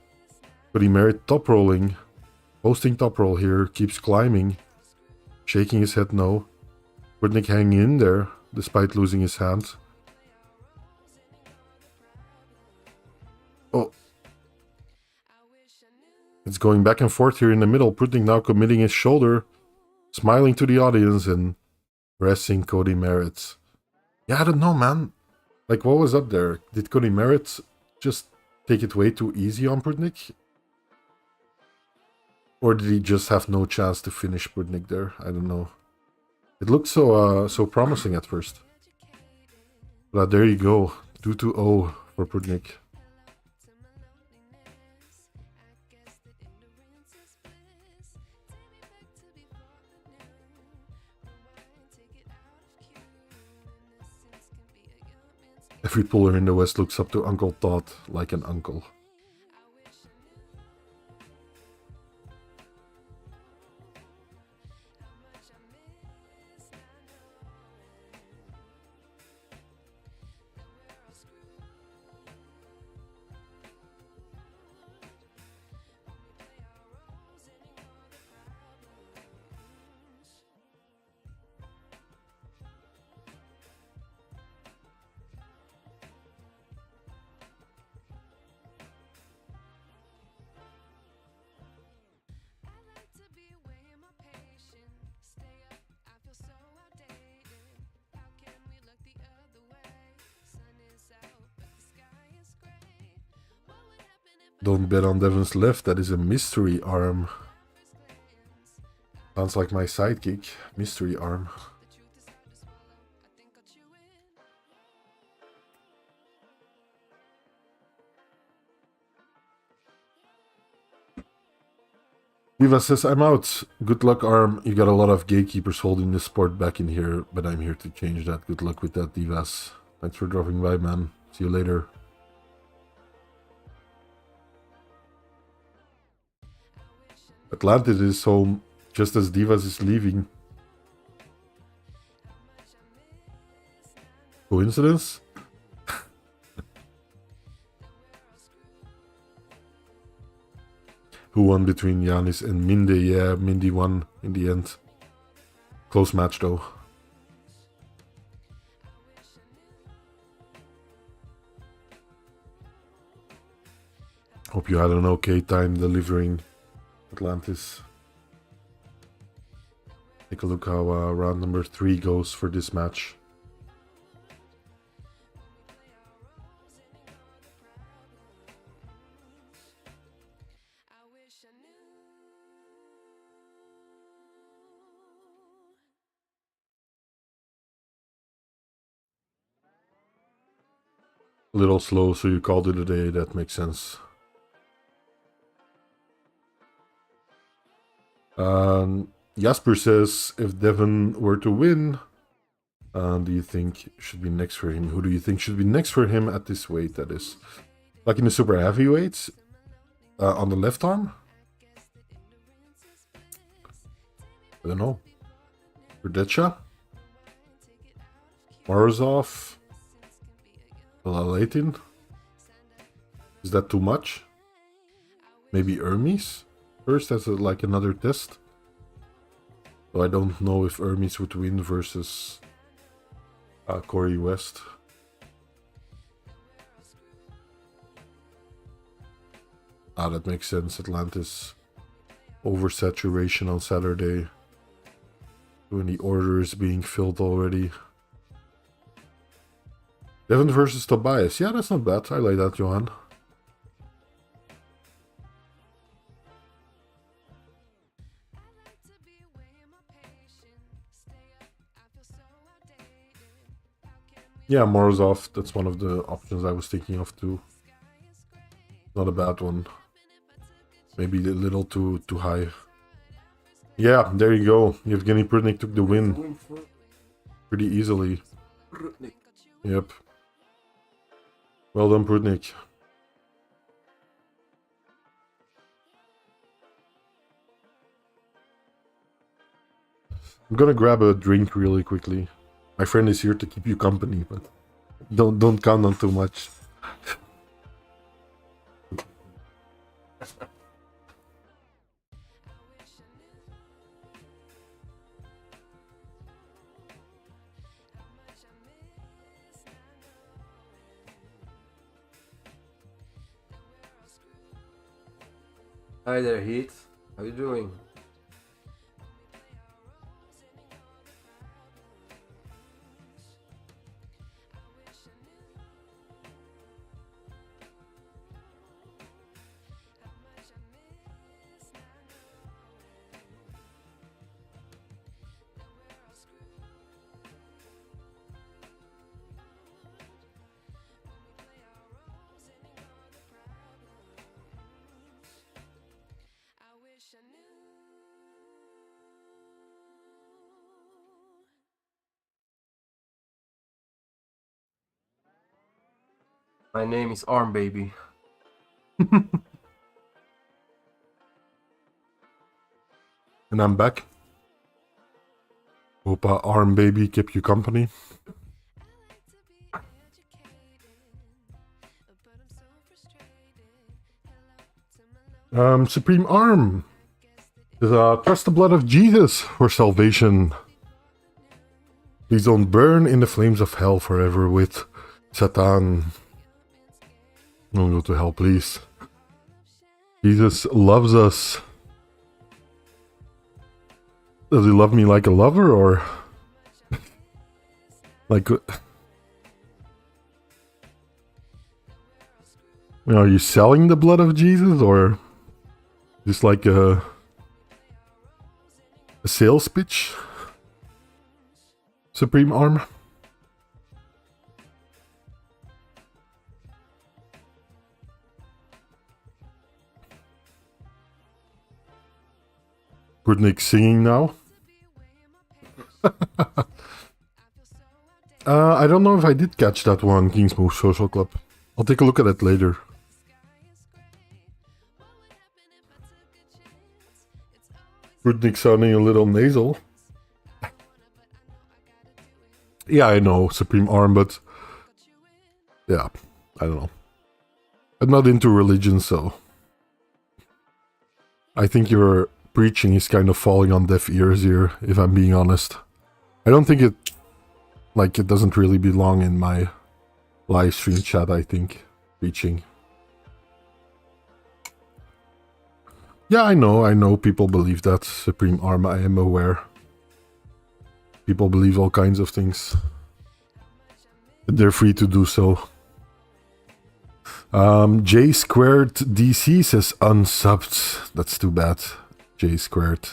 but he Merritt top rolling. Posting top roll here, keeps climbing. Shaking his head no. Prudnik hanging in there, despite losing his hand. Oh. It's going back and forth here in the middle. Prudnik now committing his shoulder. Smiling to the audience and pressing Cody Merritt. Yeah, I don't know, man. Like, what was up there? Did Cody Merritt just take it way too easy on Prudnik? Or did he just have no chance to finish Prudnik there? I don't know. It looked so promising at first. But there you go. 2-0 for Prudnik. Every puller in the West looks up to Uncle Todd like an uncle. Don't bet on Devon's left, that is a mystery arm. Sounds like my sidekick, mystery arm. Diva says, I'm out. Good luck, arm. You got a lot of gatekeepers holding the sport back in here, but I'm here to change that. Good luck with that, Divas. Thanks for dropping by, man. See you later. Atlantis is home just as Divas is leaving. Coincidence? Who won between Janis and Minde? Yeah, Mindy won in the end. Close match though. Hope you had an okay time delivering Atlantis. Take a look how round number 3 goes for this match. A little slow, so you called it a day. That makes sense. Jasper says, if Devon were to win, do you think should be next for him? Who do you think should be next for him at this weight, that is? Like in the super heavyweights? On the left arm? I don't know. Verdetcha? Morozov? Lalatin? Is that too much? Maybe Hermes? First as like another test. So I don't know if Hermes would win versus Corey West. Ah, that makes sense. Atlantis oversaturation on Saturday. When the order is being filled already. Devon versus Tobias. Yeah, that's not bad. I like that, Johan. Yeah, Morozov. That's one of the options I was thinking of too. Not a bad one. Maybe a little too high. Yeah, there you go. Evgeny Prudnik took the win pretty easily. Prudnik. Yep. Well done, Prudnik. I'm gonna grab a drink really quickly. My friend is here to keep you company, but don't count on too much. Hi there, Heat. How you doing? My name is Arm Baby. And I'm back. Hope Arm Baby kept you company. Supreme Arm. Trust the blood of Jesus for salvation. Please don't burn in the flames of hell forever with Satan. Don't go to hell, please. Jesus loves us. Does he love me like a lover, or like? Are you selling the blood of Jesus, or just like a sales pitch? Supreme Arm. Prudnik singing now. I don't know if I did catch that one, King's Move Social Club. I'll take a look at it later. Prudnik sounding a little nasal. Yeah, I know, Supreme Arm, but yeah, I don't know. I'm not into religion, so I think your preaching is kind of falling on deaf ears here, if I'm being honest. I don't think it doesn't really belong in my live stream chat, I think, preaching. Yeah, I know people believe that, Supreme Arm, I am aware. People believe all kinds of things. They're free to do so. J squared DC says unsubbed. That's too bad. J squared.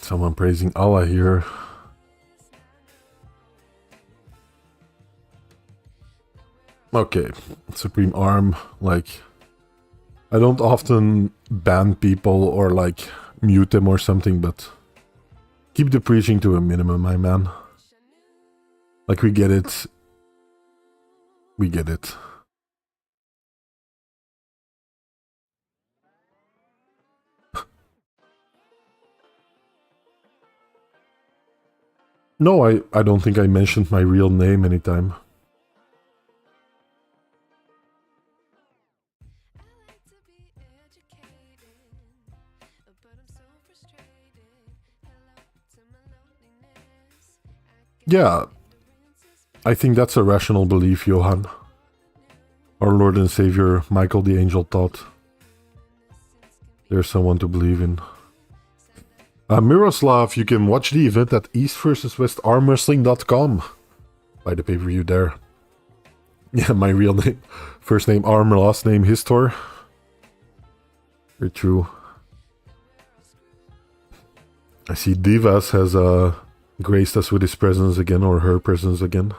Someone praising Allah here. Okay, Supreme Arm, like, I don't often ban people or like mute them or something, but keep the preaching to a minimum, my man. Like, we get it. We get it. No, I don't think I mentioned my real name anytime. Yeah, I think that's a rational belief, Johan. Our Lord and Savior, Michael the Angel, taught. There's someone to believe in. Miroslav, you can watch the event at east-versus-west-armwrestling.com. Buy the pay-per-view there. Yeah, my real name. First name Arm, last name Histor. Very true. I see Divas has graced us with his presence again, or her presence again.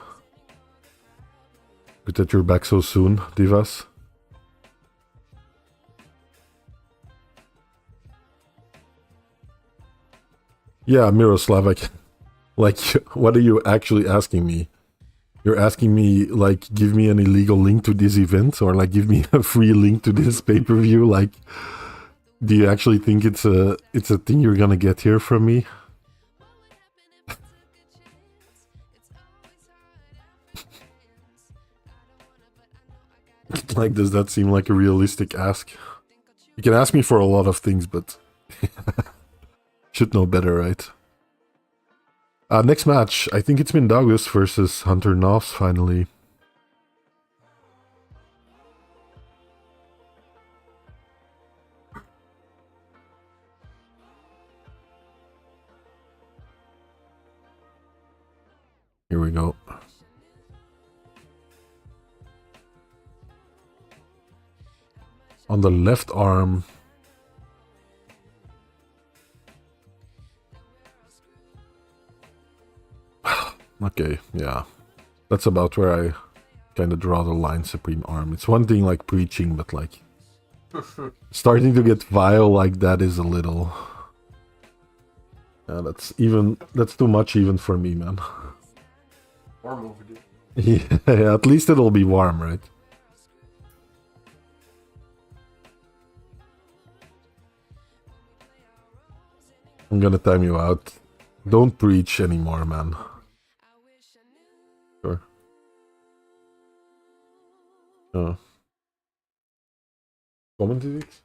Good that you're back so soon, Divas. Yeah, Miroslav, like, what are you actually asking me? You're asking me, like, give me an illegal link to this event, or like, give me a free link to this pay-per-view? Like, do you actually think it's a thing you're gonna get here from me? Like, does that seem like a realistic ask? You can ask me for a lot of things, but should know better, right? Next match, I think it's Mindaugas versus Hunter Noffz, finally. Here we go. On the left arm. Okay, yeah. That's about where I kind of draw the line, Supreme Arm. It's one thing like preaching, but like starting to get vile like that is a little... Yeah, that's too much even for me, man. Warm over there. Yeah, at least it'll be warm, right? I'm gonna time you out. Don't preach anymore, man. Sure. Commented it?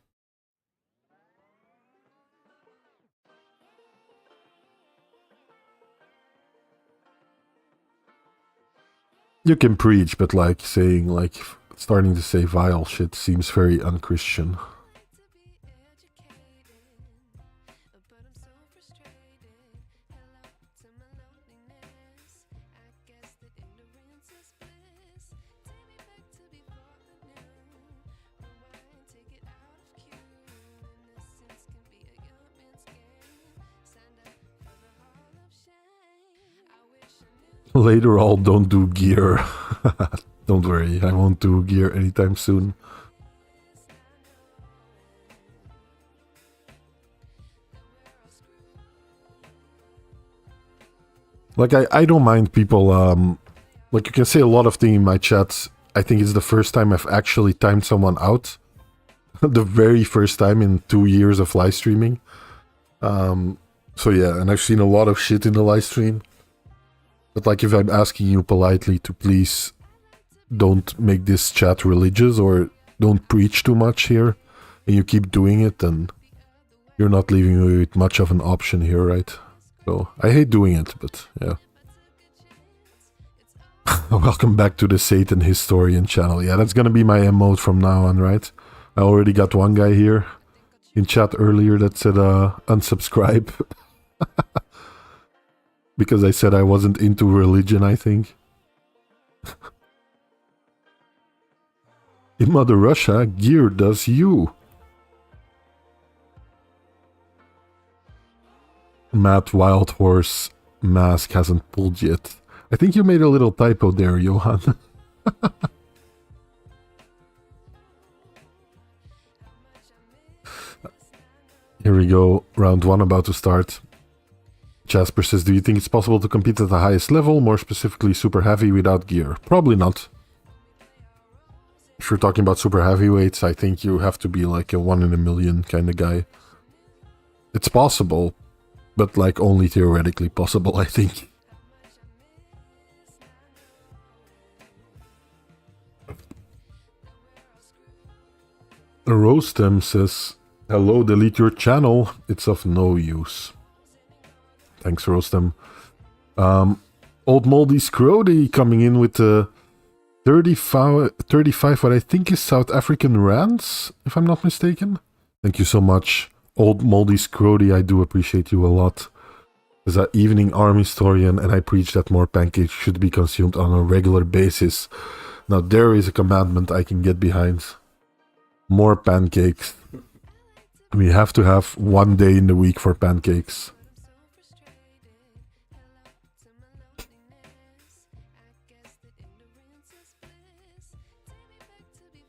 You can preach, but like saying, like, starting to say vile shit seems very unchristian. Later all, don't do gear. Don't worry, I won't do gear anytime soon. Like, I don't mind people, like, you can say a lot of things in my chats. I think it's the first time I've actually timed someone out. The very first time in 2 years of live streaming. So yeah, and I've seen a lot of shit in the live stream. But like, if I'm asking you politely to please don't make this chat religious or don't preach too much here, and you keep doing it, then you're not leaving me with much of an option here, right? So, I hate doing it, but yeah. Welcome back to the Satan Historian channel. Yeah, that's gonna be my emote from now on, right? I already got one guy here in chat earlier that said unsubscribe. Because I said I wasn't into religion, I think. In Mother Russia, gear does you. Matt Wildhorse mask hasn't pulled yet. I think you made a little typo there, Johan. Here we go, round one about to start. Jasper says, do you think it's possible to compete at the highest level, more specifically super heavy, without gear? Probably not. If you're talking about super heavyweights, I think you have to be like a 1 in a million kind of guy. It's possible, but like only theoretically possible, I think. Roastem says, hello, delete your channel. It's of no use. Thanks, Roastem. Old Moldy Scrody coming in with the 35 what I think is South African rands, if I'm not mistaken. Thank you so much, Old Moldy Scrody. I do appreciate you a lot. As an evening arm historian, and I preach that more pancakes should be consumed on a regular basis. Now there is a commandment I can get behind. More pancakes. We have to have one day in the week for pancakes.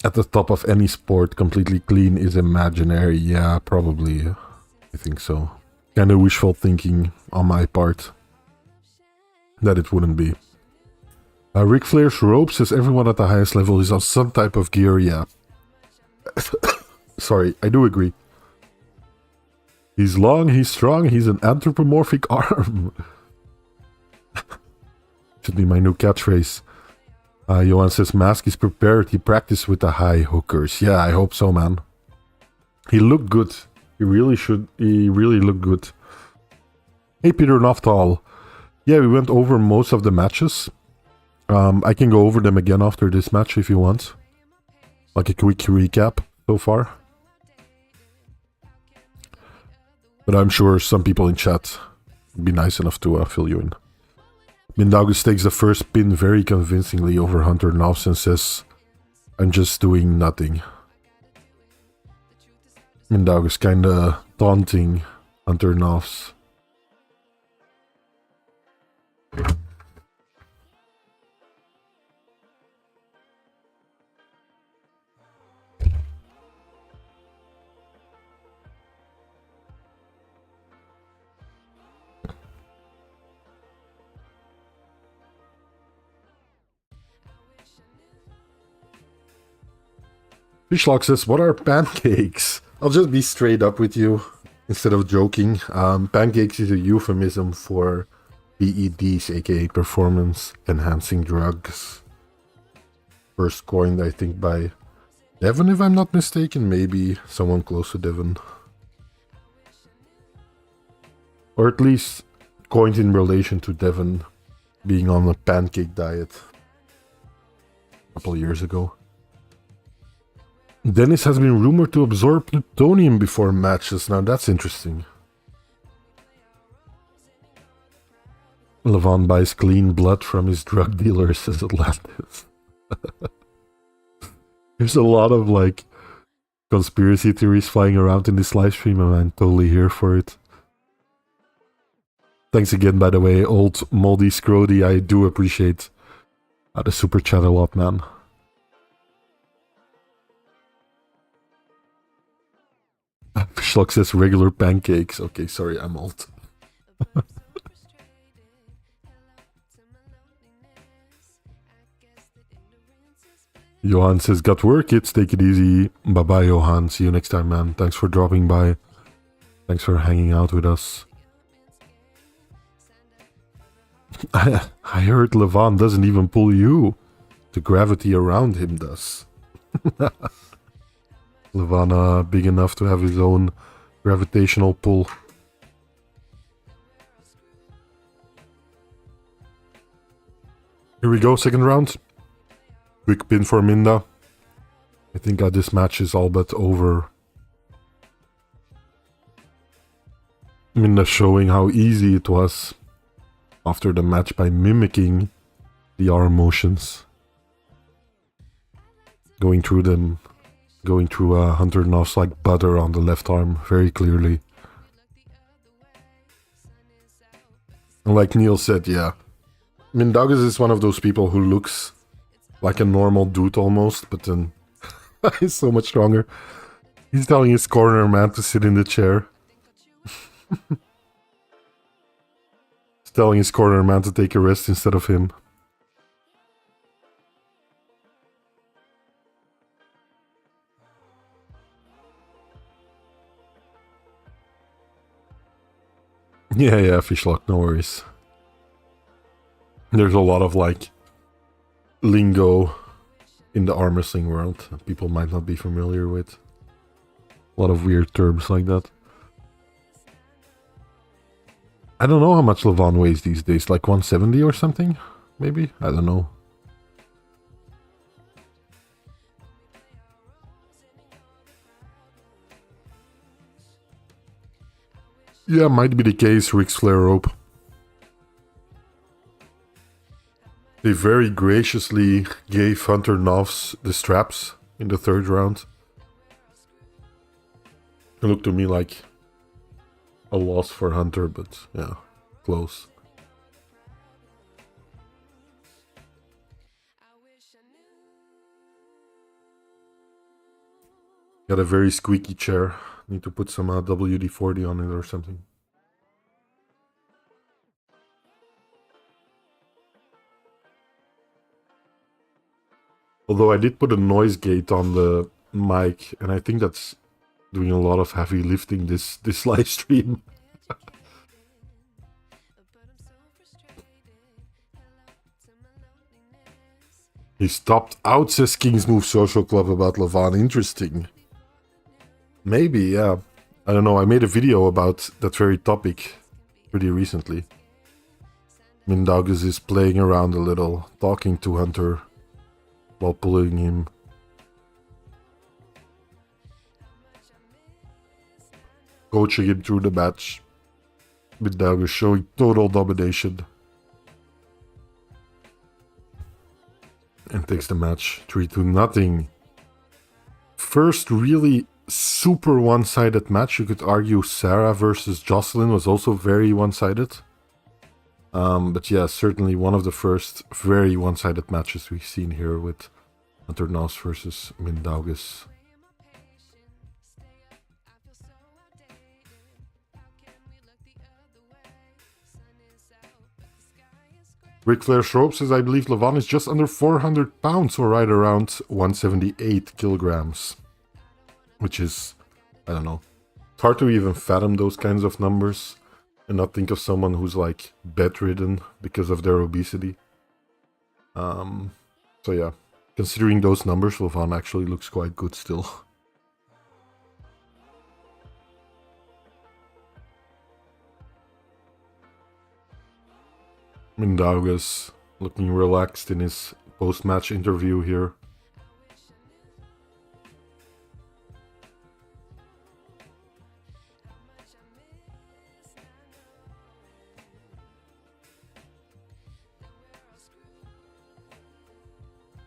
At the top of any sport, completely clean is imaginary. Yeah, probably. I think so. Kind of wishful thinking on my part. That it wouldn't be. Ric Flair's rope says everyone at the highest level is on some type of gear. Yeah. Sorry, I do agree. He's long, he's strong, he's an anthropomorphic arm. Should be my new catchphrase. Johan says Mask is prepared. He practiced with the high hookers. Yeah, I hope so, man. He looked good. He really should. He really looked good. Hey, Peter Noftal. Yeah, we went over most of the matches. I can go over them again after this match if you want. Like a quick recap so far. But I'm sure some people in chat would be nice enough to fill you in. Mindaugas takes the first pin very convincingly over Hunter Noffz and says, I'm just doing nothing. Mindaugas kinda taunting Hunter Noffz. Fishlock says, what are pancakes? I'll just be straight up with you instead of joking. Pancakes is a euphemism for PEDs, aka performance enhancing drugs. First coined, I think, by Devon, if I'm not mistaken. Maybe someone close to Devon. Or at least coined in relation to Devon being on a pancake diet a couple of years ago. Dennis has been rumored to absorb plutonium before matches. Now that's interesting. Levon buys clean blood from his drug dealer, says Atlantis. There's a lot of like conspiracy theories flying around in this live stream, and I'm totally here for it. Thanks again, by the way, old Moldy Scrody. I do appreciate the super chat a lot, man. Fishlock says regular pancakes. Okay, sorry, I'm old. Johan says, got work, kids. Take it easy. Bye-bye, Johan. See you next time, man. Thanks for dropping by. Thanks for hanging out with us. I heard Levon doesn't even pull you. The gravity around him does. Levana big enough to have his own gravitational pull. Here we go, second round. Quick pin for Minda. I think this match is all but over. Minda showing how easy it was after the match by mimicking the arm motions. Going through them. Going through Hunter Noffz like butter on the left arm, very clearly. And like Neil said, yeah. Mindaugas is one of those people who looks like a normal dude almost, but then he's so much stronger. He's telling his corner man to sit in the chair. He's telling his corner man to take a rest instead of him. Yeah, Fishlock, no worries. There's a lot of, like, lingo in the arm wrestling world that people might not be familiar with. A lot of weird terms like that. I don't know how much Levon weighs these days, like 170 or something? Maybe? I don't know. Yeah, might be the case, Rick's Flare Rope. They very graciously gave Hunter Noffz the straps in the 3rd round. It looked to me like a loss for Hunter, but yeah, close. Got a very squeaky chair. Need to put some WD-40 on it or something. Although I did put a noise gate on the mic, and I think that's doing a lot of heavy lifting this live stream. He stopped out, says King's Move Social Club, about Levon. Interesting. Maybe, yeah. I don't know, I made a video about that very topic pretty recently. Mindaugas is playing around a little, talking to Hunter while pulling him. Coaching him through the match. Mindaugas showing total domination. And takes the match 3-0. First really super one-sided match. You could argue Sarah versus Jocelyne was also very one-sided. But yeah, certainly one of the first very one-sided matches we've seen here with Hunter Noffz versus Mindaugas. Ric Flair Schroep says, I believe Levon is just under 400 pounds, or right around 178 kilograms. Which is, I don't know, it's hard to even fathom those kinds of numbers and not think of someone who's like bedridden because of their obesity. So yeah, considering those numbers, Levon actually looks quite good still. Mindaugas looking relaxed in his post-match interview here.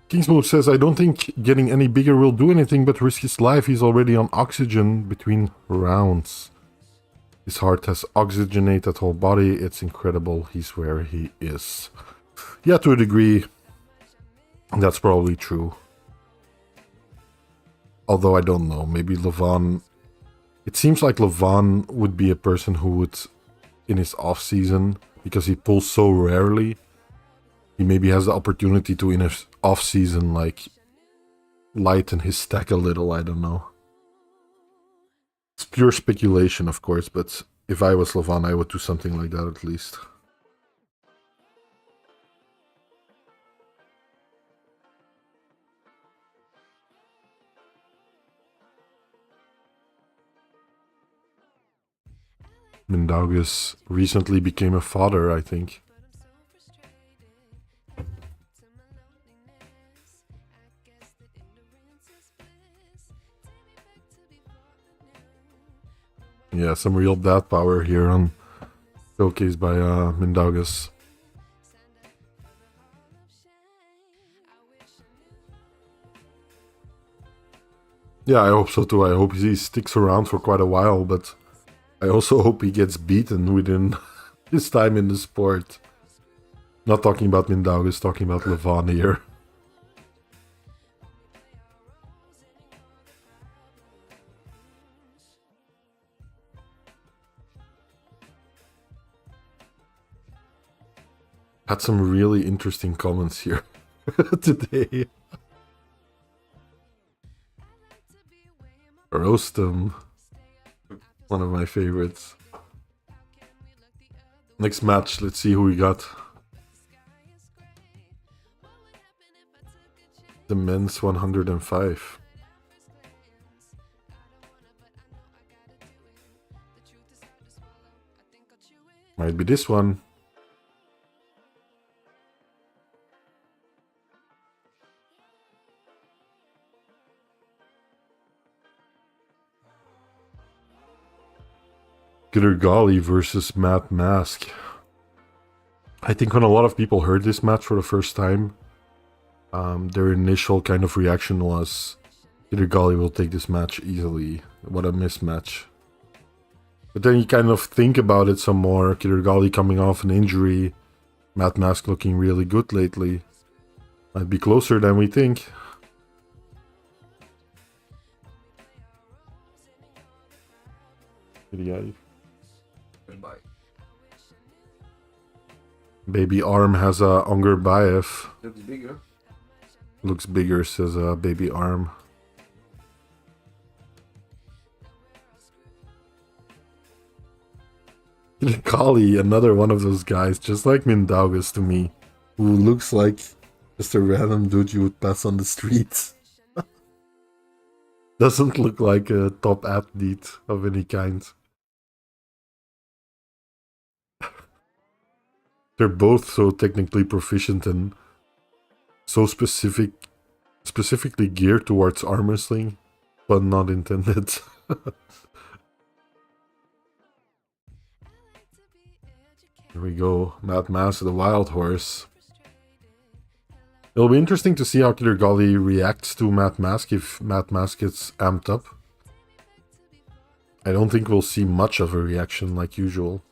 Kingsmood says, I don't think getting any bigger will do anything but risk his life. He's already on oxygen between rounds. His heart has oxygenated that whole body. It's incredible. He's where he is. Yeah, to a degree, that's probably true. Although I don't know. Maybe Levon... It seems like Levon would be a person who would, in his off-season, because he pulls so rarely, he maybe has the opportunity to, in his off-season, like, lighten his stack a little. I don't know. It's pure speculation, of course, but if I was Levon, I would do something like that at least. Mindaugas recently became a father, I think. Yeah, some real dad power here on showcased by Mindaugas. Yeah, I hope so too. I hope he sticks around for quite a while, but I also hope he gets beaten within his time in the sport. Not talking about Mindaugas, talking about Levon here. Had some really interesting comments here today. Roastem, one of my favorites. Next match, let's see who we got. The men's 105. Might be this one. Kydyrgali versus Matt Mask. I think when a lot of people heard this match for the first time, their initial kind of reaction was Kydyrgali will take this match easily. What a mismatch. But then you kind of think about it some more. Kydyrgali coming off an injury. Matt Mask looking really good lately. Might be closer than we think. Kydyrgali. Goodbye. Baby Arm has a Ongarbaev. Looks bigger. Looks bigger, says Baby Arm. Kydyrgali, another one of those guys, just like Mindaugas to me, who looks like just a random dude you would pass on the streets. Doesn't look like a top athlete of any kind. They're both so technically proficient and so specifically geared towards arm wrestling, but not intended. Here we go, Matt Mask, the wild horse. It'll be interesting to see how Kydyrgali reacts to Matt Mask if Matt Mask gets amped up. I don't think we'll see much of a reaction like usual.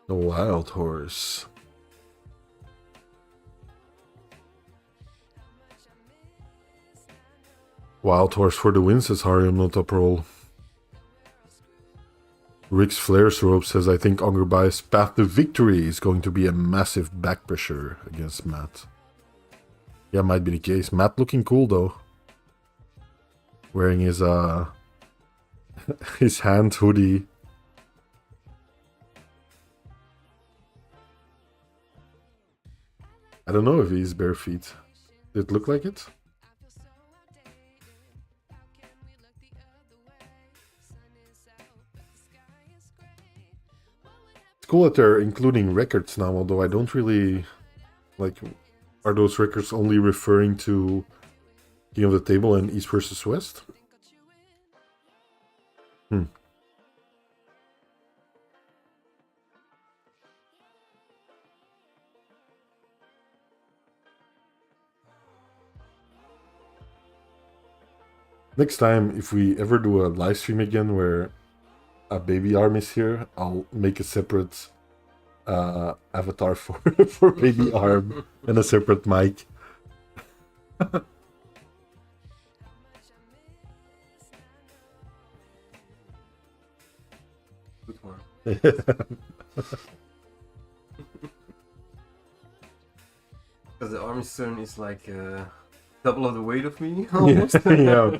The wild horse. Wild horse for the win, says Harium no top roll. Rick's Flares Rope says, I think Ongarbaev's path to victory is going to be a massive back pressure against Matt. Yeah, might be the case. Matt looking cool though. Wearing his his hand hoodie. I don't know if he's bare feet. Did it look like it? It's cool that they're including records now, although I don't really... Like, are those records only referring to King of the Table and East versus West? Next time, if we ever do a live stream again where a Baby Arm is here, I'll make a separate avatar for Baby Arm and a separate mic. Good one. Because the arm turn is like double of the weight of me, almost. Yeah,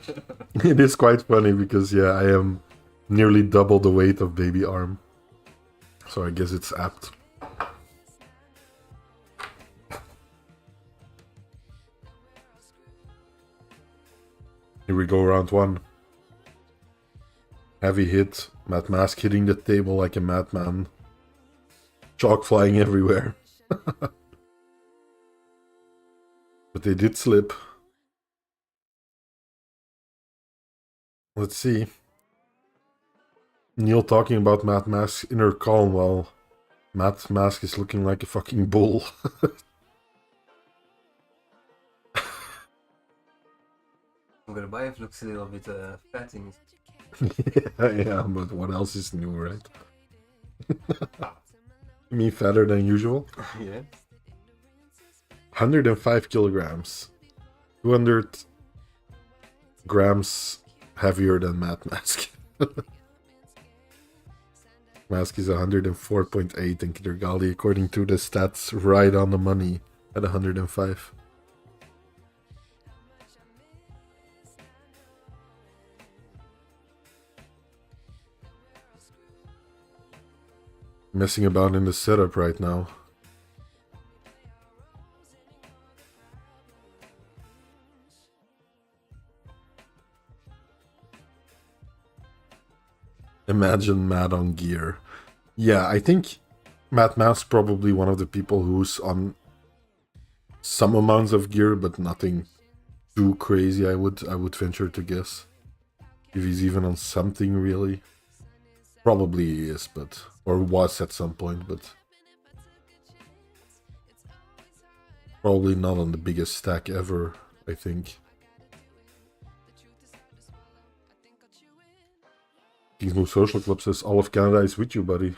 it is quite funny because, yeah, I am nearly double the weight of Baby Arm. So I guess it's apt. Here we go, round one. Heavy hit. Matt Mask hitting the table like a madman. Chalk flying everywhere. But they did slip. Let's see. Neil talking about Matt Mask's inner calm while Matt Mask is looking like a fucking bull. Ongarbaev looks a little bit fat in his... Yeah, but what else is new, right? You mean fatter than usual? Yeah. 105 kilograms. 200 grams heavier than Matt Mask. Mask is 104.8 and Kydyrgali, according to the stats, right on the money at 105. Messing about in the setup right now. Imagine Matt on gear. Yeah, I think Matt Matt's probably one of the people who's on some amounts of gear, but nothing too crazy, I would venture to guess. If he's even on something, really. Probably he is, but... or was at some point, but... probably not on the biggest stack ever, I think. Kingsmove Social Club says, all of Canada is with you, buddy.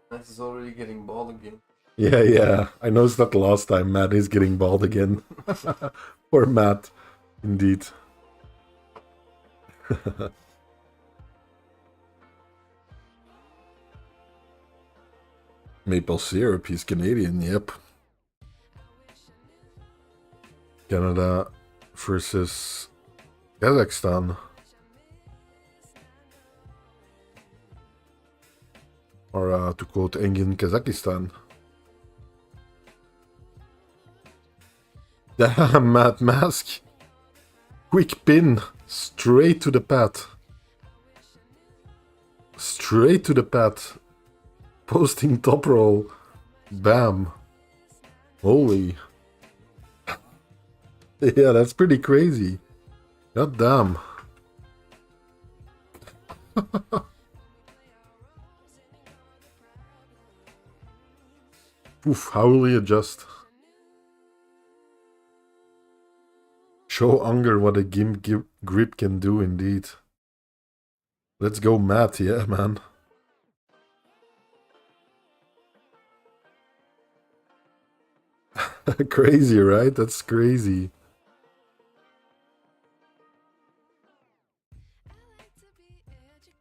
Matt is already getting bald again. Yeah. I noticed that last time. Matt is getting bald again. Poor Matt. Indeed. Maple syrup, he's Canadian, yep. Canada versus Kazakhstan. Or to quote Engin, Kazakhstan. Damn, Matt Mask. Quick pin. Straight to the pad. Straight to the pad. Posting top roll. Bam. Holy. Yeah, that's pretty crazy. God damn. Oof, how will he adjust? Show Unger what a grip can do indeed. Let's go Matt, yeah man. Crazy, right? That's crazy.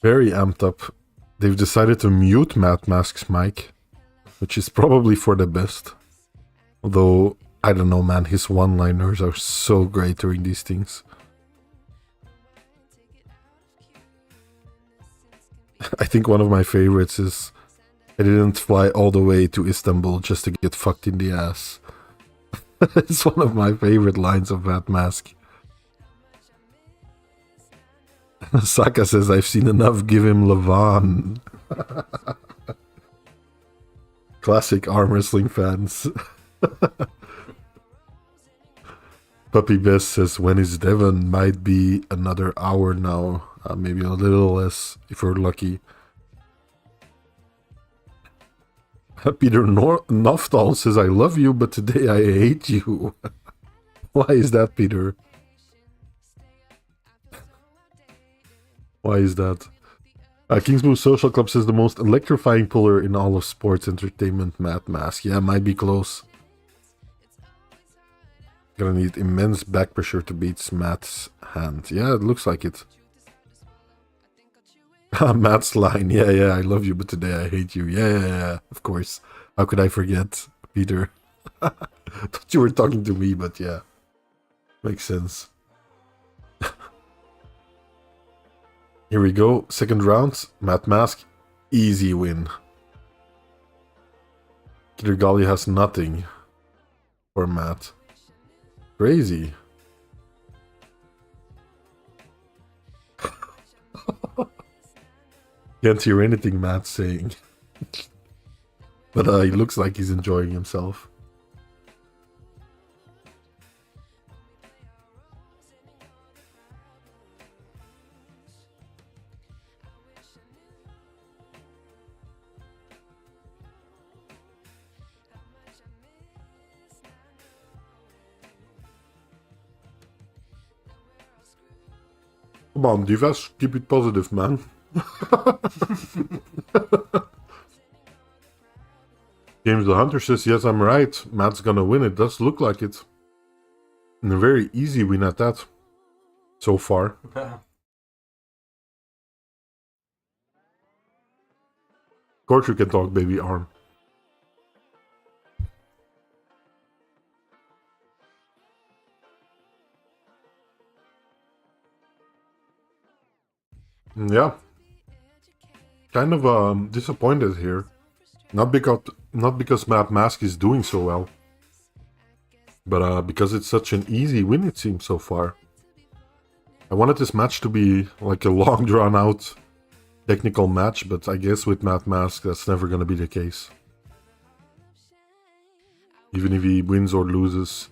Very amped up. They've decided to mute Matt Mask's mic, which is probably for the best. Although, I don't know, man, his one-liners are so great during these things. I think one of my favorites is, I didn't fly all the way to Istanbul just to get fucked in the ass. It's one of my favorite lines of Matt Mask. Saka says, I've seen enough, give him Levan. Classic arm wrestling fans. Puppy Best says, when is Devon? Might be another hour now. Maybe a little less, if we're lucky. Peter Noffz says, I love you, but today I hate you. Why is that, Peter? Why is that? Kingsblue Social Club says, the most electrifying puller in all of sports entertainment, Matt Mask. Yeah, might be close. Gonna need immense back pressure to beat Matt's hand. Yeah, it looks like it. Matt's line. Yeah, I love you, but today I hate you. Yeah, of course. How could I forget, Peter? Thought you were talking to me, but yeah. Makes sense. Here we go. Second round. Matt Mask. Easy win. Kydyrgali has nothing for Matt. Crazy. Can't hear anything Matt's saying. But he looks like he's enjoying himself. Come on, Divas, keep it positive, man. James the Hunter says, yes, I'm right. Matt's gonna win. It does look like it. And a very easy win at that. So far. Of course you can talk, baby arm. Yeah. Kind of disappointed here. Not because Matt Mask is doing so well. But because it's such an easy win, it seems, so far. I wanted this match to be like a long drawn out technical match, but I guess with Matt Mask, that's never going to be the case. Even if he wins or loses,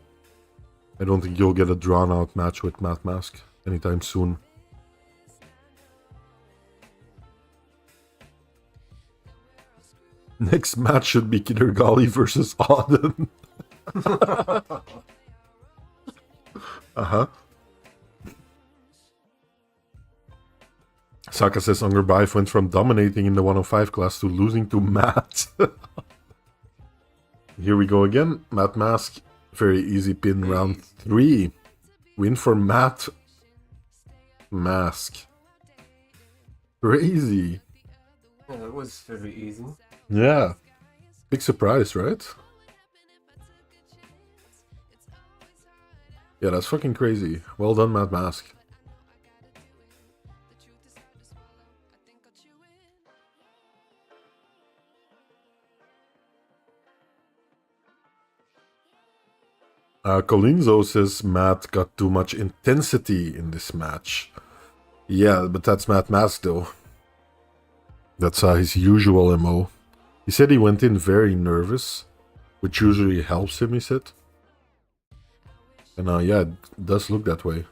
I don't think you'll get a drawn-out match with Matt Mask anytime soon. Next match should be Kydyrgali versus Auden. Saka says Ongarbaev went from dominating in the 105 class to losing to Matt. Here we go again. Matt Mask. Very easy pin round 3. Win for Matt Mask. Crazy. Yeah, that was very easy. Yeah. Big surprise, right? Yeah, that's fucking crazy. Well done, Matt Mask. Colinzo says Matt got too much intensity in this match. Yeah, but that's Matt Mask though. That's his usual MO. He said he went in very nervous, which usually helps him, he said. And yeah, it does look that way.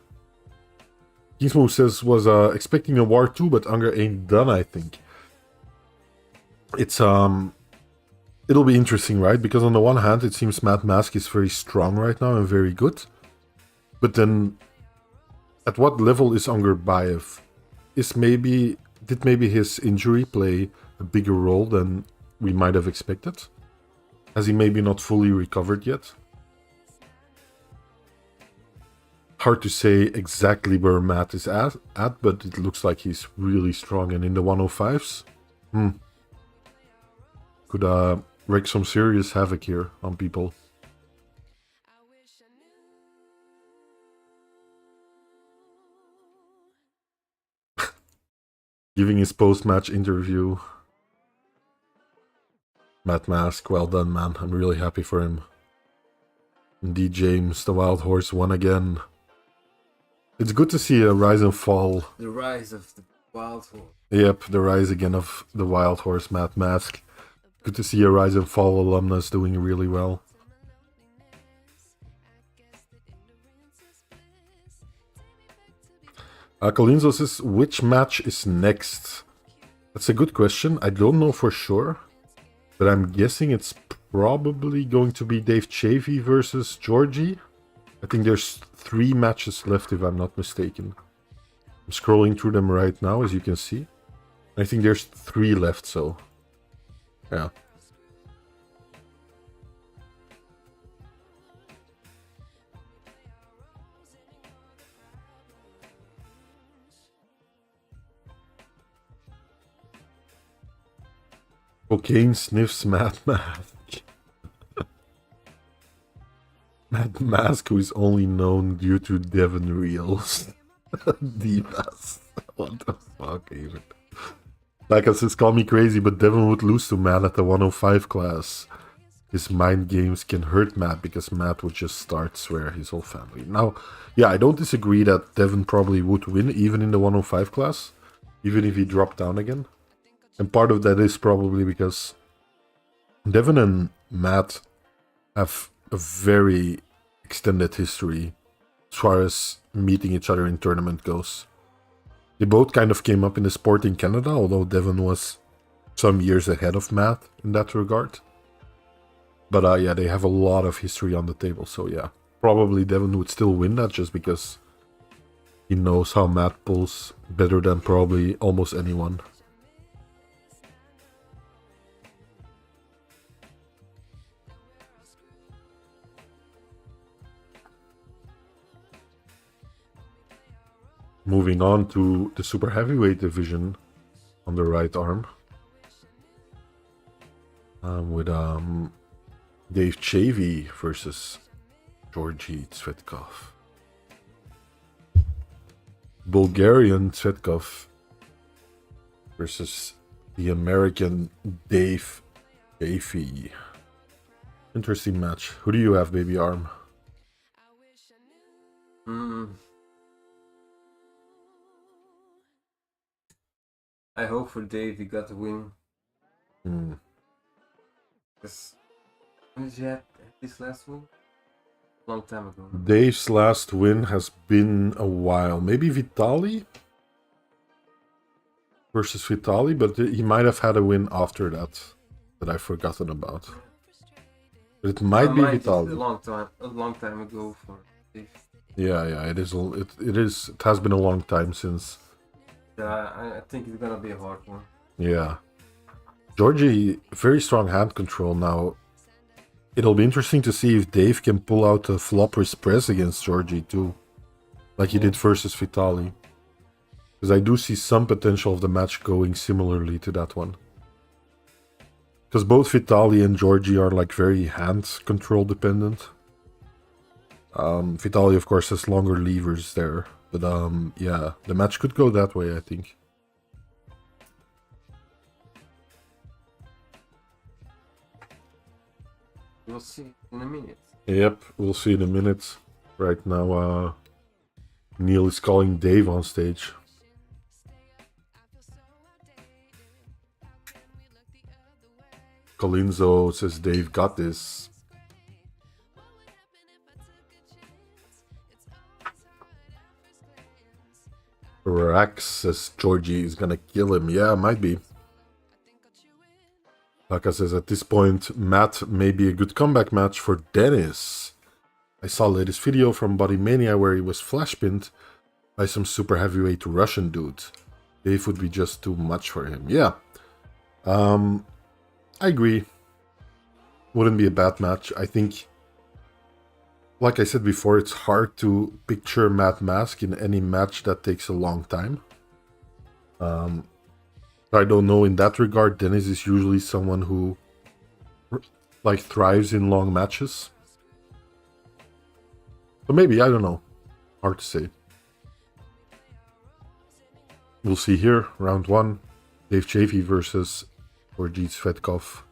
Kingsmove says, was expecting a war too, but Unger ain't done, I think. It's, it'll be interesting, right? Because on the one hand, it seems Matt Mask is very strong right now and very good. But then, at what level is Ongarbaev? Did maybe his injury play a bigger role than we might have expected? Has he maybe not fully recovered yet? Hard to say exactly where Matt is at, but it looks like he's really strong. And in the 105s, could wreak some serious havoc here on people. Giving his post-match interview. Matt Mask, well done, man. I'm really happy for him. Indeed, James, the Wild Horse won again. It's good to see a rise and fall. The rise of the Wild Horse. Yep, the rise again of the Wild Horse, Matt Mask. Good to see a rise and fall alumnus doing really well. Colinzo says, which match is next? That's a good question. I don't know for sure, but I'm guessing it's probably going to be Dave Chaffee versus Georgi. I think there's 3 matches left if I'm not mistaken. I'm scrolling through them right now, as you can see. I think there's 3 left, so yeah. Cocaine sniffs Matt Mask. Matt Mask, who is only known due to Devon reels. Divas. What the fuck, even? Like I says, call me crazy, but Devon would lose to Matt at the 105 class. His mind games can hurt Matt because Matt would just start swear his whole family. Now, yeah, I don't disagree that Devon probably would win even in the 105 class, even if he dropped down again. And part of that is probably because Devon and Matt have a very extended history as far as meeting each other in tournament goes. They both kind of came up in the sport in Canada, although Devon was some years ahead of Matt in that regard. But yeah, they have a lot of history on the table, so yeah. Probably Devon would still win that just because he knows how Matt pulls better than probably almost anyone. Moving on to the super heavyweight division on the right arm. With Dave Chaffee versus Georgi Tsvetkov. Bulgarian Tsvetkov versus the American Dave Chaffee. Interesting match. Who do you have, baby arm? I hope for Dave he got the win. Hmm. Because when did he have his last win? Long time ago. Dave's last win has been a while. Maybe Vitali versus Vitali, but he might have had a win after that I've forgotten about. But it might be Mine is Vitali. a long time ago for Dave. Yeah, it is. It has been a long time since. I think it's gonna be a hard one. Yeah, Georgi, very strong hand control now. It'll be interesting to see if Dave can pull out a flopper's press against Georgi too, like he did versus Vitali. Because I do see some potential of the match going similarly to that one. Because both Vitali and Georgi are like very hand control dependent. Vitali of course has longer levers there, but yeah, the match could go that way, I think. We'll see in a minute. Yep, we'll see in a minute. Right now, Neil is calling Dave on stage. Colinzo says Dave got this. Rax says Georgi is gonna kill him. Yeah, might be. Laka says at this point, Matt may be a good comeback match for Dennis. I saw latest video from Body Mania where he was flashpinned by some super heavyweight Russian dude. Dave would be just too much for him. Yeah. I agree. Wouldn't be a bad match. I think, like I said before, it's hard to picture Matt Mask in any match that takes a long time. I don't know in that regard. Dennis is usually someone who like thrives in long matches. But maybe, I don't know. Hard to say. We'll see here. Round 1. Dave Chaffee versus Georgi Tsvetkov.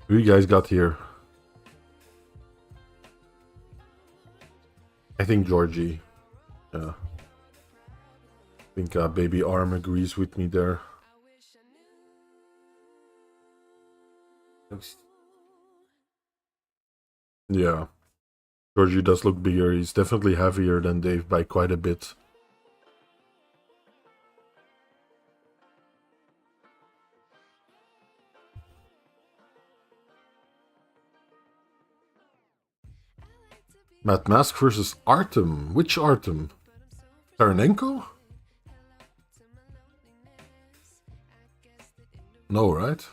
Who you guys got here? I think Georgi. Yeah. I think Baby Arm agrees with me there. Yeah. Georgi does look bigger. He's definitely heavier than Dave by quite a bit. Matt Mask versus Artem. Which Artem? Taranenko? No, right?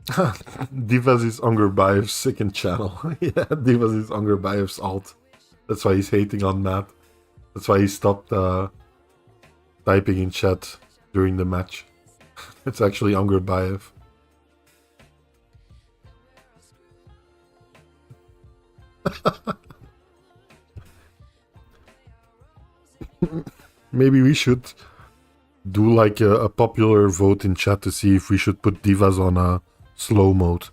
Divas is Ongarbaev's second channel. Yeah, Divas is Ongarbaev's alt. That's why he's hating on Matt. That's why he stopped typing in chat during the match. It's actually Ongarbaev. Maybe we should do like a popular vote in chat to see if we should put Divas on a slow mode.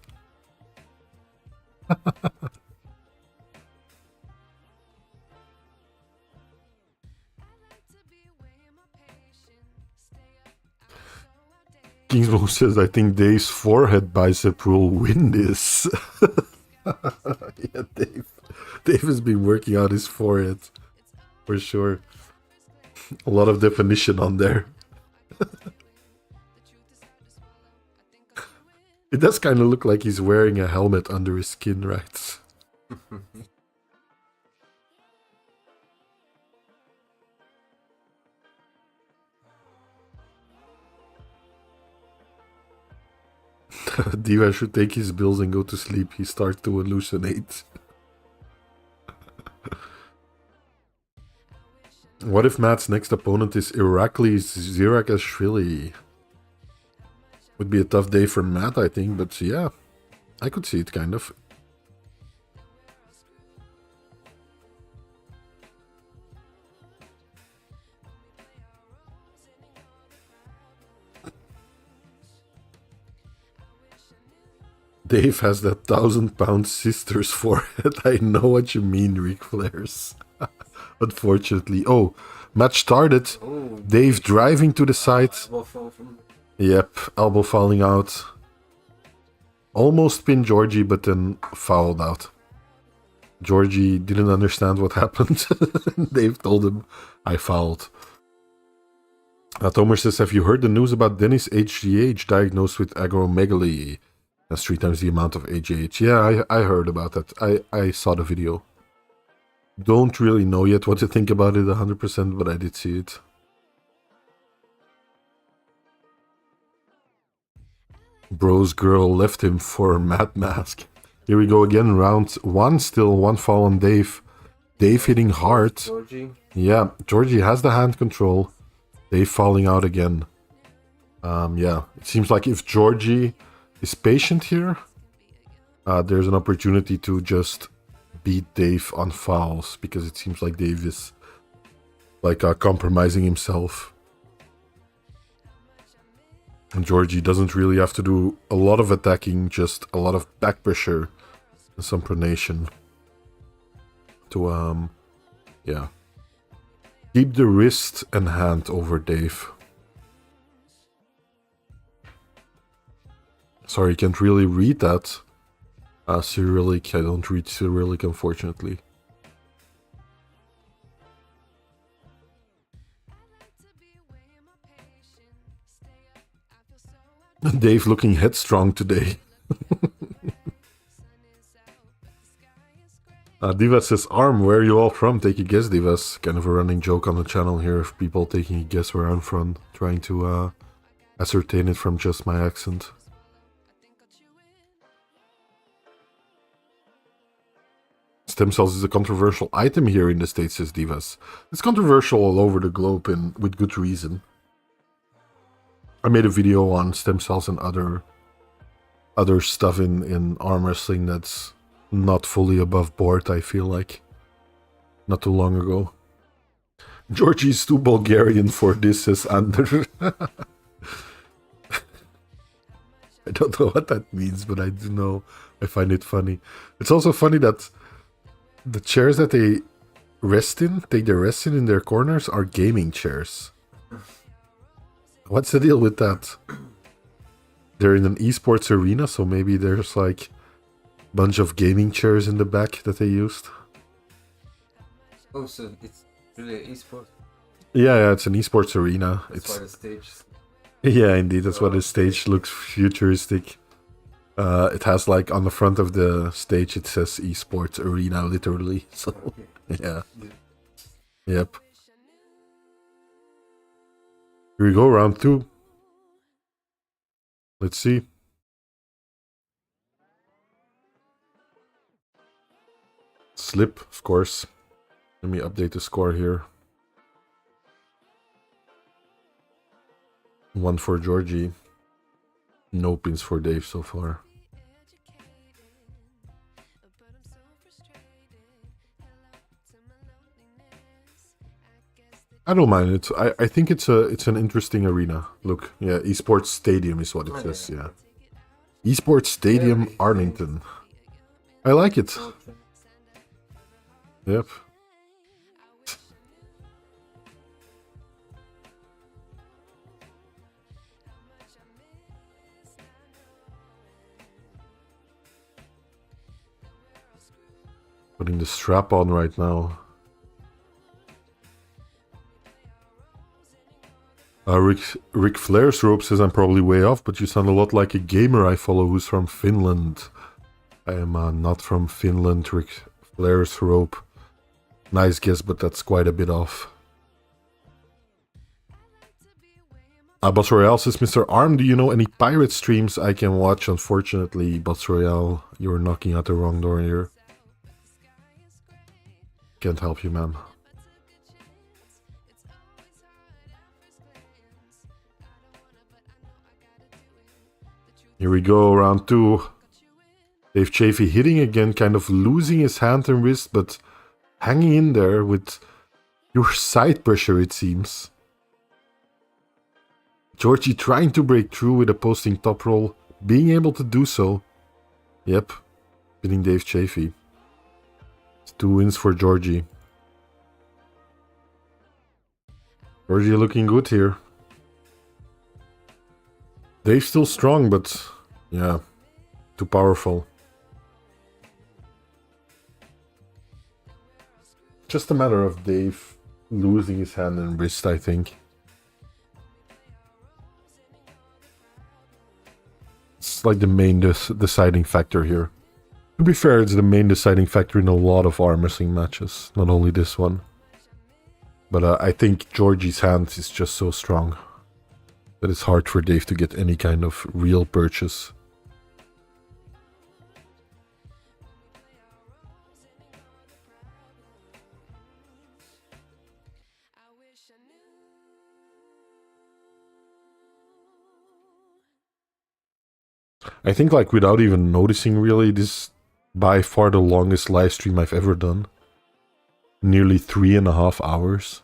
Kingsmo says, I think Dave's forehead bicep will win this. Yeah, Dave has been working out his forehead. For sure. A lot of definition on there. It does kind of look like he's wearing a helmet under his skin, right? Diva should take his pills and go to sleep. He starts to hallucinate. What if Matt's next opponent is Irakli Zirakashvili? Would be a tough day for Matt, I think, but yeah, I could see it kind of. Dave has that 1,000-pound sister's forehead. I know what you mean, Ric Flairs. Unfortunately. Oh, match started. Oh, Dave driving to the side. elbow fall from- Yep, elbow falling out. Almost pinned Georgi, but then fouled out. Georgi didn't understand what happened. Dave told him, I fouled. Tomer says, have you heard the news about Dennis HGH diagnosed with acromegaly? That's 3 times the amount of HGH. Yeah, I heard about that. I saw the video. Don't really know yet what to think about it 100%, but I did see it. Bro's girl left him for a mad mask. Here we go again, round 1, still 1 foul on Dave. Dave hitting hard. Georgi. Yeah, Georgi has the hand control. Dave falling out again. Yeah, it seems like if Georgi is patient here, there's an opportunity to just beat Dave on fouls, because it seems like Dave is like compromising himself. And Georgi doesn't really have to do a lot of attacking, just a lot of back pressure and some pronation to yeah, keep the wrist and hand over Dave. Sorry, can't really read that. Cyrillic, I don't read Cyrillic, unfortunately. Dave looking headstrong today. Divas says, Arm, where are you all from? Take a guess, Divas. Kind of a running joke on the channel here of people taking a guess where I'm from, trying to ascertain it from just my accent. Stem cells is a controversial item here in the States, says Divas. It's controversial all over the globe, and with good reason. I made a video on stem cells and other stuff in arm wrestling that's not fully above board, I feel like. Not too long ago. Georgie's too Bulgarian for this, says Ander. I don't know what that means, but I do know. I find it funny. It's also funny that the chairs that they take their rest in their corners are gaming chairs. What's the deal with that? They're in an esports arena, so maybe there's like a bunch of gaming chairs in the back that they used. Oh, so it's really an esport. Yeah, it's an esports arena. That's why the stage. Yeah, indeed, that's why the stage looks futuristic. It has like on the front of the stage it says esports arena literally. So Okay. yeah. Yep. Here we go, round 2. Let's see. Slip, of course. Let me update the score here. 1 for Georgi. No pins for Dave so far. I don't mind it. I think it's an interesting arena. Look, yeah, Esports Stadium is what it says, yeah. Esports Stadium Arlington. I like it. Yep. Putting the strap on right now. Ric Flair's rope says I'm probably way off, but you sound a lot like a gamer I follow who's from Finland. I am not from Finland, Ric Flair's rope. Nice guess, but that's quite a bit off. Boss Royale says, Mr. Arm, do you know any pirate streams I can watch? Unfortunately, Boss Royale, you're knocking at the wrong door here. Can't help you, man. Here we go, round 2. Dave Chaffee hitting again, kind of losing his hand and wrist, but hanging in there with your side pressure, it seems. Georgi trying to break through with a posting top roll, being able to do so. Yep. Beating Dave Chaffee. It's 2 wins for Georgi. Georgi looking good here. Dave's still strong, but yeah, too powerful. Just a matter of Dave losing his hand and wrist, I think. It's like the main deciding factor here. To be fair, it's the main deciding factor in a lot of arm wrestling matches, not only this one. But I think Georgi's hand is just so strong that it's hard for Dave to get any kind of real purchase. I think, like, without even noticing, really, this is by far the longest live stream I've ever done. Nearly 3.5 hours.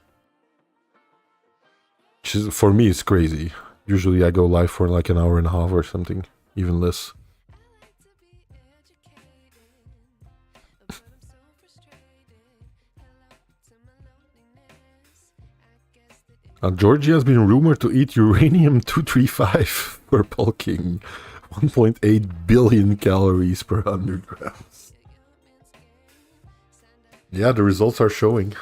Which is, for me, it's crazy. Usually I go live for like 1.5 hours or something, even less. Georgi has been rumored to eat uranium-235 for bulking. 1.8 billion calories per 100 grams. Yeah, the results are showing.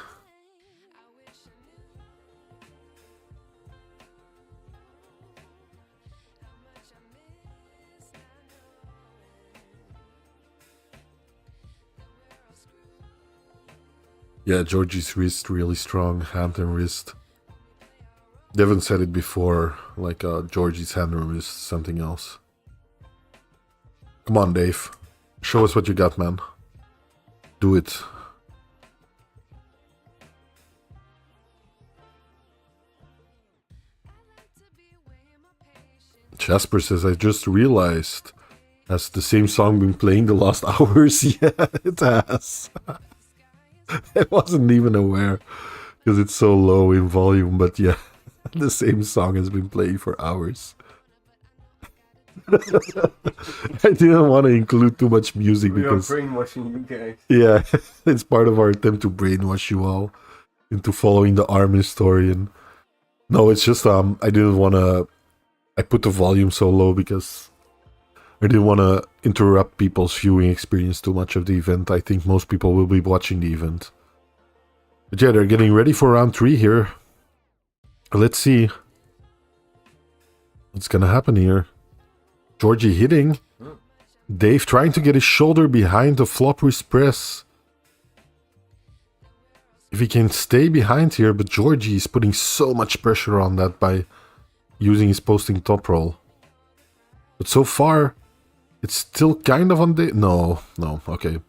Yeah, Georgi's wrist really strong, hand and wrist. Devon said it before, like Georgi's hand and wrist, something else. Come on, Dave. Show us what you got, man. Do it. Jasper says, I just realized. Has the same song been playing the last hours? Yeah, it has. I wasn't even aware because it's so low in volume, but yeah, the same song has been playing for hours. I didn't want to include too much music because we are brainwashing you guys. Yeah, it's part of our attempt to brainwash you all into following the army story. And no, it's just I didn't want to. I put the volume so low because I didn't want to interrupt people's viewing experience too much of the event. I think most people will be watching the event. But yeah, they're getting ready for round 3 here. Let's see what's gonna happen here. Georgi hitting. Dave trying to get his shoulder behind the flop wrist press. If he can stay behind here, but Georgi is putting so much pressure on that by using his posting top roll. But so far, it's still kind of on Dave. No, okay.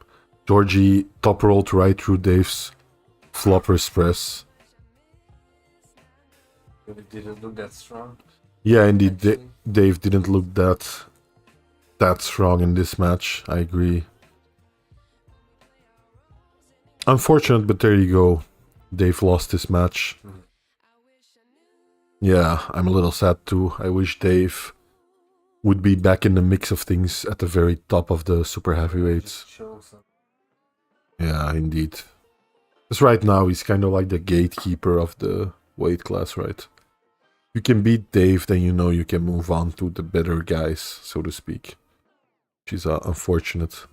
Georgi top rolled right through Dave's flop wrist press. But it didn't look that strong. Yeah, indeed, Dave didn't look that strong in this match. I agree. Unfortunate, but there you go. Dave lost this match. Yeah, I'm a little sad too. I wish Dave would be back in the mix of things at the very top of the super heavyweights. Yeah, indeed. Because right now he's kind of like the gatekeeper of the weight class, right? You can beat Dave, then you know you can move on to the better guys, so to speak. Which is unfortunate.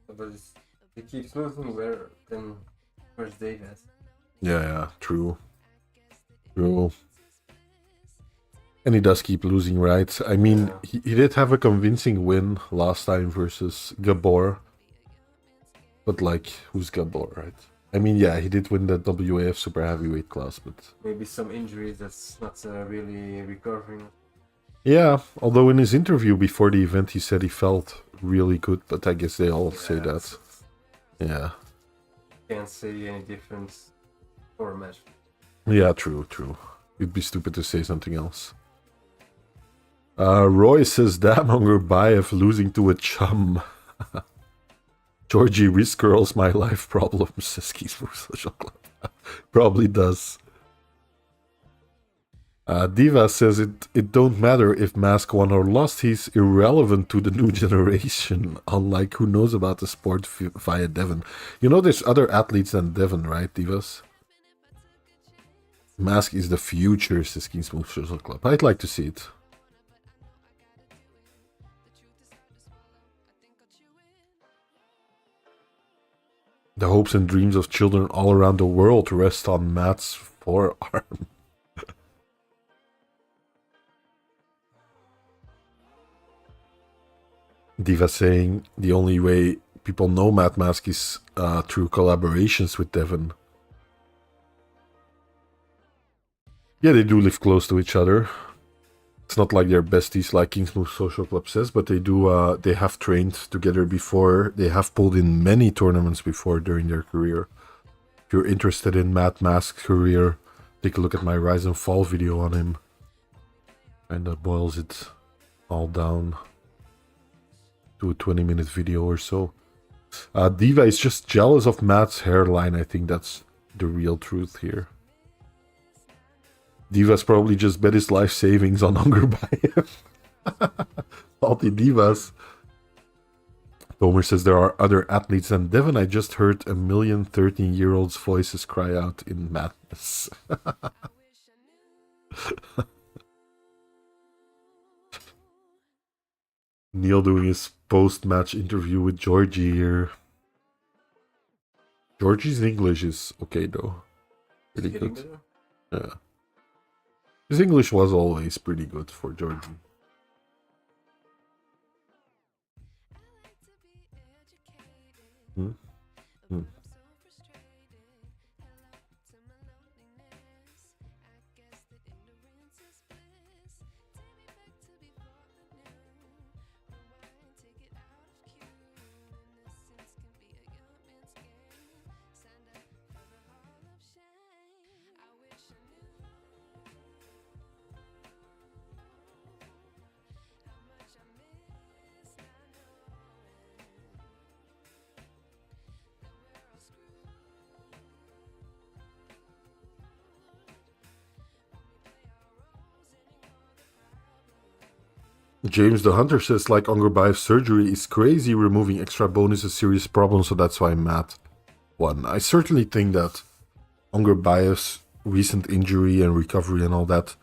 But he keeps losing where's Dave at? Yeah, true. True. And he does keep losing, right? I mean, he did have a convincing win last time versus Gabor. But like, who's Gabor, right? I mean, yeah, he did win the WAF super heavyweight class, but... Maybe some injuries that's not really recovering. Yeah, although in his interview before the event he said he felt really good, but I guess they all say that. Yeah. Can't say any difference for a match. Yeah, true. It'd be stupid to say something else. Roy says, damn, Ongarbaev losing to a chum. Georgi risk curls my life problems, says Keys for Social Club. Probably does. Diva says it don't matter if Mask won or lost, he's irrelevant to the new generation, unlike who knows about the sport via Devon. You know there's other athletes than Devon, right, Divas? Mask is the future, says Kingsmove Social Club. I'd like to see it. The hopes and dreams of children all around the world rest on Matt's forearm. Diva saying the only way people know Matt Mask is through collaborations with Devon. Yeah, they do live close to each other. It's not like they're besties like Kingsmove Social Club says, but they do. They have trained together before. They have pulled in many tournaments before during their career. If you're interested in Matt Mask's career, take a look at my Rise and Fall video on him. And that boils it all down to a 20-minute video or so. Diva is just jealous of Matt's hairline. I think that's the real truth here. Diva's probably just bet his life savings on Ongarbaev. Salty Divas. Tomer says there are other athletes than Devon. I just heard a million 13-year-olds' voices cry out in madness. Neil doing his post-match interview with Georgi here. Georgi's English is okay though. Pretty good. Yeah. His English was always pretty good for Georgi. James the Hunter says, like Ongarbaev's surgery is crazy, removing extra bonus is a serious problem, so that's why Matt won. I certainly think that Ongarbaev's recent injury and recovery and all that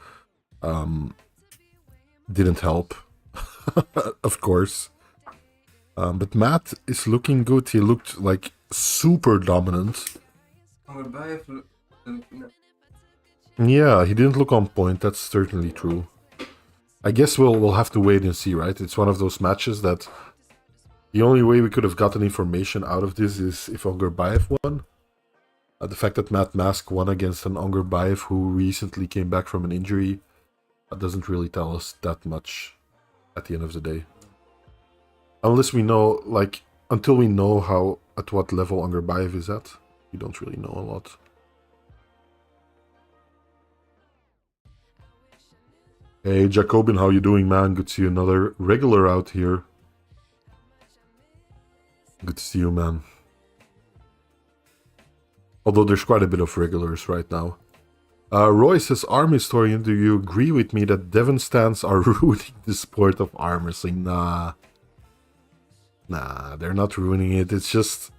didn't help, of course. But Matt is looking good. He looked like super dominant. Ongarbaev Yeah, he didn't look on point, that's certainly true. I guess we'll have to wait and see, right? It's one of those matches that the only way we could have gotten information out of this is if Ongarbaev won. The fact that Matt Mask won against an Ongarbaev who recently came back from an injury doesn't really tell us that much at the end of the day. Unless we know, like, until we know at what level Ongarbaev is at, we don't really know a lot. Hey Jacobin, how you doing, man? Good to see you, another regular out here. Good to see you, man. Although there's quite a bit of regulars right now. Roy says, Arm Historian, do you agree with me that Devon stands are ruining the sport of arm wrestling? Nah, they're not ruining it. It's just...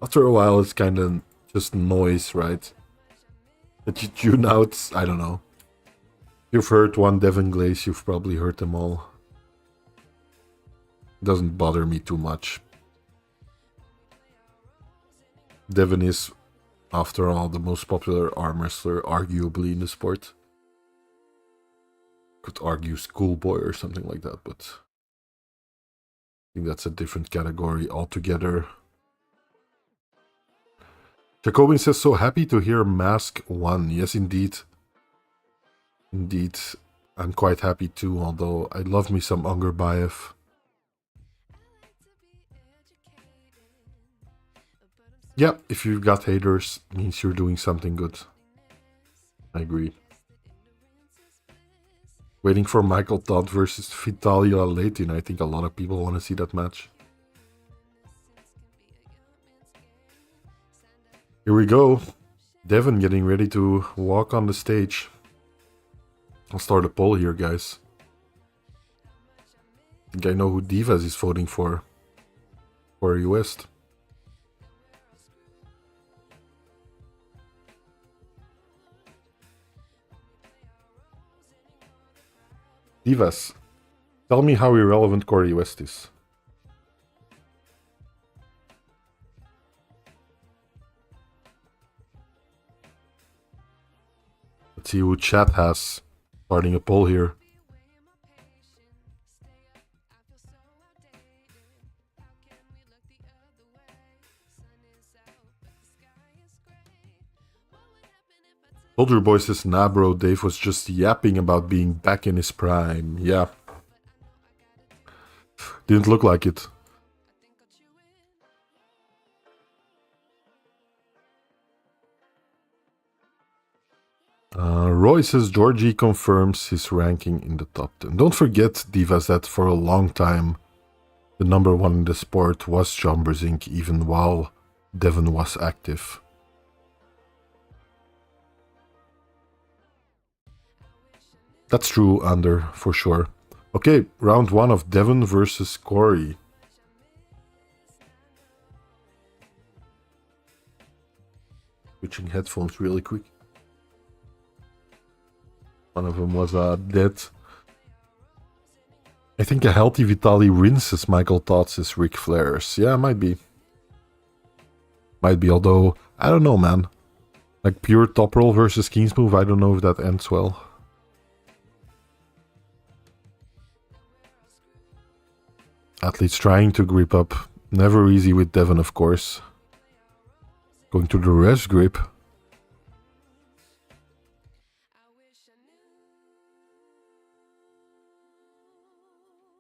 after a while, it's kind of just noise, right? That you tune out, I don't know. You've heard one Devon Glaze, you've probably heard them all. Doesn't bother me too much. Devon is, after all, the most popular arm wrestler, arguably, in the sport. Could argue schoolboy or something like that, but I think that's a different category altogether. Jacobin says, so happy to hear Mask won. Yes, indeed. Indeed, I'm quite happy too, although I love me some Ongarbaev. Yeah, if you've got haters, means you're doing something good. I agree. Waiting for Michael Todd versus Vitalia Leighton. I think a lot of people want to see that match. Here we go. Devon getting ready to walk on the stage. I'll start a poll here, guys. I think I know who Divas is voting for West. Divas, tell me how irrelevant Corey West is. Let's see who chat has. Starting a poll here. Soldier Boy says, nah bro, Dave was just yapping about being back in his prime. Yeah. Didn't look like it. Roy says Georgi confirms his ranking in the top 10. Don't forget, Divas, that for a long time, the number one in the sport was John Brzenk, even while Devon was active. That's true, Ander, for sure. Okay, round 1 of Devon versus Corey. Switching headphones really quick. One of them was dead. I think a healthy Vitaly rinses Michael Tots' Ric Flairs. Yeah, might be. Might be, although, I don't know, man. Like pure top roll versus King's move, I don't know if that ends well. Athletes trying to grip up. Never easy with Devon, of course. Going to the rest grip.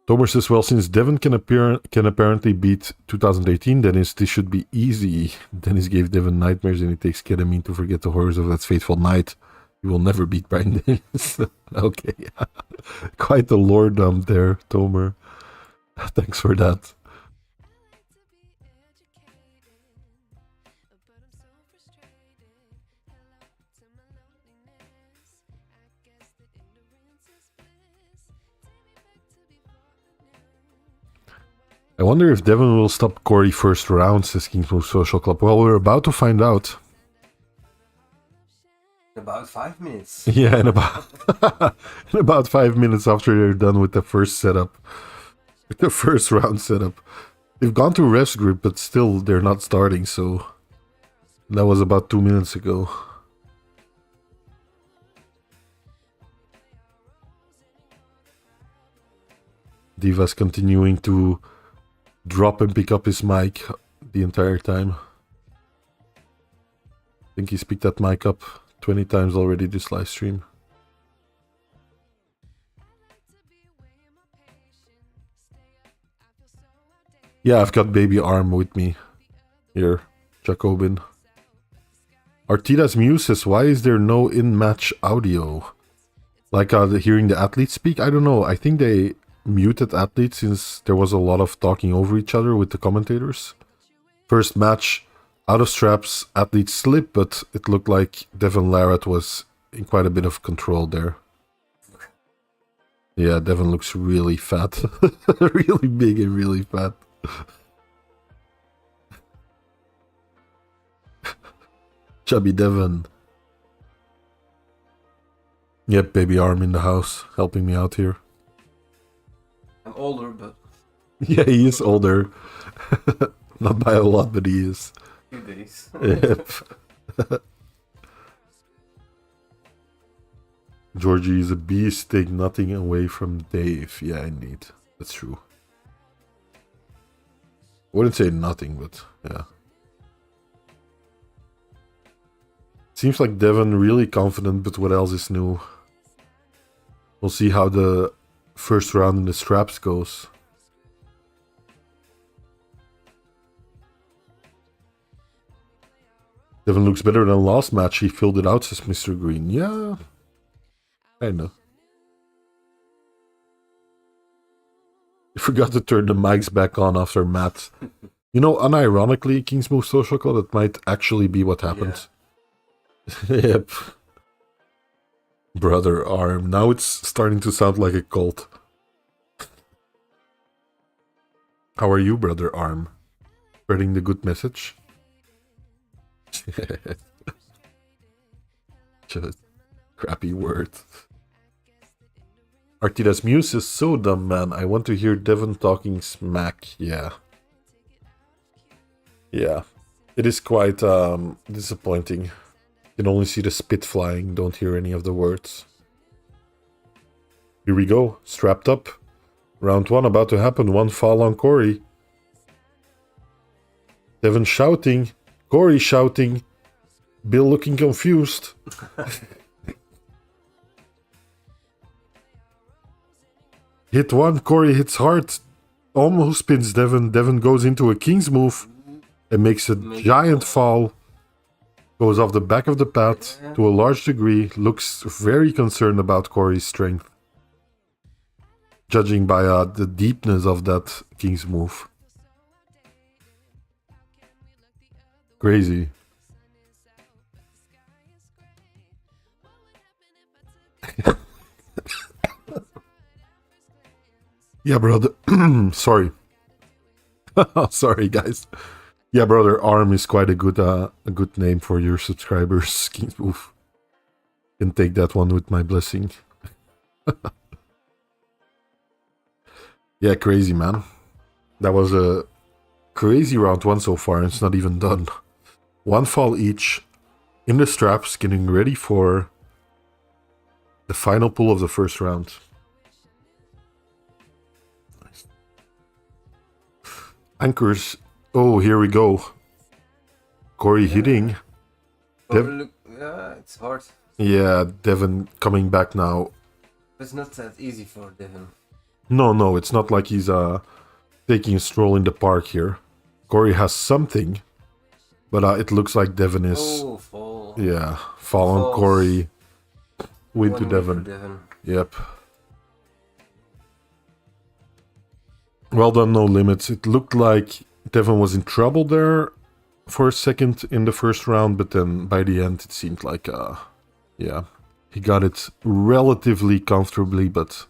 Tomer says, well, since Devon can apparently beat 2018, Dennis, this should be easy. Dennis gave Devon nightmares and it takes ketamine to forget the horrors of that fateful night. You will never beat Brian Dennis. Okay. Quite the lore dump there, Tomer. Thanks for that. I wonder if Devon will stop Corey first round, says King's Move Social Club. Well, we're about to find out. About 5 minutes. Yeah, in about 5 minutes after they're done with the first setup. With the first round setup. They've gone to ref's grip, but still they're not starting, so... That was about 2 minutes ago. Divas continuing to drop and pick up his mic the entire time. I think he's picked that mic up 20 times already this live stream. Yeah, I've got baby Arm with me here, Jacobin. Artidas Muse says, why is there no in-match audio? Like hearing the athletes speak? I don't know. I think they muted athletes since there was a lot of talking over each other with the commentators. First match, out of straps, athletes slip, but it looked like Devon Larratt was in quite a bit of control there. Yeah, Devon looks really fat. Really big and really fat. Chubby Devon. Yep, baby Arm in the house, helping me out here. I'm older, but... Yeah, he is older. Not by a lot, but he is. Few days. Yep. Georgie is a beast, take nothing away from Dave. Yeah, indeed. That's true. I wouldn't say nothing, but yeah. Seems like Devon really confident, but what else is new? We'll see how the first round in the straps goes. Devon looks better than last match. He filled it out, says Mr. Green. Yeah, I know. I forgot to turn the mics back on after Matt. You know, unironically, King's Move Social Club, that might actually be what happened. Yeah. Yep. Brother Arm. Now it's starting to sound like a cult. How are you, Brother Arm? Spreading the good message? Just crappy word. Artidas Muse is so dumb, man. I want to hear Devon talking smack. Yeah. Yeah. It is quite disappointing. You can only see the spit flying, don't hear any of the words. Here we go. Strapped up. Round 1 about to happen. 1 foul on Corey. Devon shouting. Corey shouting. Bill looking confused. Hit 1. Corey hits hard. Almost spins Devon. Devon goes into a king's move. And makes a giant foul. Goes off the back of the pad to a large degree. Looks very concerned about Corey's strength. Judging by the deepness of that king's move. Crazy. Yeah, brother. Sorry. Sorry, guys. Yeah, brother. Arm is quite a good name for your subscribers. King's move. Can take that one with my blessing. Yeah, crazy, man. That was a crazy round 1 so far, and it's not even done. 1 fall each in the straps, getting ready for the final pull of the first round. Nice. Anchors. Oh, here we go. Corey hitting. Yeah, it's hard. Yeah, Devon coming back now. It's not that easy for Devon. No, it's not like he's taking a stroll in the park here. Corey has something, but it looks like Devon is... Oh, fall. Yeah, fall on Corey. Win to Devon. Yep. Well done, No Limits. It looked like Devon was in trouble there for a second in the first round, but then by the end it seemed like, yeah, he got it relatively comfortably, but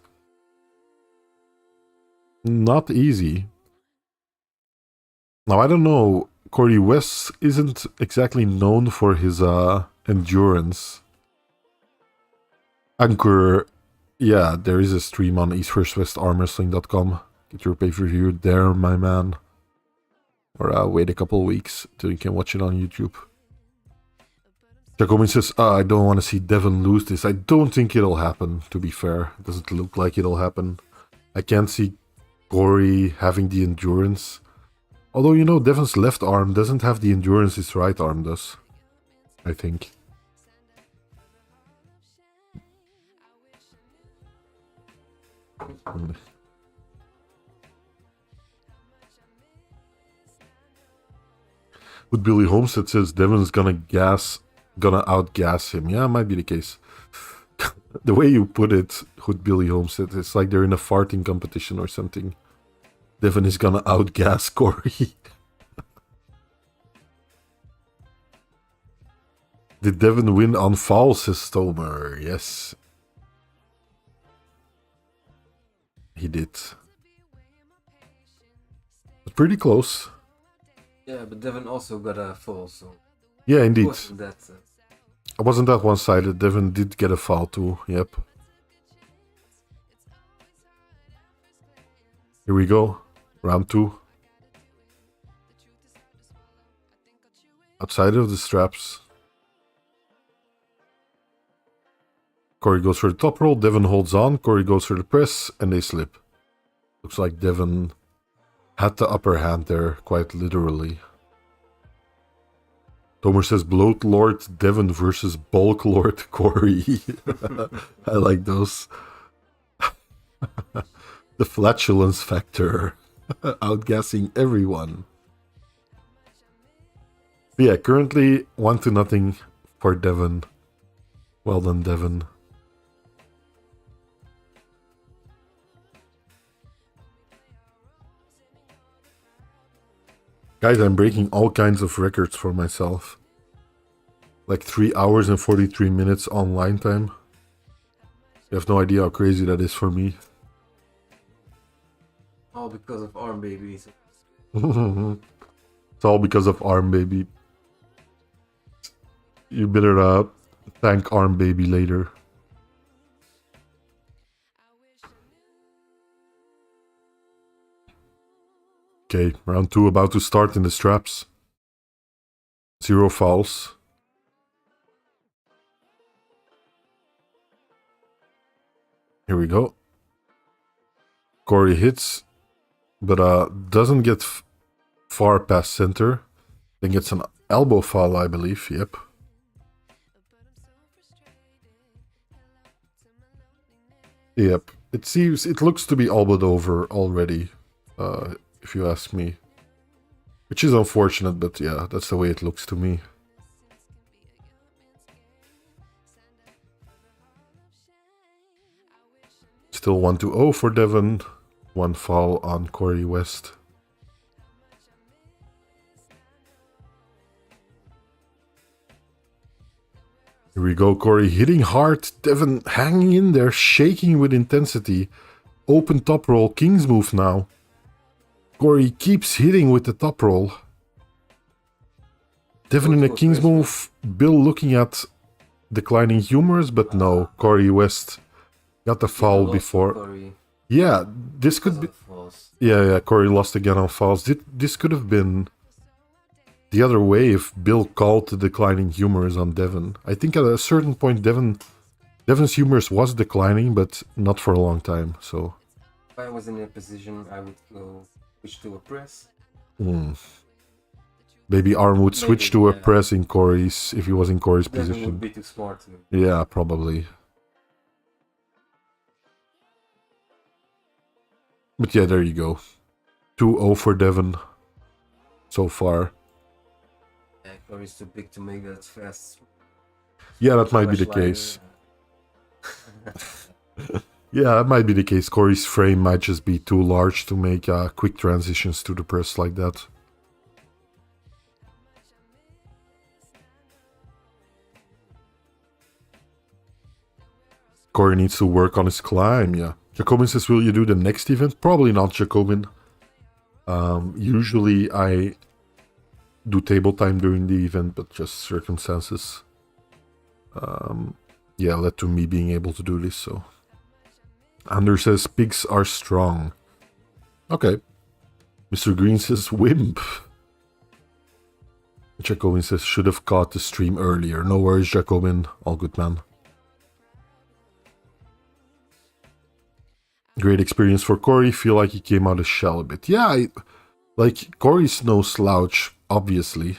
not easy. Now, I don't know, Corey West isn't exactly known for his endurance. Anchor, yeah, there is a stream on eastfirstwestarmwrestling.com. Get your pay-per-view there, my man. Or wait a couple weeks till you can watch it on YouTube. Jacomin says, I don't want to see Devon lose this. I don't think it'll happen, to be fair. It doesn't look like it'll happen. I can't see Corey having the endurance. Although, you know, Devon's left arm doesn't have the endurance his right arm does. I think. But Billy Homestead says Devon's gonna outgas him. Yeah, might be the case. The way you put it, Hood Billy Homestead, it's like they're in a farting competition or something. Devon is gonna outgas Corey. Did Devon win on foul, says Stomer? Yes. He did. But pretty close. Yeah, but Devon also got a fall, so... Yeah, indeed. Wasn't that one-sided. Devon did get a foul too, yep. Here we go. Round 2. Outside of the straps. Corey goes for the top roll. Devon holds on. Corey goes for the press, and they slip. Looks like Devon had the upper hand there, quite literally. Tomer says Bloat Lord Devon versus Bulk Lord Corey. I like those. The flatulence factor. Outgassing everyone. But yeah, currently 1-0 for Devon. Well done, Devon. Guys, I'm breaking all kinds of records for myself. Like 3 hours and 43 minutes online time. You have no idea how crazy that is for me. All because of arm babies. It's all because of Arm Baby. You better thank Arm Baby later. Okay, round 2 about to start in the straps. 0 fouls. Here we go. Kody hits, but doesn't get far past center. Then gets an elbow foul, I believe. Yep. Yep. It looks to be elbowed over already, if you ask me. Which is unfortunate, but yeah, that's the way it looks to me. Still 1-0 for Devon. 1 foul on Kody West. Here we go, Kody hitting hard. Devon hanging in there, shaking with intensity. Open top roll, King's move now. Kody keeps hitting with the top roll. Devon in a King's move. Bill looking at declining humors, but no. Kody West got the foul before. Yeah, this could be... Yeah, Kody lost again on fouls. This could have been the other way if Bill called the declining humors on Devon. I think at a certain point Devon's humors was declining, but not for a long time, so... If I was in a position, I would go switch to a press. Maybe Arm would switch to a press in Kody's, if he was in Kody's Devon position. would be too smart. Yeah, probably. But yeah, there you go. 2-0 for Devon so far. Yeah, Kody's too big to make that fast. Yeah, that might be the case. Yeah, that might be the case. Kody's frame might just be too large to make quick transitions to the press like that. Kody needs to work on his climb, yeah. Jacobin says, will you do the next event? Probably not, Jacobin. Usually I do table time during the event, but just circumstances yeah, led to me being able to do this, so. Anders says, pigs are strong. Okay. Mr. Green says, wimp. Jacobin says, should have caught the stream earlier. No worries, Jacobin. All good, man. Great experience for Kody. Feel like he came out of shell a bit. Yeah, like, Kody's no slouch, obviously.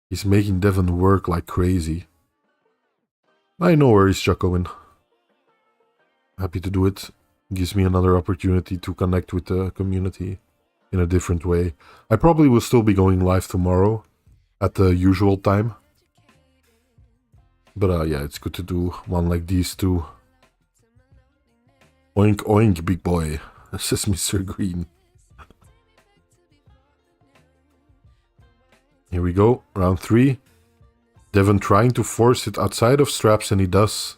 He's making Devon work like crazy. No worries, Jacobin. Happy to do it. Gives me another opportunity to connect with the community in a different way. I probably will still be going live tomorrow at the usual time. But yeah, it's good to do one like these two. Oink oink, big boy, says Mr. Green. Here we go, round 3. Devon trying to force it outside of straps, and he does.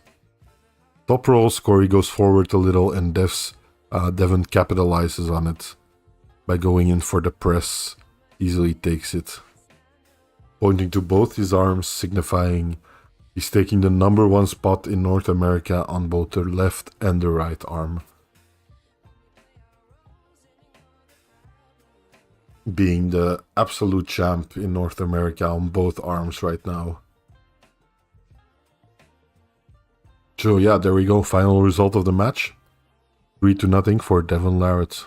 Top rolls, Kody goes forward a little, and Devon capitalizes on it by going in for the press. Easily takes it. Pointing to both his arms, signifying he's taking the #1 spot in North America on both the left and the right arm. Being the absolute champ in North America on both arms right now. So yeah, there we go. Final result of the match. 3-0 for Devon Larratt.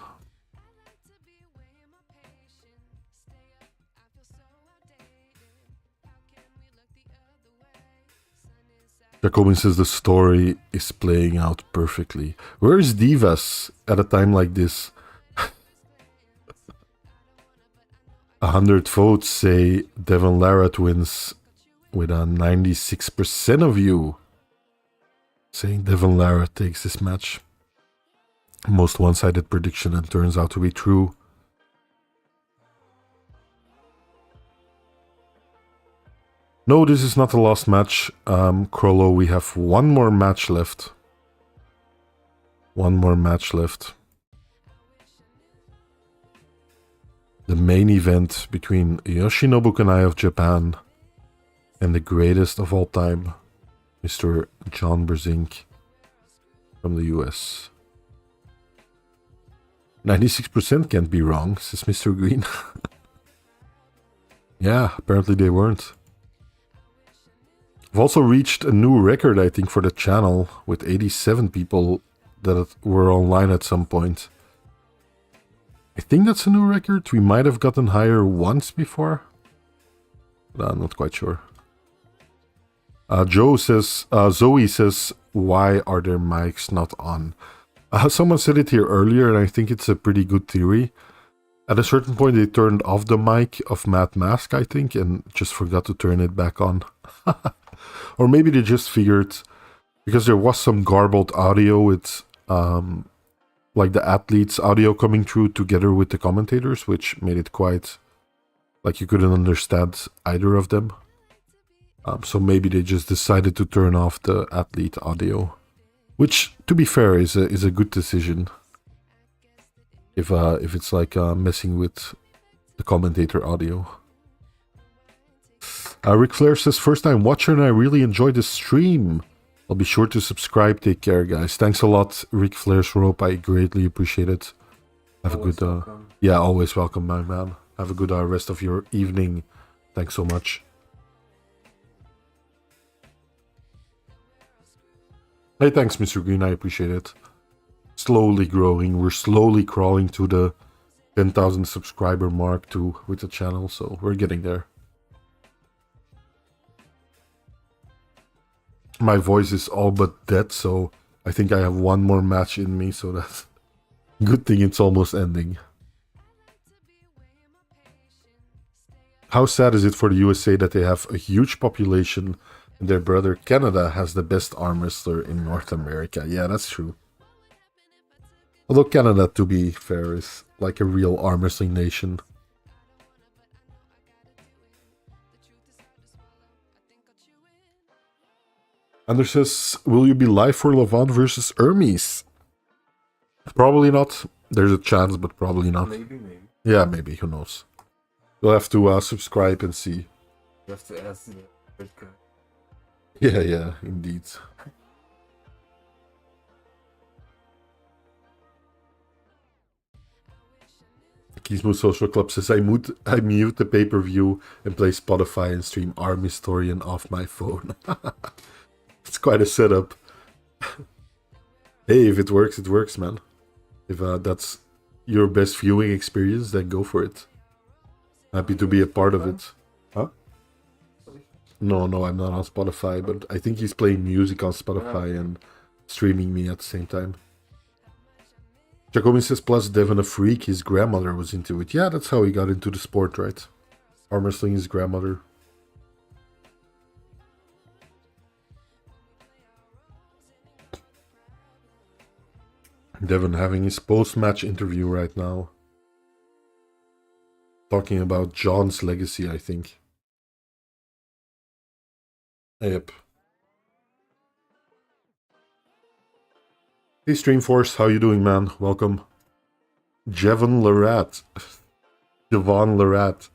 Jacobin says the story is playing out perfectly. Where is Divas at a time like this? 100 votes say Devon Larratt wins with a 96% of you saying Devon Larratt takes this match. Most one-sided prediction, and turns out to be true. No, this is not the last match. Krollo, we have one more match left. One more match left. The main event between Yoshinobu Kanai of Japan and the greatest of all time, Mr. John Brzenk from the US. 96% can't be wrong, says Mr. Green. Yeah, apparently they weren't. I've also reached a new record, I think, for the channel with 87 people that were online at some point. I think that's a new record. We might have gotten higher once before, but I'm not quite sure. Zoe says, why are their mics not on? Someone said it here earlier, and I think it's a pretty good theory. At a certain point, they turned off the mic of Matt Mask, I think, and just forgot to turn it back on. Or maybe they just figured, because there was some garbled audio with like the athletes' audio coming through together with the commentators, which made it quite like you couldn't understand either of them. So maybe they just decided to turn off the athlete audio, which, to be fair, is a good decision. If it's like messing with the commentator audio. Ric Flair says, first time watcher and I really enjoyed the stream. I'll be sure to subscribe. Take care, guys. Thanks a lot, Ric Flair's rope. I greatly appreciate it. Have always a good welcome. Yeah, always welcome, my man. Have a good rest of your evening. Thanks so much. Hey, thanks, Mr. Green. I appreciate it. Slowly growing. We're slowly crawling to the 10,000 subscriber mark too with the channel, so we're getting there. My voice is all but dead, so I think I have one more match in me, so that's good thing it's almost ending. How sad is it for the USA that they have a huge population and their brother Canada has the best arm wrestler in North America? Yeah, that's true. Although Canada, to be fair, is like a real arm wrestling nation. Anders says, will you be live for Levant versus Hermes? Probably not. There's a chance, but probably not. Maybe. Yeah, maybe. Who knows? You'll have to subscribe and see. You have to ask the red guy. Yeah, indeed. Gizmo Social Club says, I mute the pay-per-view and play Spotify and stream Arm Historian off my phone. It's quite a setup. Hey, if it works, man. If that's your best viewing experience, then go for it. Happy to be a part of it. Huh? No, I'm not on Spotify, but I think he's playing music on Spotify and streaming me at the same time. Jacobi says, plus Devon a freak, his grandmother was into it. Yeah, that's how he got into the sport, right? Arm wrestling, his grandmother. Devon having his post-match interview right now. Talking about John's legacy, I think. Yep. Hey Streamforce, how you doing, man? Welcome. Devon Larratt. Devon Larratt.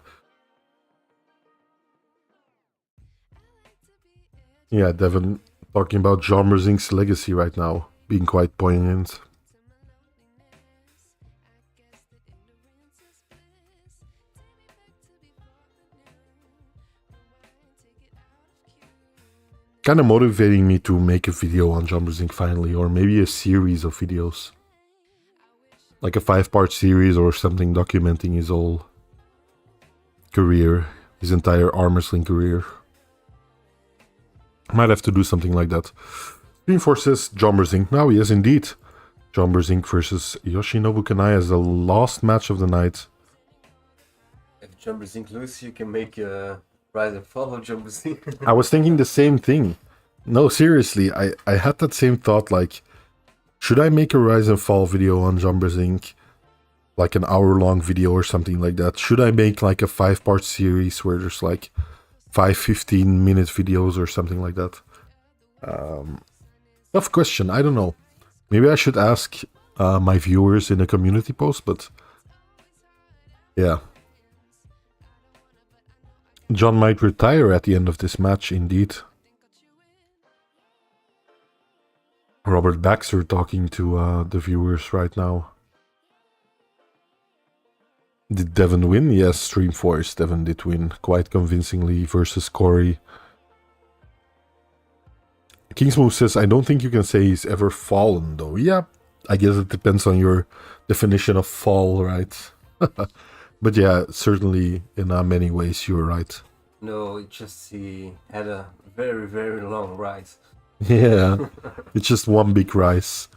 Yeah, Devon talking about John Brzenk's legacy right now. Being quite poignant. Kind of motivating me to make a video on John Brzenk finally, or maybe a series of videos. Like a 5-part series or something documenting his whole career, his entire arm wrestling career. Might have to do something like that. Streamforce says John Brzenk. Now, yes, indeed. John Brzenk versus Yoshinobu Kanai as the last match of the night. If John Brzenk loses, you can make a rise and fall of John Brzenk. I was thinking the same thing. No, seriously, I had that same thought, like, should I make a rise and fall video on John Brzenk? Like an hour-long video or something like that? Should I make like a 5-part series where there's like 5 15-minute videos or something like that? Tough question, I don't know. Maybe I should ask my viewers in a community post, but yeah. John might retire at the end of this match, indeed. Robert Baxter talking to the viewers right now. Did Devon win? Yes, Stream Force. Devon did win quite convincingly versus Corey. Kingsmove says, I don't think you can say he's ever fallen, though. Yeah, I guess it depends on your definition of fall, right? But yeah, certainly in many ways you're right. No, it's just he had a very, very long rise. Yeah, it's just one big rise.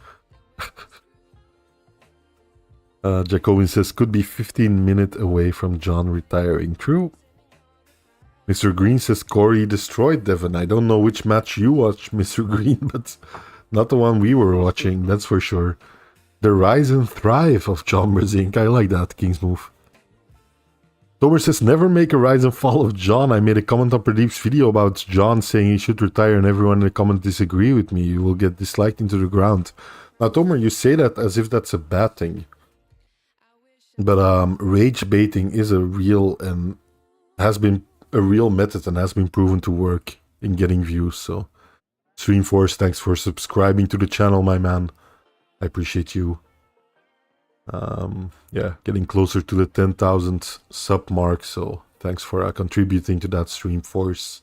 Jacobin says, could be 15 minutes away from John retiring. True. Mr. Green says, Corey destroyed Devon. I don't know which match you watched, Mr. Green, but not the one we were watching, that's for sure. The rise and thrive of John Brzenk. I like that, King's move. Tomer says, never make a rise and fall of John. I made a comment on Pradeep's video about John saying he should retire and everyone in the comments disagree with me. You will get disliked into the ground. Now, Tomer, you say that as if that's a bad thing. But rage baiting is a real and has been a real method and has been proven to work in getting views. So, Streamforce, thanks for subscribing to the channel, my man. I appreciate you. Yeah, getting closer to the 10,000 sub mark. So, thanks for contributing to that, Streamforce.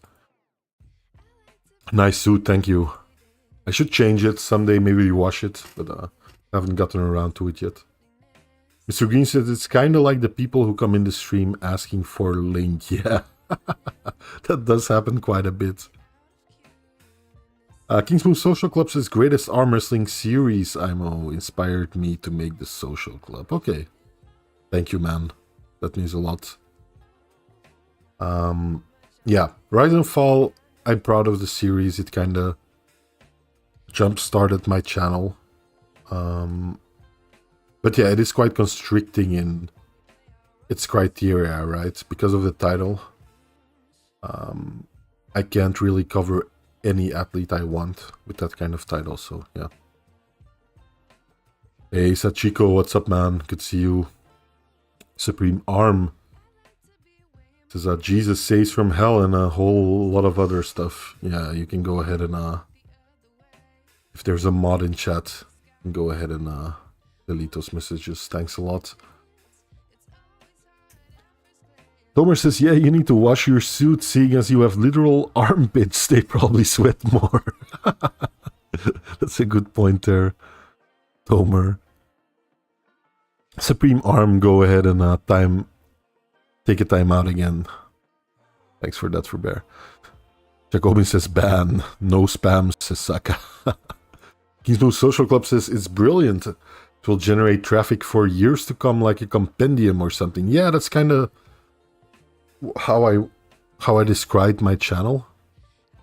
Nice suit, thank you. I should change it someday, maybe wash it, but I haven't gotten around to it yet. Mr. Green says it's kind of like the people who come in the stream asking for link. Yeah, that does happen quite a bit. Kingsmove Social Club says greatest arm wrestling series IMO inspired me to make the social club. Okay, thank you, man. That means a lot. Yeah, Rise and Fall. I'm proud of the series. It kind of jump-started my channel. But yeah, it is quite constricting in its criteria, right? Because of the title. I can't really cover any athlete I want with that kind of title, so yeah. Hey, Sachiko, what's up, man? Good to see you. Supreme Arm says Jesus saves from hell and a whole lot of other stuff. Yeah, you can go ahead and if there's a mod in chat, you can go ahead and delete those messages. Thanks a lot. Tomer says, yeah, you need to wash your suit, seeing as you have literal armpits. They probably sweat more. That's a good point there, Tomer. Supreme Arm, go ahead and take a time out again. Thanks for that, for Bear. Jacobin says, ban. No spam, says Saka. Kingsmove Social Club says, it's brilliant. It will generate traffic for years to come, like a compendium or something. Yeah, that's kind of how I described my channel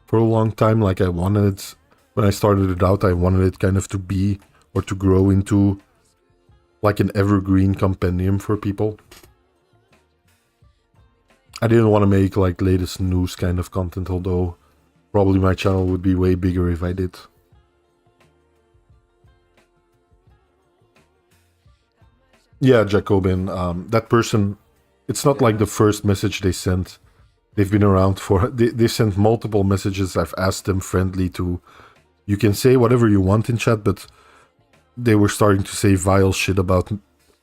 for a long time. Like, I wanted it, when I started it out, I wanted it kind of to be or to grow into like an evergreen compendium for people. I didn't want to make like latest news kind of content, although probably my channel would be way bigger if I did. Yeah, Jacobin, that person, it's not like the first message they sent. They've been around for, they sent multiple messages. I've asked them friendly to, you can say whatever you want in chat, but they were starting to say vile shit about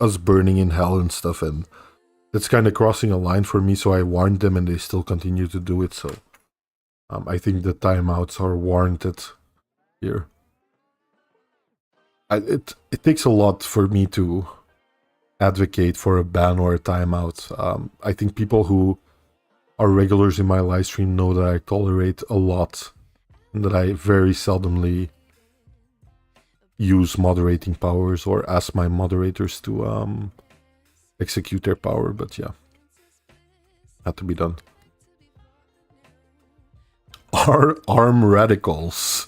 us burning in hell and stuff, and that's kind of crossing a line for me, so I warned them and they still continue to do it, so I think the timeouts are warranted here. It takes a lot for me to advocate for a ban or a timeout. I think people who are regulars in my live stream know that I tolerate a lot and that I very seldomly use moderating powers or ask my moderators to execute their power, but yeah, had to be done. Arm radicals.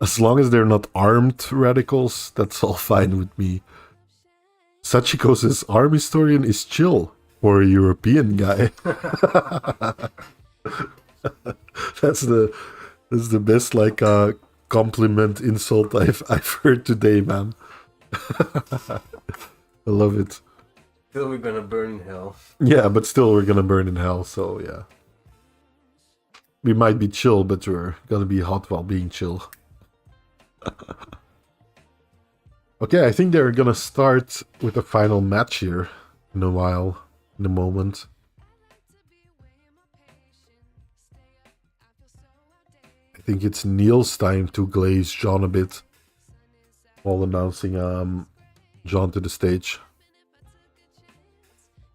As long as they're not armed radicals, that's all fine with me. Sachiko says, arm historian is chill for a European guy. That's the best like compliment insult I've heard today, man. I love it. Still, we're gonna burn in hell. Yeah, but still we're gonna burn in hell, so yeah. We might be chill, but we're gonna be hot while being chill. Okay, I think they're gonna start with the final match here in a while, in a moment. I think it's Neil's time to glaze John a bit while announcing John to the stage.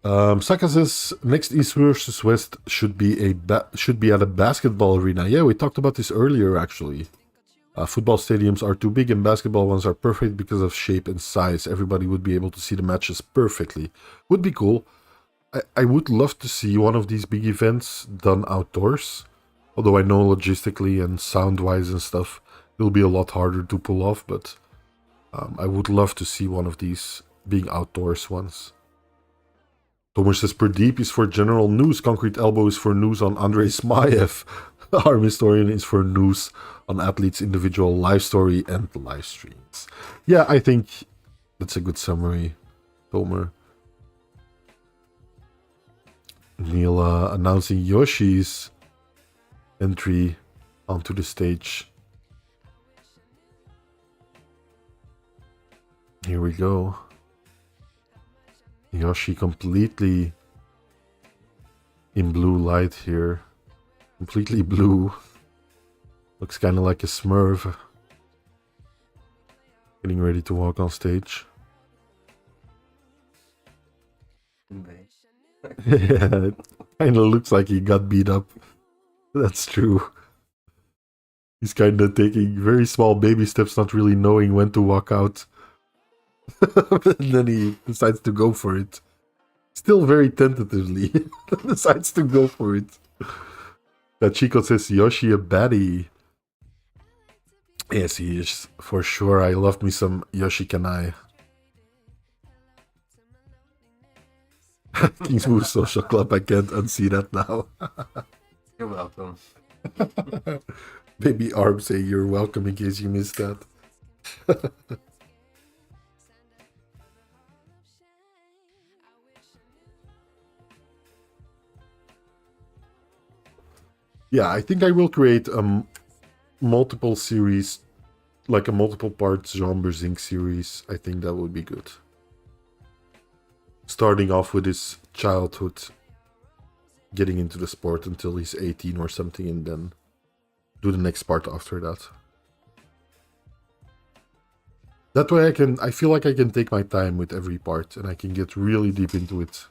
Saka says next East versus West should be at a basketball arena. Yeah, we talked about this earlier actually. Football stadiums are too big and basketball ones are perfect because of shape and size. Everybody would be able to see the matches perfectly. Would be cool. I would love to see one of these big events done outdoors. Although I know logistically and sound-wise and stuff, it'll be a lot harder to pull off. But I would love to see one of these being outdoors ones. Tomer says Pradeep is for general news. Concrete Elbow is for news on Andrei Smaev. Arm Historian is for news on athletes' individual life story and live streams. Yeah, I think that's a good summary, Tomer. Neil announcing Yoshi's entry onto the stage. Here we go. Yoshi completely in blue light here. Completely blue. Looks kind of like a Smurf. Getting ready to walk on stage. Yeah, it kind of looks like he got beat up. That's true. He's kind of taking very small baby steps, not really knowing when to walk out. And then he decides to go for it. Still very tentatively. Decides to go for it. That Chico says Yoshi a baddie. Yes, he is for sure. I love me some Yoshi Kanai. King's Move Social Club. I can't unsee that now. You're welcome. Baby Arm saying you're welcome in case you missed that. Yeah, I think I will create a multiple series, like a multiple parts Jean Brzenk series. I think that would be good. Starting off with his childhood, getting into the sport until he's 18 or something, and then do the next part after that. That way I feel like I can take my time with every part and I can get really deep into it.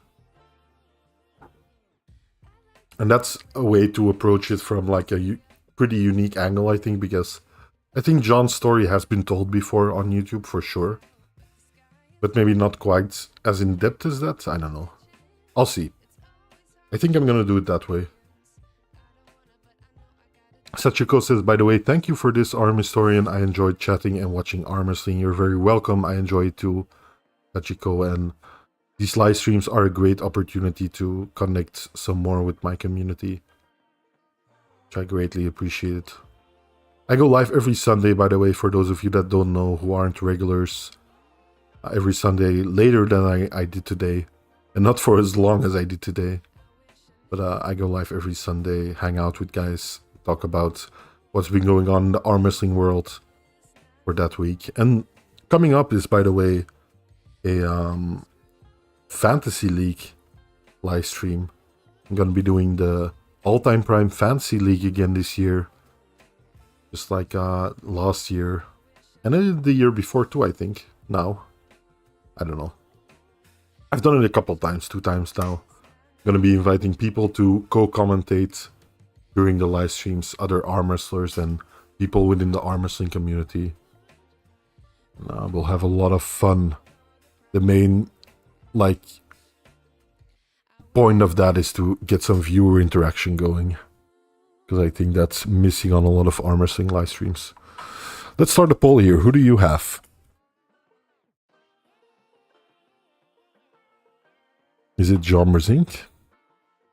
And that's a way to approach it from like a pretty unique angle, I think, because I think John's story has been told before on YouTube for sure. But maybe not quite as in-depth as that. I don't know. I'll see. I think I'm gonna do it that way. Sachiko says, by the way, thank you for this, Arm Historian. I enjoyed chatting and watching arm wrestling. You're very welcome. I enjoy it too, Sachiko. And these live streams are a great opportunity to connect some more with my community, which I greatly appreciate it. I go live every Sunday, by the way, for those of you that don't know, who aren't regulars. Every Sunday, later than I did today. And not for as long as I did today. But I go live every Sunday, hang out with guys, talk about what's been going on in the arm wrestling world for that week. And coming up is, by the way, a Fantasy League live stream. I'm going to be doing the All-Time Prime Fantasy League again this year. Just like last year. And I did the year before too, I think. Now. I don't know. I've done it a couple times, 2 times now. I'm going to be inviting people to co-commentate during the live streams, other arm wrestlers and people within the arm wrestling community. We'll have a lot of fun. The main, point of that is to get some viewer interaction going. Because I think that's missing on a lot of arm wrestling live streams. Let's start the poll here. Who do you have? Is it John Brzenk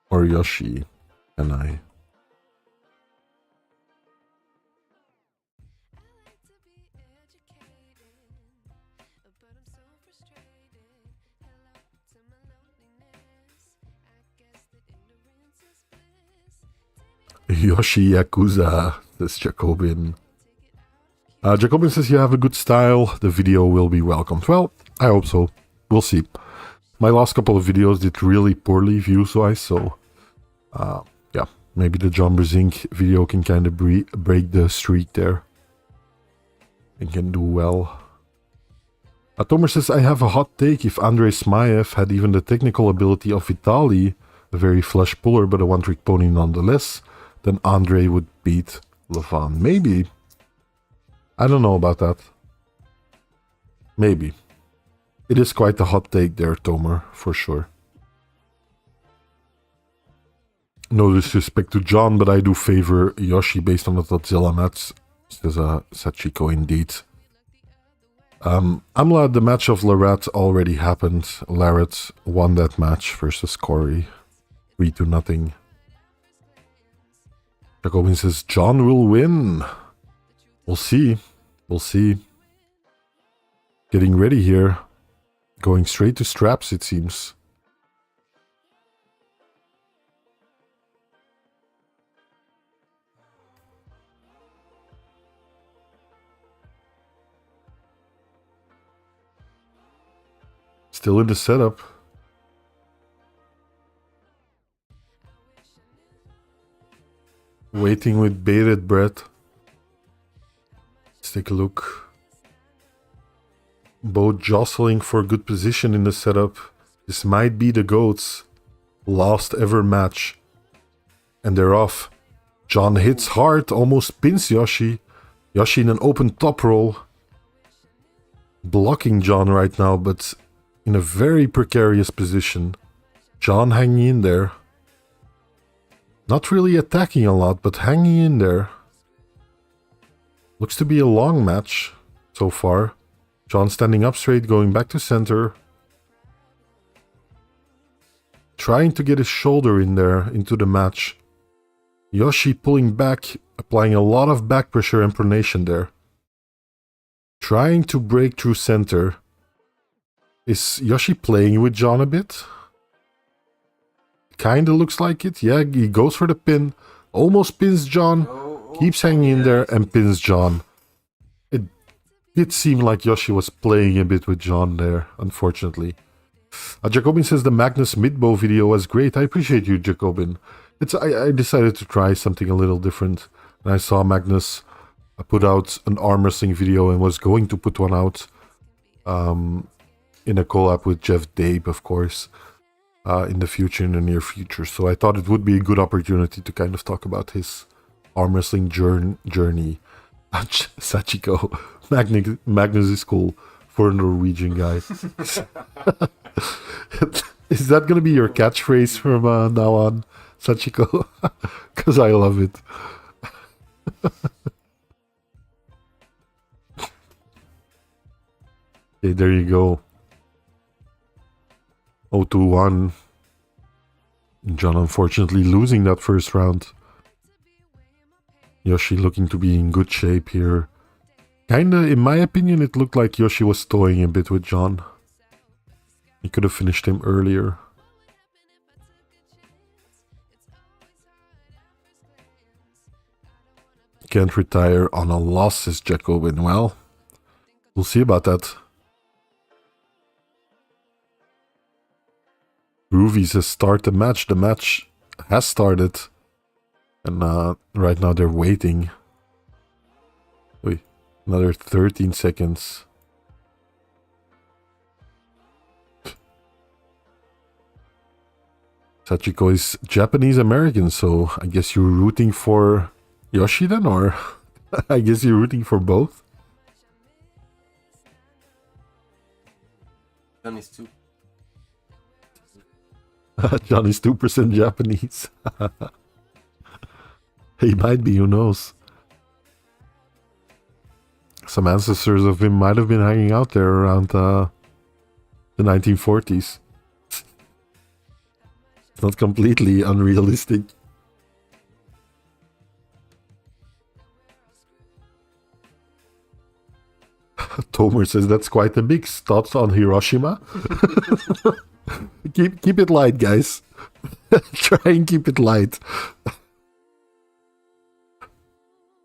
or Yoshi and I? Yoshi Yakuza, says Jacobin. Jacobin says you have a good style. The video will be welcomed. Well, I hope so. We'll see. My last couple of videos did really poorly views-wise, so yeah, maybe the John Brzenk video can kind of break the streak there and can do well. Tomer says, I have a hot take. If Andrei Smaev had even the technical ability of Vitaly, a very flush puller but a one-trick pony nonetheless, then Andrei would beat Levan. Maybe. I don't know about that. Maybe. It is quite a hot take there, Tomer, for sure. No disrespect to John, but I do favor Yoshi based on the Godzilla match, says Sachiko indeed. Amla, the match of Larratt already happened. Larratt won that match versus Corey. 3-0. Jacobin says, John will win. We'll see. We'll see. Getting ready here. Going straight to straps, it seems. Still in the setup. Waiting with bated breath. Let's take a look. Both jostling for a good position in the setup. This might be the GOAT's last ever match. And they're off. John hits hard, almost pins Yoshi. Yoshi in an open top roll. Blocking John right now, but in a very precarious position. John hanging in there. Not really attacking a lot, but hanging in there. Looks to be a long match so far. John standing up straight, going back to center. Trying to get his shoulder in there into the match. Yoshi pulling back, applying a lot of back pressure and pronation there. Trying to break through center. Is Yoshi playing with John a bit? Kinda looks like it. Yeah, he goes for the pin. Almost pins John. Keeps hanging in there and pins John. It did seem like Yoshi was playing a bit with John there, unfortunately. Jacobin says the Magnus Midbow video was great. I appreciate you, Jacobin. I decided to try something a little different. And I saw Magnus put out an arm wrestling video and was going to put one out in a collab with Jeff Dabe, of course, in the future, in the near future. So I thought it would be a good opportunity to kind of talk about his arm wrestling journey. Sachiko, Magnus is cool for a Norwegian guy. Is that gonna be your catchphrase from now on, Sachiko? Because I love it. Okay, there you go. 0-1. John unfortunately losing that first round. Yoshi looking to be in good shape here. Kinda, in my opinion, it looked like Yoshi was toying a bit with John. He could have finished him earlier. Can't retire on a loss, says Jacobin. Well, we'll see about that. Groovy says start the match. The match has started. And right now they're waiting. Wait, another 13 seconds. Sachiko is Japanese American, so I guess you're rooting for Yoshi then, or I guess you're rooting for both. John is 2. John is 2% Japanese. He might be, who knows? Some ancestors of him might have been hanging out there around the 1940s. It's not completely unrealistic. Tomer says that's quite a mix. Thoughts on Hiroshima? keep it light, guys. Try and keep it light.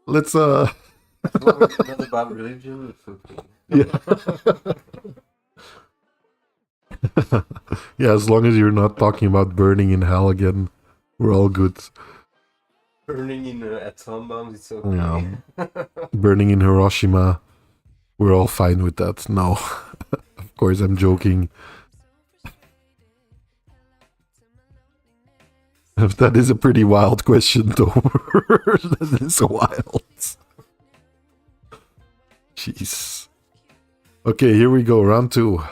let's Not about religion, it's okay. yeah. Yeah, as long as you're not talking about burning in hell again, we're all good. Burning in atom bombs, it's okay. Yeah. Burning in Hiroshima, we're all fine with that. No, of course I'm joking. That is a pretty wild question, though. That is wild. Jeez. Okay, here we go. Round 2.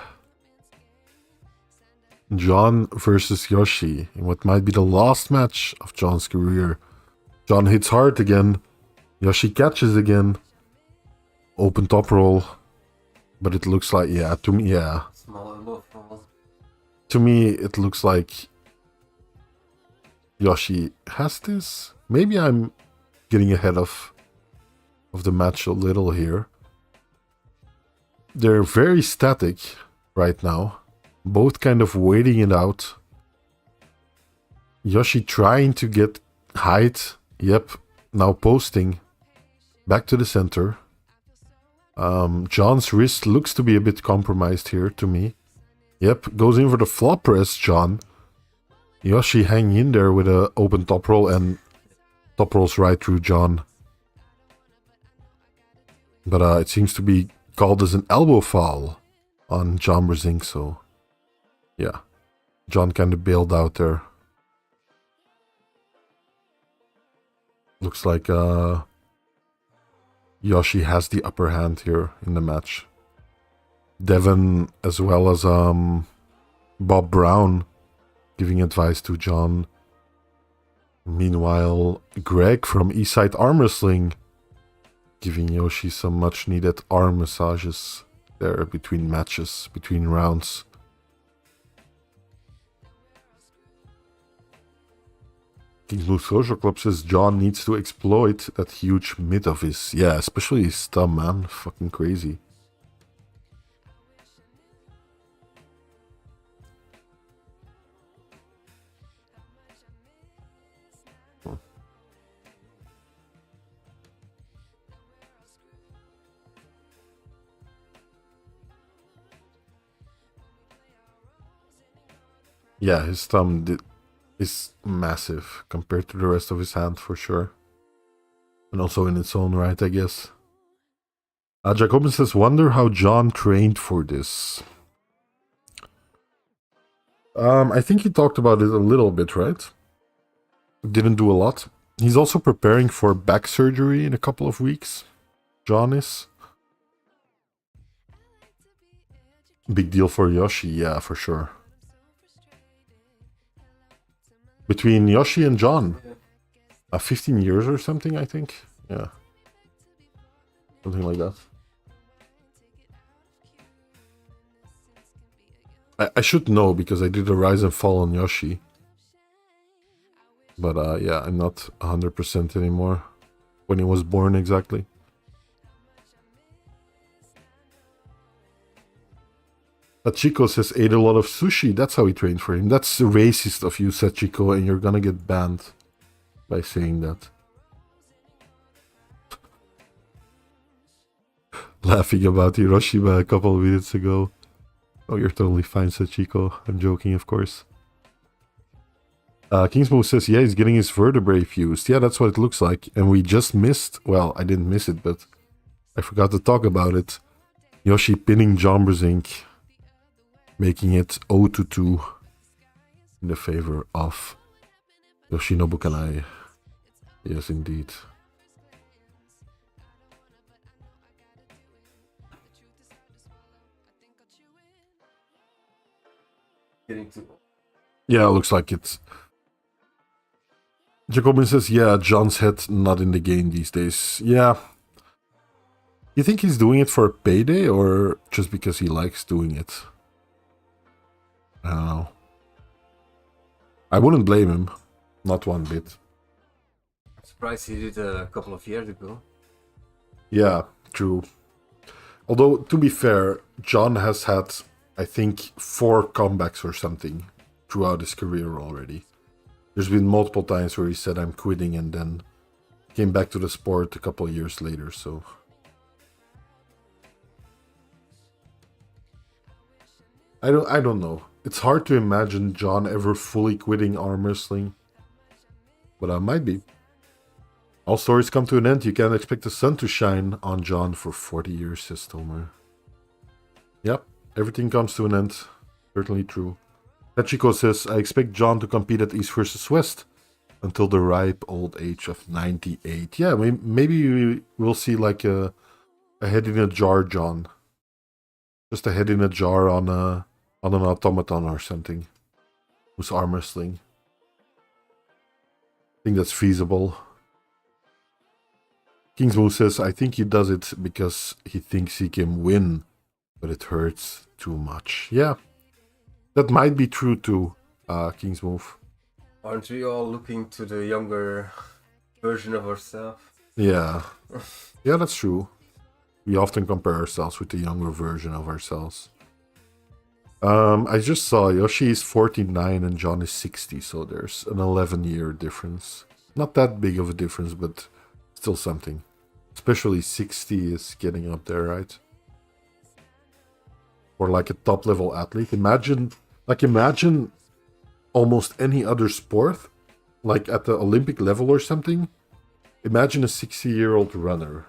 John versus Yoshi in what might be the last match of John's career. John hits hard again. Yoshi catches again. Open top roll. But it looks like, yeah, to me, yeah. Small elbow fall. To me, it looks like Yoshi has this. Maybe I'm getting ahead of the match a little here. They're very static right now. Both kind of waiting it out. Yoshi trying to get height. Yep, now posting. Back to the center. John's wrist looks to be a bit compromised here to me. Yep, goes in for the flop press, John. Yoshi hanging in there with an open top roll and top rolls right through John. But it seems to be called as an elbow foul on John Brzenk, so yeah. John kind of bailed out there. Looks like Yoshi has the upper hand here in the match. Devon as well as Bob Brown giving advice to John. Meanwhile, Greg from Eastside Arm Wrestling giving Yoshi some much needed arm massages there between matches, between rounds. Kingsmove Social Club says John needs to exploit that huge mid of his. Yeah, especially his thumb, man. Fucking crazy. Yeah, his thumb is massive compared to the rest of his hand for sure. And also in its own right, I guess. Jacobin says, wonder how John trained for this. I think he talked about it a little bit, right? Didn't do a lot. He's also preparing for back surgery in a couple of weeks. John is. Big deal for Yoshi, yeah, for sure. Between Yoshi and John. 15 years or something, I think. Yeah. Something like that. I should know because I did a rise and fall on Yoshi. But yeah, I'm not 100% anymore. When he was born exactly. Sachiko says ate a lot of sushi. That's how he trained for him. That's racist of you, Sachiko, and you're gonna get banned by saying that. Laughing about Hiroshima a couple of minutes ago. Oh, you're totally fine, Sachiko. I'm joking, of course. Kingsmo says, yeah, he's getting his vertebrae fused. Yeah, that's what it looks like. And we just missed, well, I didn't miss it, but I forgot to talk about it. Yoshi pinning John Brzenk, making it 0-2 in the favor of Yoshinobu Kanai. Yes, indeed. Yeah, it looks like it's... Jacobin says, yeah, John's head not in the game these days. Yeah. You think he's doing it for a payday or just because he likes doing it? I don't know. I wouldn't blame him. Not one bit. I'm surprised he did a couple of years ago. Yeah, true. Although, to be fair, John has had, I think, 4 comebacks or something throughout his career already. There's been multiple times where he said, I'm quitting, and then Came back to the sport a couple of years later, so... I don't know. It's hard to imagine John ever fully quitting arm wrestling. But I might be. All stories come to an end. You can't expect the sun to shine on John for 40 years, says Tomer. Yep, everything comes to an end. Certainly true. Hachiko says, I expect John to compete at East versus West until the ripe old age of 98. Yeah, maybe we'll see like a head in a jar John. Just a head in a jar on an automaton or something. Who's arm wrestling. I think that's feasible. Kingsmoon says, I think he does it because he thinks he can win, but it hurts too much. Yeah, that might be true too, King's Move. Aren't we all looking to the younger version of ourselves? Yeah. Yeah, that's true. We often compare ourselves with the younger version of ourselves. I just saw Yoshi is 49 and John is 60, so there's an 11-year difference. Not that big of a difference, but still something. Especially 60 is getting up there, right? Or like a top-level athlete. Imagine almost any other sport, like at the Olympic level or something. Imagine a 60-year-old runner,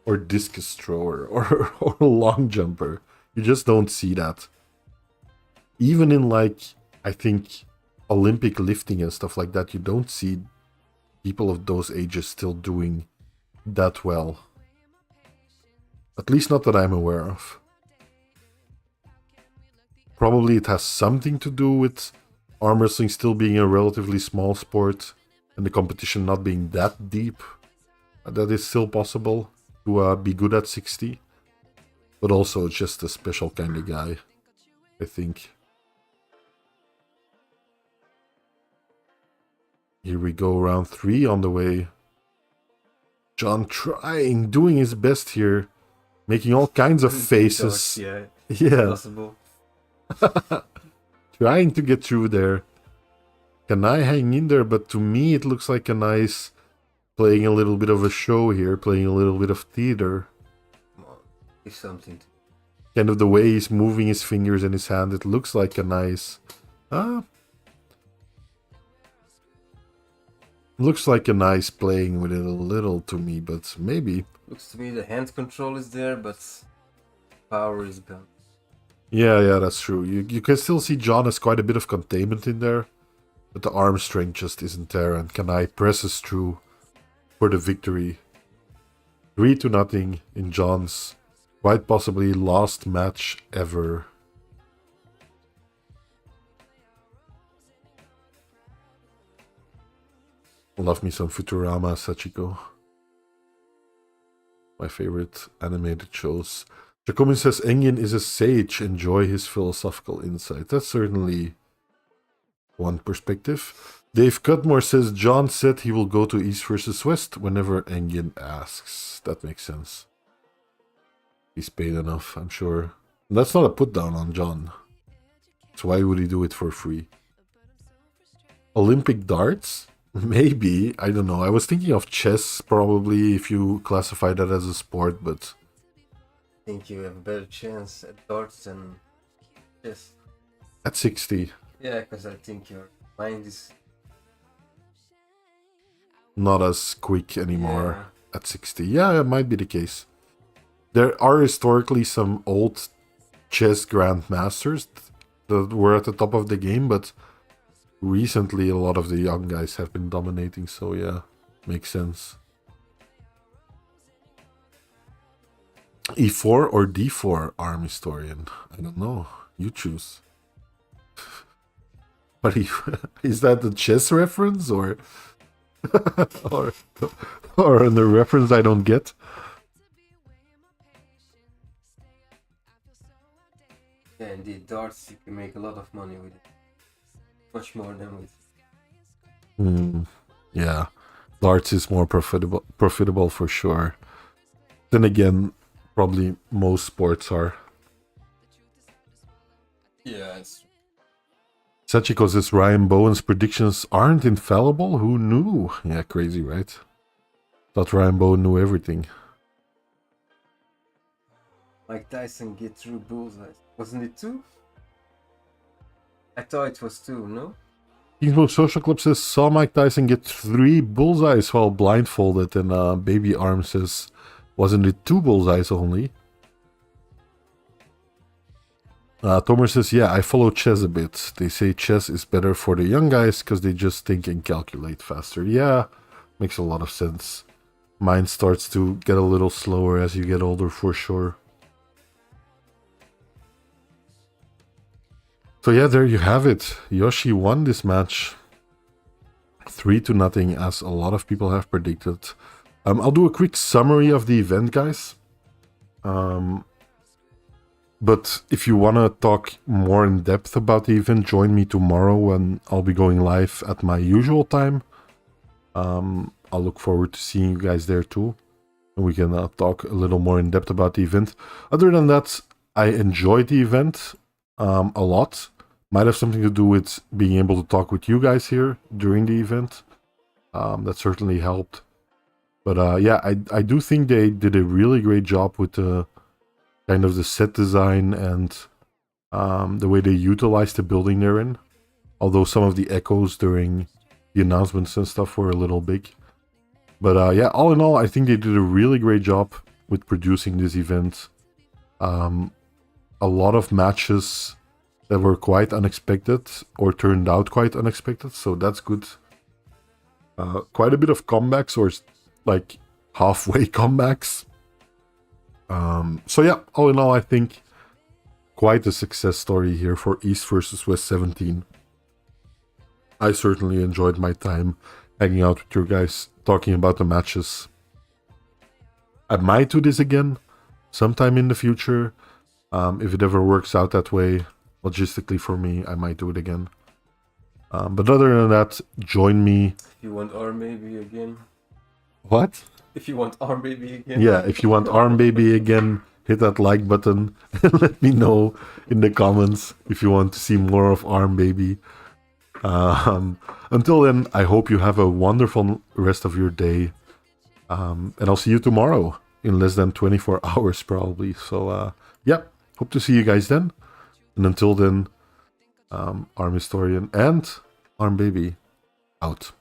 or discus thrower, or long jumper. You just don't see that. Even in like, I think, Olympic lifting and stuff like that, you don't see people of those ages still doing that well. At least not that I'm aware of. Probably it has something to do with arm wrestling still being a relatively small sport and the competition not being that deep. That is still possible to be good at 60. But also just a special kind of guy, I think. Here we go, round 3 on the way. John doing his best here. Making all kinds of faces. Yeah. Possible. Trying to get through there. Kanai hanging in there, but to me it looks like Kanai's playing a little bit of a show here, playing a little bit of theater. Come on, give something to... Kind of the way he's moving his fingers in his hand, it looks like Kanai's... Looks like Kanai's playing with it a little to me, but maybe. Looks to me the hand control is there, but power is gone. Yeah, that's true. You can still see John has quite a bit of containment in there, but the arm strength just isn't there, and Kanai presses through for the victory. 3-0 in John's quite possibly last match ever. Love me some Futurama, Sachiko. My favorite animated shows. Jacomin says Engin is a sage. Enjoy his philosophical insight. That's certainly one perspective. Dave Cudmore says John said he will go to East versus West whenever Engin asks. That makes sense. He's paid enough, I'm sure. And that's not a put down on John. So why would he do it for free? Olympic darts? Maybe. I don't know. I was thinking of chess, probably, if you classify that as a sport, but... I think you have a better chance at darts than chess. At 60. Yeah, because I think your mind is... not as quick anymore at 60. Yeah, it might be the case. There are historically some old chess grandmasters that were at the top of the game, but recently a lot of the young guys have been dominating, so yeah, makes sense. E4 or D4 arm historian? I don't know. You choose. But is that the chess reference or or the reference I don't get? Yeah, indeed, darts you can make a lot of money with it. Much more than with... Yeah, darts is more profitable for sure. Then again, probably most sports are. Yeah, it's... Sachiko says Ryan Bowen's predictions aren't infallible? Who knew? Yeah, crazy, right? Thought Rambo knew everything. Mike Tyson get through bullseyes. Wasn't it 2? I thought it was 2, no? Kingsburg Social Club says, saw Mike Tyson get 3 bullseyes while blindfolded, and Baby Arm says, wasn't it 2 bullseyes only? Tomer says, yeah, I follow chess a bit. They say chess is better for the young guys because they just think and calculate faster. Yeah, makes a lot of sense. Mind starts to get a little slower as you get older, for sure. So yeah, there you have it. Yoshi won this match 3-0, as a lot of people have predicted. I'll do a quick summary of the event, guys. But if you want to talk more in depth about the event, join me tomorrow when I'll be going live at my usual time. I'll look forward to seeing you guys there too. And we can talk a little more in depth about the event. Other than that, I enjoyed the event a lot. Might have something to do with being able to talk with you guys here during the event. That certainly helped. But yeah, I do think they did a really great job with the kind of the set design and the way they utilized the building they're in. Although some of the echoes during the announcements and stuff were a little big. But yeah, all in all, I think they did a really great job with producing this event. A lot of matches that were quite unexpected or turned out quite unexpected, so that's good. Quite a bit of comebacks, or like halfway comebacks. So yeah, all in all, I think quite a success story here for East versus West 17. I certainly enjoyed my time hanging out with you guys, talking about the matches. I might do this again sometime in the future. If it ever works out that way, logistically for me, I might do it again. But other than that, join me. If you want Arm Baby again. What? If you want Arm Baby again. Yeah, if you want Arm Baby again, hit that like button and let me know in the comments if you want to see more of Arm Baby. Until then, I hope you have a wonderful rest of your day. And I'll see you tomorrow in less than 24 hours probably. So yeah, hope to see you guys then. And until then, Arm Historian and Arm Baby out.